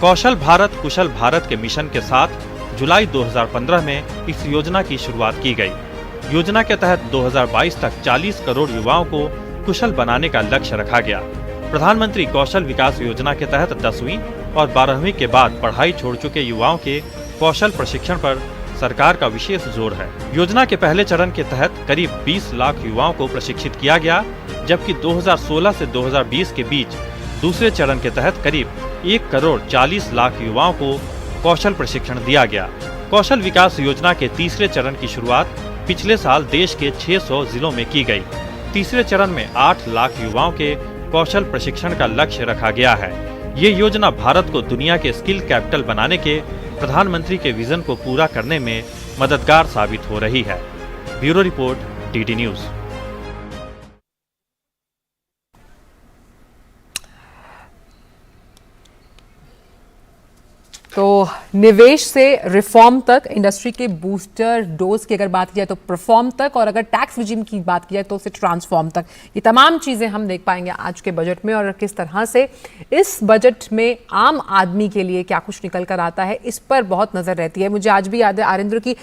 कौशल भारत कुशल भारत के मिशन के साथ जुलाई 2015 में इस योजना की शुरुआत की गई। योजना के तहत 2022 तक 40 करोड़ युवाओं को कुशल बनाने का लक्ष्य रखा गया। प्रधानमंत्री कौशल विकास योजना के तहत 10वीं और 12वीं के बाद पढ़ाई छोड़ चुके युवाओं के कौशल प्रशिक्षण पर सरकार का विशेष जोर है। योजना के पहले चरण के तहत करीब 20 लाख युवाओं को प्रशिक्षित किया गया, जबकि 2016 से 2020 के बीच दूसरे चरण के तहत करीब 1,40 लाख युवाओं को कौशल प्रशिक्षण दिया गया। कौशल विकास योजना के तीसरे चरण की शुरुआत पिछले साल देश के 600 जिलों में की गई। तीसरे चरण में 8 लाख युवाओं के कौशल प्रशिक्षण का लक्ष्य रखा गया है। ये योजना भारत को दुनिया के स्किल कैपिटल बनाने के प्रधानमंत्री के विजन को पूरा करने में मददगार साबित हो रही है। Bureau report, DD news. तो निवेश से रिफॉर्म तक, इंडस्ट्री के बूस्टर डोज की अगर बात की जाए तो परफॉर्म तक, और अगर टैक्स रिजीम की बात की जाए तो उसे ट्रांसफॉर्म तक, ये तमाम चीज़ें हम देख पाएंगे आज के बजट में। और किस तरह से इस बजट में आम आदमी के लिए क्या कुछ निकल कर आता है, इस पर बहुत नज़र रहती है। मुझे आज भी याद है आरिंद्र की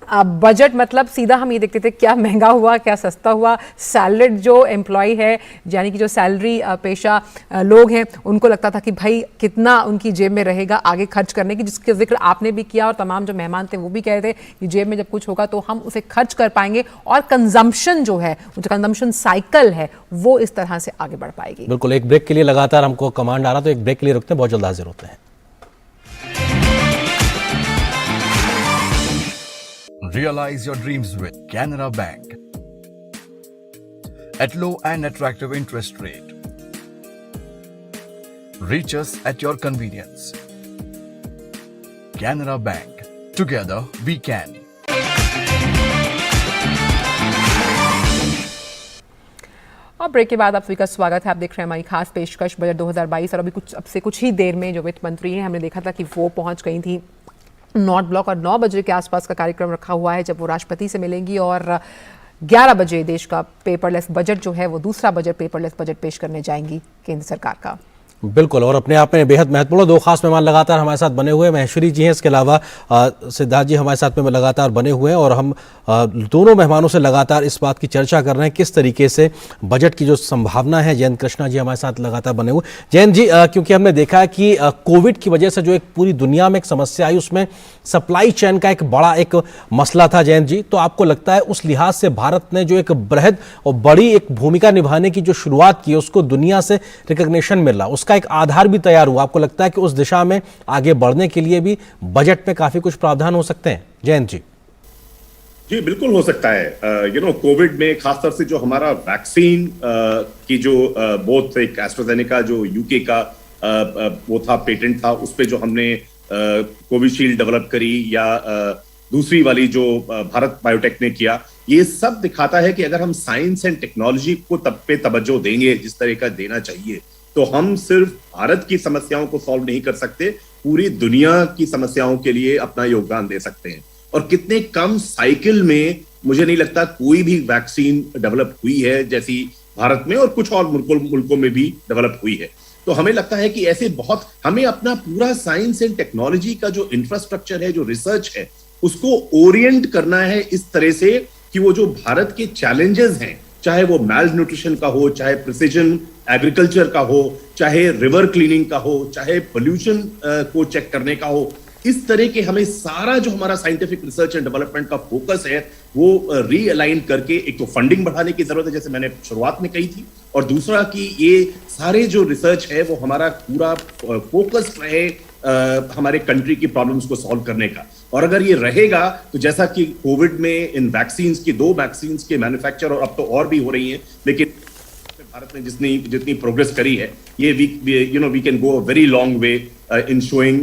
बजट मतलब सीधा हम ये देखते थे क्या महंगा हुआ क्या सस्ता हुआ। सैलरीड जो एम्प्लॉय है, यानी कि जो सैलरी पेशा लोग हैं, उनको लगता था कि भाई कितना उनकी जेब में रहेगा आगे खर्च करने की, जिसके जिक्र आपने भी किया और तमाम जो मेहमान थे वो भी कह रहे थे कि जेब में जब कुछ होगा तो हम उसे खर्च कर पाएंगे और कंजम्पशन जो है, जो कंजम्पशन साइकिल है, वो इस तरह से आगे बढ़ पाएगी। बिल्कुल, एक ब्रेक के लिए लगातार हमको कमांड आ रहा, तो एक ब्रेक के लिए रुकते हैं, बहुत जल्द हाजिर होते हैं। Realize your dreams with Canara Bank at low and attractive interest rate. Reach us at your convenience. Canara Bank. Together we can. और ब्रेक के बाद आप सभी का स्वागत है। आप देख रहे हैं हमारी खास पेशकश बजट 2022। और अभी अब से कुछ ही देर में जो वित्त मंत्री हैं, हमने देखा था कि वो पहुंच गई थी नॉर्थ ब्लॉक, और 9 बजे के आसपास का कार्यक्रम रखा हुआ है जब वो राष्ट्रपति से मिलेंगी, और 11 बजे देश का पेपरलेस बजट जो है वो दूसरा बजट पेपरलेस बजट पेश करने जाएंगी केंद्र सरकार का। बिल्कुल, और अपने आप में बेहद महत्वपूर्ण दो खास मेहमान लगातार हमारे साथ बने हुए हैं। महेश्वरी जी हैं, इसके अलावा सिद्धार्थ जी हमारे साथ में लगातार बने हुए हैं, और हम दोनों मेहमानों से लगातार इस बात की चर्चा कर रहे हैं किस तरीके से बजट की जो संभावना है। जयंत कृष्णा जी हमारे साथ लगातार बने हुए। जयंत जी, क्योंकि हमने देखा है कि कोविड की वजह से जो एक पूरी दुनिया में एक समस्या आई, उसमें सप्लाई चेन का एक बड़ा एक मसला था। जयंत जी, तो आपको लगता है उस लिहाज से भारत ने जो एक बृहद और बड़ी एक भूमिका निभाने की जो शुरुआत की, उसको दुनिया से रिकॉग्निशन मिल रहा, का एक आधार भी तैयार हुआ। आपको लगता है कि उस दिशा में आगे बढ़ने के लिए भी बजट में काफी कुछ प्रावधान हो सकते हैं? जयंत जी। जी बिल्कुल हो सकता है। कोविड में खासतौर से जो हमारा वैक्सीन की जो बोथ एक एस्ट्राजेनेका जो यूके का वो था, पेटेंट था, उस पे जो हमने कोविशील्ड डेवलप करी, या दूसरी वाली जो भारत बायोटेक ने किया, ये सब दिखाता है कि अगर हम साइंस एंड टेक्नोलॉजी को तब पे तवज्जो देंगे जिस तरह का देना चाहिए, तो हम सिर्फ भारत की समस्याओं को सॉल्व नहीं कर सकते, पूरी दुनिया की समस्याओं के लिए अपना योगदान दे सकते हैं। और कितने कम साइकिल में मुझे नहीं लगता कोई भी वैक्सीन डेवलप हुई है जैसी भारत में और कुछ और मुल्कों में भी डेवलप हुई है। तो हमें लगता है कि ऐसे बहुत हमें अपना पूरा साइंस एंड टेक्नोलॉजी का जो इंफ्रास्ट्रक्चर है, जो रिसर्च है, उसको ओरिएंट करना है इस तरह से कि वो जो भारत के चैलेंजेस हैं, चाहे वो मेल न्यूट्रिशन का हो, चाहे प्रिसीजन एग्रीकल्चर का हो, चाहे रिवर क्लीनिंग का हो, चाहे पोल्यूशन को चेक करने का हो, इस तरह के हमें सारा जो हमारा साइंटिफिक रिसर्च एंड डेवलपमेंट का फोकस है वो रीअलाइन करके, एक तो फंडिंग बढ़ाने की जरूरत है जैसे मैंने शुरुआत में कही थी, और दूसरा कि ये सारे जो रिसर्च है वो हमारा पूरा फोकस रहे हमारे कंट्री की प्रॉब्लम्स को सॉल्व करने का। और अगर ये रहेगा तो जैसा कि कोविड में इन वैक्सीन्स की 2 वैक्सीन्स के मैन्युफैक्चर, और अब तो और भी हो रही हैं, लेकिन भारत ने जितनी प्रोग्रेस करी है, ये we can go a very long way in showing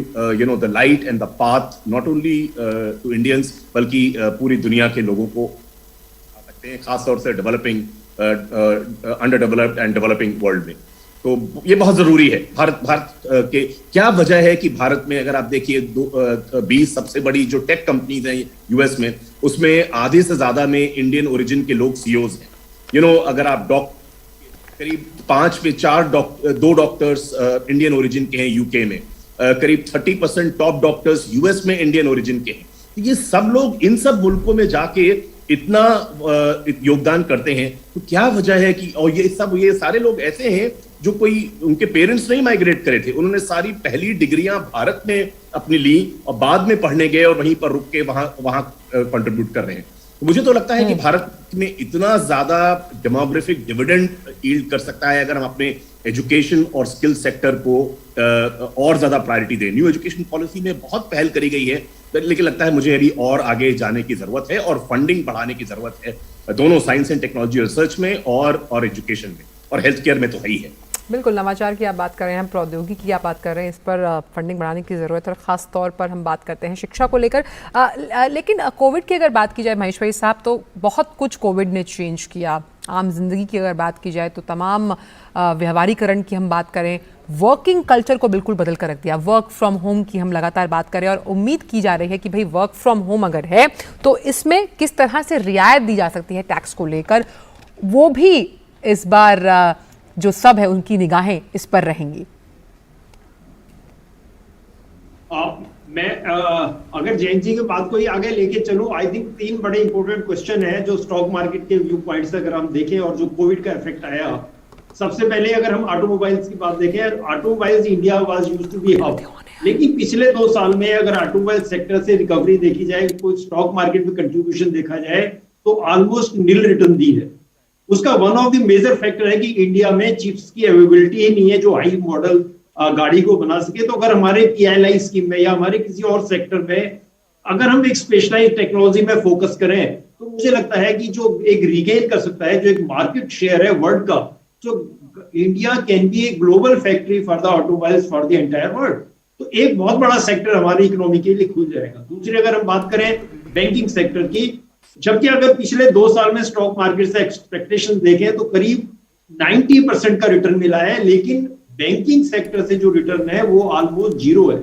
the light and the path not only to Indians बल्कि पूरी दुनिया के लोगों को आ सकते हैं, खासतौर से developing under developed and developing world में। तो ये बहुत जरूरी है। भारत के क्या वजह है कि भारत में अगर आप देखिए 20 सबसे बड़ी जो टेक कंपनीज हैं यूएस में, उसमें आधे से ज्यादा में इंडियन ओरिजिन के लोग सीईओज हैं। अगर आप करीब 5 में 2 डॉक्टर्स इंडियन ओरिजिन के हैं यूके में, करीब 30% टॉप डॉक्टर्स यूएस में इंडियन ओरिजिन के हैं। ये सब लोग इन सब मुल्कों में जाके इतना योगदान करते हैं, तो क्या वजह है कि, और ये सारे लोग ऐसे हैं जो कोई उनके पेरेंट्स नहीं माइग्रेट करे थे, उन्होंने सारी पहली डिग्रियां भारत में अपनी ली और बाद में पढ़ने गए और वहीं पर रुक के वहां कंट्रीब्यूट कर रहे हैं। तो मुझे तो लगता है कि भारत में इतना ज्यादा डेमोग्राफिक डिविडेंड यील्ड कर सकता है अगर हम अपने एजुकेशन और स्किल सेक्टर को और ज्यादा प्रायोरिटी दें। न्यू एजुकेशन पॉलिसी में बहुत पहल करी गई है, लेकिन लगता है मुझे अभी और आगे जाने की जरूरत है और फंडिंग बढ़ाने की जरूरत है, दोनों साइंस एंड टेक्नोलॉजी रिसर्च में और एजुकेशन में, और हेल्थ केयर में तो है ही है। बिल्कुल, नवाचार की आप बात कर रहे हैं, प्रौद्योगिकी की आप बात कर रहे हैं, इस पर फंडिंग बढ़ाने की ज़रूरत है, और ख़ास तौर पर हम बात करते हैं शिक्षा को लेकर। लेकिन कोविड की अगर बात की जाए महेश्वरी साहब, तो बहुत कुछ कोविड ने चेंज किया। आम जिंदगी की अगर बात की जाए तो तमाम व्यवहारीकरण की हम बात करें वर्किंग कल्चर को बिल्कुल बदल कर रख दिया। वर्क फ्रॉम होम की हम लगातार बात करें और उम्मीद की जा रही है कि भाई वर्क फ्रॉम होम अगर है तो इसमें किस तरह से रियायत दी जा सकती है टैक्स को लेकर, वो भी इस बार जो सब है उनकी निगाहें इस पर रहेंगी। मैं अगर जैन जी की बात को ही आगे लेके चलूं, आई थिंक 3 बड़े इंपॉर्टेंट क्वेश्चन है जो स्टॉक मार्केट के व्यू पॉइंट से अगर हम देखें और जो कोविड का इफेक्ट आया। सबसे पहले अगर हम ऑटोमोबाइल्स की बात देखें, automobiles India was used to be hub, लेकिन पिछले 2 साल में अगर ऑटोमोबाइल सेक्टर से रिकवरी देखी जाए, कोई स्टॉक मार्केट में कंट्रीब्यूशन देखा जाए तो ऑलमोस्ट नील रिटर्न दी है। उसका one of the major factor है कि इंडिया में चिप्स की अवेलेबिलिटी ही नहीं है जो हाई मॉडल गाड़ी को बना सके। तो अगर हमारे PLI स्कीम में या हमारे किसी और सेक्टर में अगर हम एक स्पेशलाइज्ड टेक्नोलॉजी में फोकस करें तो मुझे लगता है कि जो एक रिगेन कर सकता है, जो एक मार्केट शेयर है वर्ल्ड का, जो India can be a global factory for the automobiles for the entire world. तो एक बहुत बड़ा सेक्टर हमारी इकोनॉमी के लिए खुल जाएगा। दूसरी अगर हम बात करें बैंकिंग सेक्टर की, जबकि अगर पिछले 2 साल में स्टॉक मार्केट से एक्सपेक्टेशन देखें तो करीब 90% का रिटर्न मिला है, लेकिन बैंकिंग सेक्टर से जो रिटर्न है वो ऑलमोस्ट 0 है।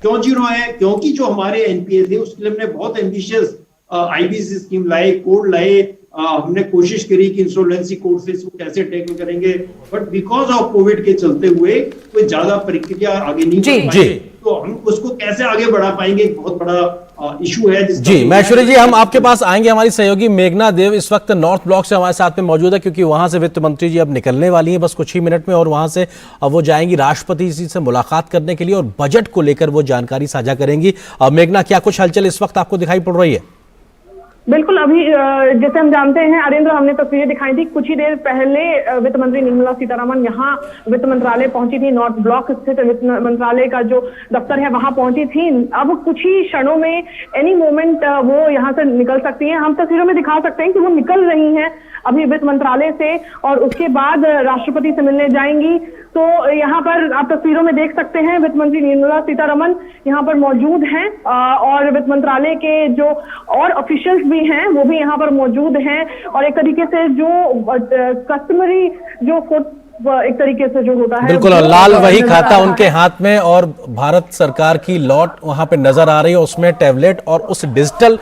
क्यों 0 है? क्योंकि जो हमारे NPA थे उसके लिए हमने बहुत एम्बिशियस IBC स्कीम लाए, कोड लाए, हमने कोशिश करी कि इंसॉल्वेंसी कोड से इसको कैसे टैकल करेंगे, बट बिकॉज ऑफ कोविड के चलते हुए कोई ज्यादा प्रक्रिया आगे नहीं बढ़ पाई। तो हम उसको कैसे आगे बढ़ा पाएंगे, एक बहुत बड़ा इशू है। जी महेश्वरी जी, हम आपके पास आएंगे। हमारी सहयोगी मेघना देव इस वक्त नॉर्थ ब्लॉक से हमारे साथ में मौजूद है, क्योंकि वहां से वित्त मंत्री जी अब निकलने वाली हैं बस कुछ ही मिनट में, और वहां से अब वो जाएंगी राष्ट्रपति जी से मुलाकात करने के लिए और बजट को लेकर वो जानकारी साझा करेंगी। मेघना, क्या कुछ हलचल इस वक्त आपको दिखाई पड़ रही है? बिल्कुल, अभी जैसे हम जानते हैं अरेंद्र, हमने तस्वीरें दिखाई थी कुछ ही देर पहले, वित्त मंत्री निर्मला सीतारमण यहाँ वित्त मंत्रालय पहुंची थी। नॉर्थ ब्लॉक स्थित वित्त मंत्रालय का जो दफ्तर है वहां पहुंची थी। अब कुछ ही क्षणों में एनी मोमेंट वो यहाँ से निकल सकती हैं। हम तस्वीरों में दिखा सकते हैं कि वो निकल रही हैं अभी वित्त मंत्रालय से और उसके बाद राष्ट्रपति से मिलने जाएंगी। तो यहाँ पर आप तस्वीरों में देख सकते हैं वित्त मंत्री निर्मला सीतारमण यहाँ पर मौजूद हैं और वित्त मंत्रालय के जो और ऑफिशियल्स भी हैं वो भी यहाँ पर मौजूद हैं। और एक तरीके से जो कस्टमरी जो एक तरीके से जो होता है, बिल्कुल लाल वही खाता उनके हाथ में और भारत सरकार की लॉट वहां पे नजर आ रही है, उसमें टैबलेट और उस डिजिटल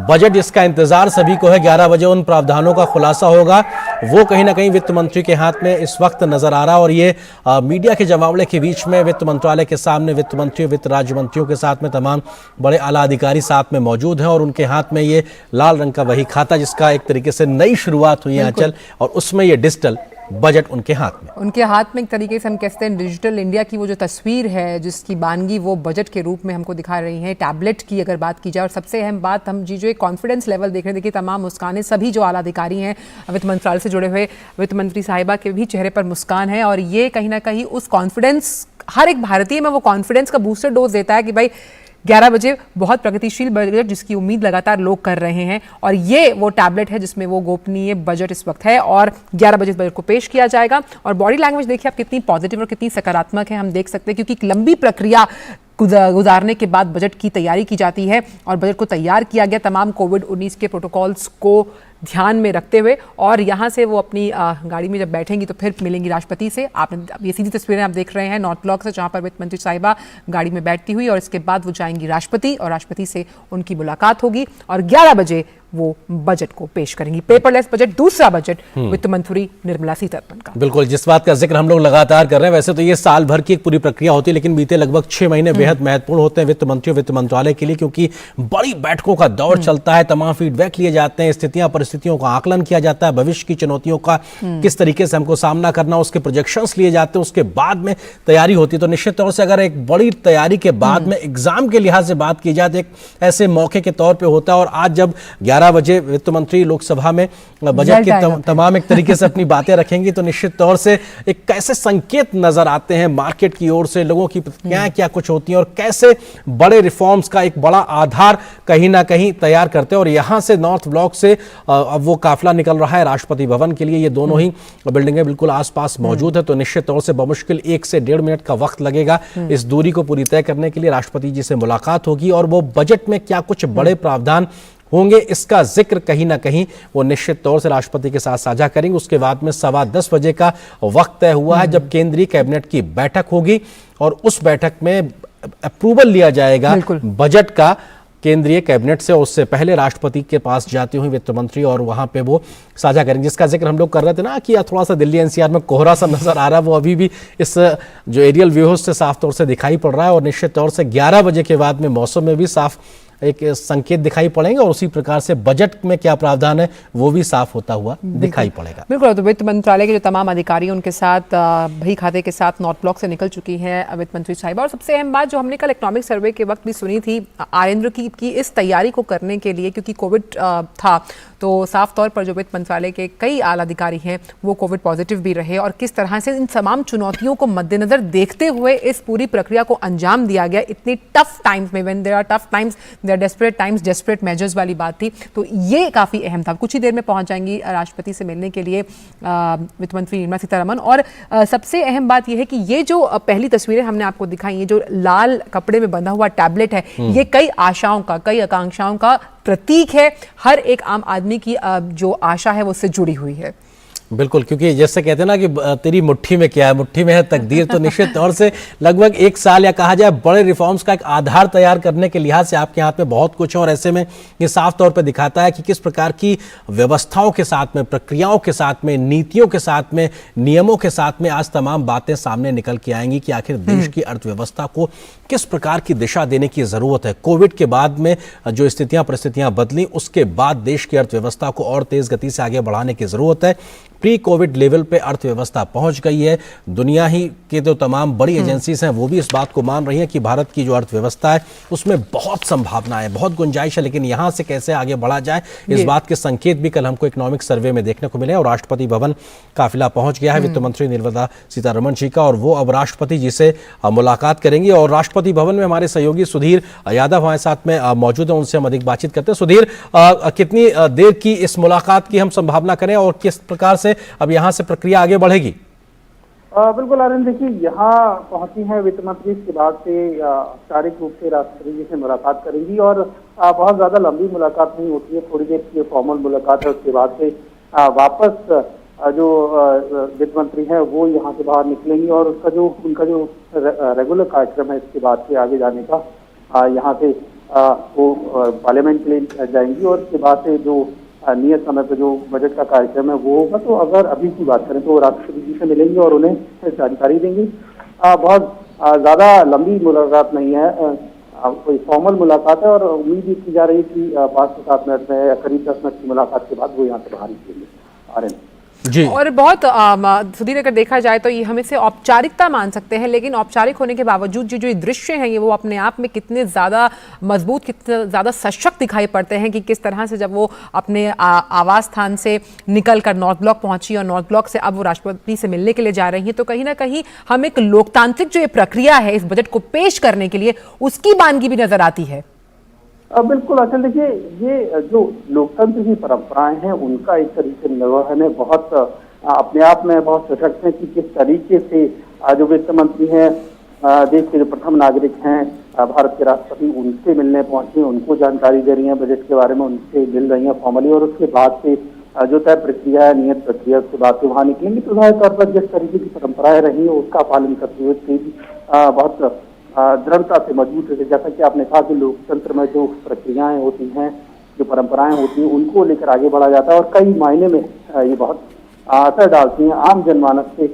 बजट जिसका इंतजार सभी को है। 11 बजे उन प्रावधानों का खुलासा होगा, वो कहीं ना कहीं वित्त मंत्री के हाथ में इस वक्त नजर आ रहा है। और ये मीडिया के जमावड़े के बीच में वित्त मंत्रालय के सामने वित्त मंत्री, वित्त राज्य मंत्रियों के साथ में तमाम बड़े आला अधिकारी साथ में मौजूद हैं और उनके हाथ में ये लाल रंग का वही खाता जिसका एक तरीके से नई शुरुआत हुई है आंचल, और उसमें ये डिजिटल बजट उनके हाथ में एक तरीके से हम कहते हैं डिजिटल इंडिया की वो जो तस्वीर है जिसकी बानगी वो बजट के रूप में हमको दिखा रही है। टैबलेट की अगर बात की जाए, और सबसे अहम बात हम जी जो एक कॉन्फिडेंस लेवल देख रहे हैं, देखिए तमाम मुस्कानें, सभी जो आला अधिकारी हैं वित्त मंत्रालय से जुड़े हुए, वित्त मंत्री साहिबा के भी चेहरे पर मुस्कान है और ये कहीं ना कहीं उस कॉन्फिडेंस, हर एक भारतीय में वो कॉन्फिडेंस का बूस्टर डोज देता है कि भाई 11 बजे बहुत प्रगतिशील बजट जिसकी उम्मीद लगातार लोग कर रहे हैं। और ये वो टैबलेट है जिसमें वो गोपनीय बजट इस वक्त है और 11 बजे बजट को पेश किया जाएगा। और बॉडी लैंग्वेज देखिए आप कितनी पॉजिटिव और कितनी सकारात्मक है, हम देख सकते हैं, क्योंकि एक लंबी प्रक्रिया गुजारने के बाद बजट की तैयारी की जाती है और बजट को तैयार किया गया तमाम कोविड-19 के प्रोटोकॉल्स को ध्यान में रखते हुए। और यहाँ से वो अपनी गाड़ी में जब बैठेंगी तो फिर मिलेंगी राष्ट्रपति से। आपने ये सीधी तस्वीरें आप देख रहे हैं नॉर्थ ब्लॉक से, जहाँ पर वित्त मंत्री साहिबा गाड़ी में बैठती हुई और इसके बाद वो जाएंगी राष्ट्रपति और राष्ट्रपति से उनकी मुलाकात होगी और 11 बजे वो बजट को पेश करेंगी। पेपरलेस बजट, दूसरा बजट वित्त मंत्री निर्मला सीतारमण का। बिल्कुल, जिस बात का जिक्र हम लोग लगातार कर रहे हैं, वैसे तो ये साल भर की एक पूरी प्रक्रिया होती है, लेकिन बीते लगभग 6 महीने बेहद महत्वपूर्ण होते हैं वित्त मंत्री, वित्त मंत्रालय के लिए, क्योंकि बड़ी बैठकों का दौर चलता है, तमाम फीडबैक लिए जाते हैं, स्थितियां परिस्थितियों का आकलन किया जाता है, भविष्य की चुनौतियों का किस तरीके से हमको सामना करना, उसके प्रोजेक्शंस लिए जाते हैं, उसके बाद में तैयारी होती है। तो निश्चित तौर से अगर एक बड़ी तैयारी के बाद में एग्जाम के लिहाज से बात की जाए तो एक ऐसे मौके के तौर पर होता है। और आज जब 11 बजे वित्त मंत्री लोकसभा में बजट के तमाम एक तरीके से अपनी बातें रखेंगी तो निश्चित तौर से एक कैसे संकेत नजर आते हैं मार्केट की ओर से, लोगों की प्रतिक्रियाएं क्या कुछ होती हैं और कैसे बड़े रिफॉर्म्स का एक बड़ा आधार कहीं ना कहीं तैयार करते हैं। और यहां से नॉर्थ ब्लॉक से अब वो काफिला निकल रहा है राष्ट्रपति भवन के लिए। ये दोनों ही बिल्डिंगें बिल्कुल आसपास मौजूद है, तो निश्चित तौर से बमुश्किल 1 से 1.5 मिनट का वक्त लगेगा इस दूरी को पूरी तय करने के लिए। राष्ट्रपति जी से मुलाकात होगी और वो बजट में क्या कुछ बड़े प्रावधान होंगे, इसका जिक्र कहीं ना कहीं वो निश्चित तौर से राष्ट्रपति के साथ साझा करेंगे। उसके बाद में 10:15 बजे का वक्त तय हुआ है जब केंद्रीय कैबिनेट की बैठक होगी और उस बैठक में अप्रूवल लिया जाएगा बजट का केंद्रीय कैबिनेट से। उससे पहले राष्ट्रपति के पास जाती हुई वित्त मंत्री और वहां पे वो साझा करेंगे, जिसका जिक्र हम लोग कर रहे थे ना कि थोड़ा सा दिल्ली एनसीआर में कोहरा सा नजर आ रहा है, वो अभी भी इस जो एरियल व्यूज से साफ तौर से दिखाई पड़ रहा है। और निश्चित तौर से 11 बजे के बाद में मौसम में भी साफ एक संकेत दिखाई पड़ेंगे और उसी प्रकार से बजट में क्या प्रावधान है वो भी साफ होता हुआ दिखाई पड़ेगा। बिल्कुल, तो वित्त मंत्रालय के जो तमाम अधिकारी उनके साथ बही खाते के साथ नॉर्थ ब्लॉक से निकल चुकी हैं वित्त मंत्री साहिबा। और सबसे अहम बात जो हमने कल इकोनॉमिक सर्वे के वक्त भी सुनी थी आरेंद्र की इस तैयारी को करने के लिए, क्योंकि कोविड था तो साफ तौर पर जो वित्त मंत्रालय के कई आला अधिकारी हैं वो कोविड पॉजिटिव भी रहे और किस तरह से इन तमाम चुनौतियों को मद्देनजर देखते हुए इस पूरी प्रक्रिया को अंजाम दिया गया इतनी टफ टाइम्स में। When there are tough times there are desperate times, desperate measures वाली बात थी, तो ये काफ़ी अहम था। कुछ ही देर में पहुंच जाएंगी राष्ट्रपति से मिलने के लिए वित्त मंत्री निर्मला सीतारमण। और सबसे अहम बात यह है कि ये जो पहली तस्वीरें हमने आपको दिखाई, ये जो लाल कपड़े में बंधा हुआ टैबलेट है, ये कई आशाओं का, कई आकांक्षाओं का प्रतीक है। हर एक आम आदमी की जो आशा है वो उससे जुड़ी हुई है। बिल्कुल, क्योंकि जैसे कहते हैं ना कि तेरी मुट्ठी में क्या है, मुट्ठी में है तकदीर। तो निश्चित तौर से लगभग 1 साल या कहा जाए बड़े रिफॉर्म्स का एक आधार तैयार करने के लिहाज से आपके हाथ में बहुत कुछ है और ऐसे में ये साफ तौर पे दिखाता है कि किस प्रकार की व्यवस्थाओं के साथ में, प्रक्रियाओं के साथ में, नीतियों के साथ में, नियमों के साथ में आज तमाम बातें सामने निकल के आएंगी कि आखिर देश की अर्थव्यवस्था को किस प्रकार की दिशा देने की जरूरत है। कोविड के बाद में जो स्थितियां परिस्थितियां बदली, उसके बाद देश की अर्थव्यवस्था को और तेज गति से आगे बढ़ाने की जरूरत है। प्री कोविड लेवल पे अर्थव्यवस्था पहुंच गई है। दुनिया ही के जो तमाम बड़ी एजेंसीज हैं वो भी इस बात को मान रही हैं कि भारत की जो अर्थव्यवस्था है उसमें बहुत संभावना है, बहुत गुंजाइश है, लेकिन यहां से कैसे आगे बढ़ा जाए इस बात के संकेत भी कल हमको इकोनॉमिक सर्वे में देखने को मिले। और राष्ट्रपति भवन काफिला पहुंच गया है वित्त मंत्री निर्मला सीतारमण जी का और वो अब राष्ट्रपति जी से मुलाकात करेंगी। और राष्ट्रपति भवन में हमारे सहयोगी सुधीर यादव हमारे साथ में मौजूद है, उनसे हम अधिक बातचीत करते हैं। सुधीर, कितनी देर की इस मुलाकात की हम संभावना करें और किस प्रकार से अब यहां से प्रक्रिया आगे बढ़ेगी? बिल्कुल आनंद, देखिए यहाँ पहुंची है वित्त मंत्री, इसके बाद से औपचारिक रूप से राष्ट्रपति जी से मुलाकात करेंगी और बहुत ज्यादा लंबी मुलाकात नहीं होती है, थोड़ी देर की फॉर्मल मुलाकात है। उसके बाद से वापस जो वित्त मंत्री है वो यहाँ से बाहर निकलेंगी और उनका जो रेगुलर कार्यक्रम है इसके बाद से आगे जाने का, यहाँ से वो पार्लियामेंट के लिए जाएंगी और इसके बाद से जो नियत समय पर जो बजट का कार्यक्रम है वो होगा। तो अगर अभी की बात करें तो राष्ट्रपति जी से मिलेंगे और उन्हें जानकारी देंगी। बहुत ज्यादा लंबी मुलाकात नहीं है, कोई फॉर्मल मुलाकात है और उम्मीद ये की जा रही है कि 5 से 7 मिनट में या करीब 10 मिनट की मुलाकात के बाद वो यहाँ से बाहर निकलेंगे। जी। और बहुत सुधीर, अगर देखा जाए तो ये हम इसे औपचारिकता मान सकते हैं, लेकिन औपचारिक होने के बावजूद जो दृश्य हैं ये वो अपने आप में कितने ज़्यादा मजबूत, कितने ज़्यादा सशक्त दिखाई पड़ते हैं कि किस तरह से जब वो अपने आवास स्थान से निकल कर नॉर्थ ब्लॉक पहुंची और नॉर्थ ब्लॉक से अब वो राष्ट्रपति से मिलने के लिए जा रही हैं, तो कहीं ना कहीं हम एक लोकतांत्रिक जो ये प्रक्रिया है इस बजट को पेश करने के लिए उसकी बानगी भी नजर आती है। बिल्कुल, असल देखिए ये जो लोकतंत्र की परंपराएं हैं उनका एक तरीके निर्वहन है, बहुत अपने आप में बहुत सशक्त है कि किस तरीके से जो वित्त मंत्री हैं, देश के जो प्रथम नागरिक हैं, भारत के राष्ट्रपति, उनसे मिलने पहुंचे, उनको जानकारी दे रही हैं बजट के बारे में, उनसे मिल रही हैं फॉर्मली और उसके बाद से जो तय प्रक्रिया है, नियत प्रक्रिया, उसके बाद से वहाँ निकलेंगे। तो जाहिर तौर पर जिस तरीके की परंपराएं रही है उसका पालन करते हुए बहुत दृढ़ता से मजबूत है। जैसा कि आपने कहा कि लोकतंत्र में जो प्रक्रियाएं होती हैं, जो परंपराएं होती हैं, उनको लेकर आगे बढ़ा जाता है और कई मायने में ये बहुत असर डालती हैं आम जनमानस से।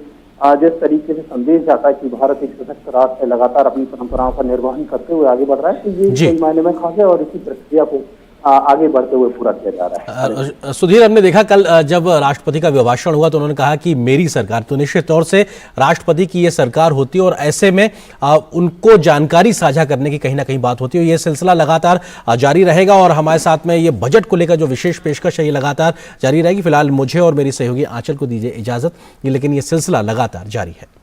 जिस तरीके से संदेश जाता है कि भारत एक सशक्त राष्ट्र है, लगातार अपनी परंपराओं का निर्वहन करते हुए आगे बढ़ रहा है, तो ये कई मायने में खास है और इसी प्रक्रिया को आगे बढ़ते हुए पूरा किया जा रहा है। सुधीर, हमने देखा कल जब राष्ट्रपति का अभिभाषण हुआ तो उन्होंने कहा कि मेरी सरकार, तो निश्चित तौर से राष्ट्रपति की ये सरकार होती है और ऐसे में उनको जानकारी साझा करने की कहीं ना कहीं बात होती है। ये सिलसिला लगातार जारी रहेगा और हमारे साथ में ये बजट को लेकर जो विशेष पेशकश है ये लगातार जारी रहेगी। फिलहाल मुझे और मेरी सहयोगी आंचल को दीजिए इजाजत, लेकिन ये सिलसिला लगातार जारी है।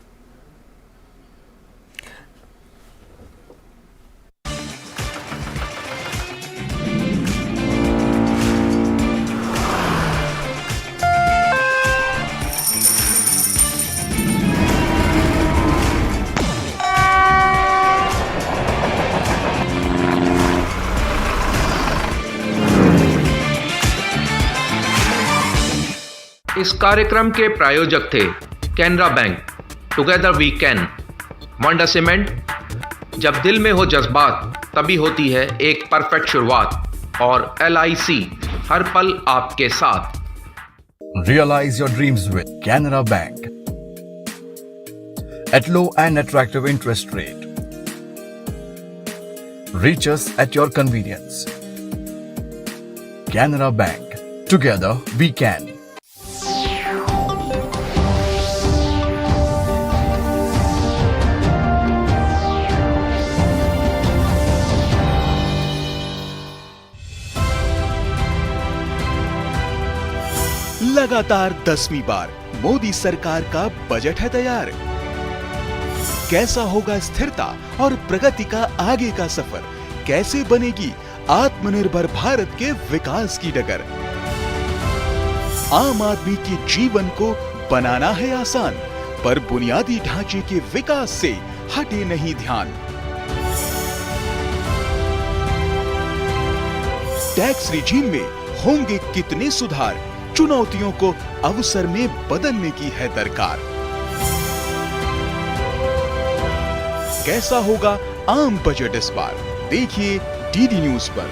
इस कार्यक्रम के प्रायोजक थे Canara bank, together we can, wonder cement, जब दिल में हो जज्बात तभी होती है एक परफेक्ट शुरुआत, और LIC, हर पल आपके साथ। Realize your dreams with Canara Bank. At low and attractive interest rate. Reach us at your convenience. Canara Bank. Together we can. लगातार 10वीं बार मोदी सरकार का बजट है तैयार। कैसा होगा स्थिरता और प्रगति का आगे का सफर? कैसे बनेगी आत्मनिर्भर भारत के विकास की डगर? आम आदमी के जीवन को बनाना है आसान, पर बुनियादी ढांचे के विकास से हटे नहीं ध्यान। टैक्स रिजीम में होंगे कितने सुधार? चुनौतियों को अवसर में बदलने की है दरकार। कैसा होगा आम बजट इस बार? देखिए DD न्यूज पर।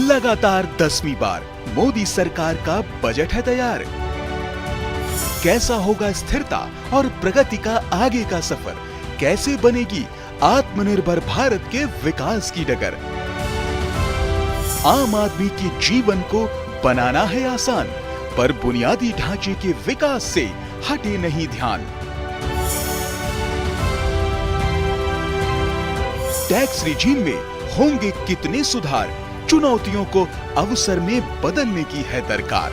लगातार 10वीं बार मोदी सरकार का बजट है तैयार। कैसा होगा स्थिरता और प्रगति का आगे का सफर? कैसे बनेगी आत्मनिर्भर भारत के विकास की डगर? आम आदमी के जीवन को बनाना है आसान, पर बुनियादी ढांचे के विकास से हटे नहीं ध्यान। टैक्स रिजीम में होंगे कितने सुधार? चुनौतियों को अवसर में बदलने की है दरकार।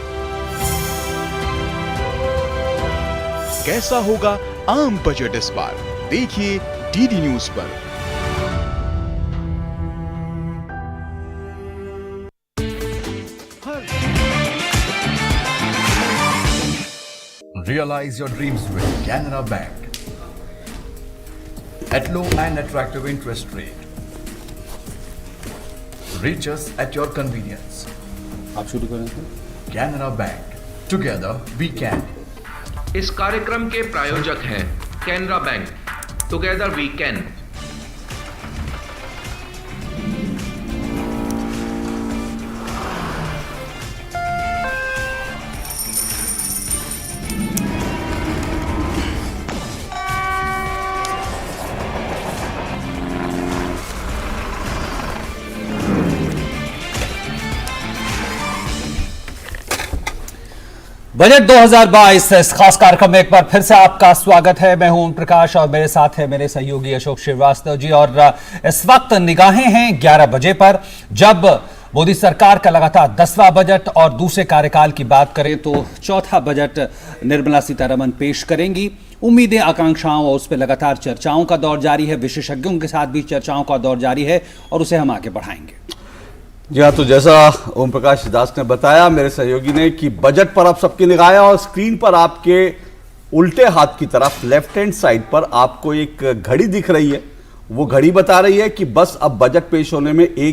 कैसा होगा आम बजट इस बार? देखिए DD न्यूज पर। Realize your dreams with Canara Bank. At low and attractive interest rate. Reach us at your convenience. आप शुरू करें। Canara Bank. Together we can. इस कार्यक्रम के प्रायोजक हैं Canara bank, together we can. Budget 2022 इस खास कार्यक्रम में एक बार फिर से आपका स्वागत है। मैं हूं ओम प्रकाश और मेरे साथ है मेरे सहयोगी अशोक श्रीवास्तव जी। और इस वक्त निगाहें हैं 11 बजे पर, जब मोदी सरकार का लगातार 10वां बजट और दूसरे कार्यकाल की बात करें तो चौथा बजट निर्मला सीतारमण पेश करेंगी। उम्मीदें, आकांक्षाओं और उस पर लगातार चर्चाओं का दौर जारी है। विशेषज्ञों के साथ भी चर्चाओं का दौर जारी है और उसे हम आगे बढ़ाएंगे। जी हाँ, तो जैसा ओम प्रकाश दास ने बताया, मेरे सहयोगी ने, कि बजट पर आप सबकी निगाहें, और स्क्रीन पर आपके उल्टे हाथ की तरफ लेफ्ट हैंड साइड पर आपको एक घड़ी दिख रही है। वो घड़ी बता रही है कि बस अब बजट पेश होने में एक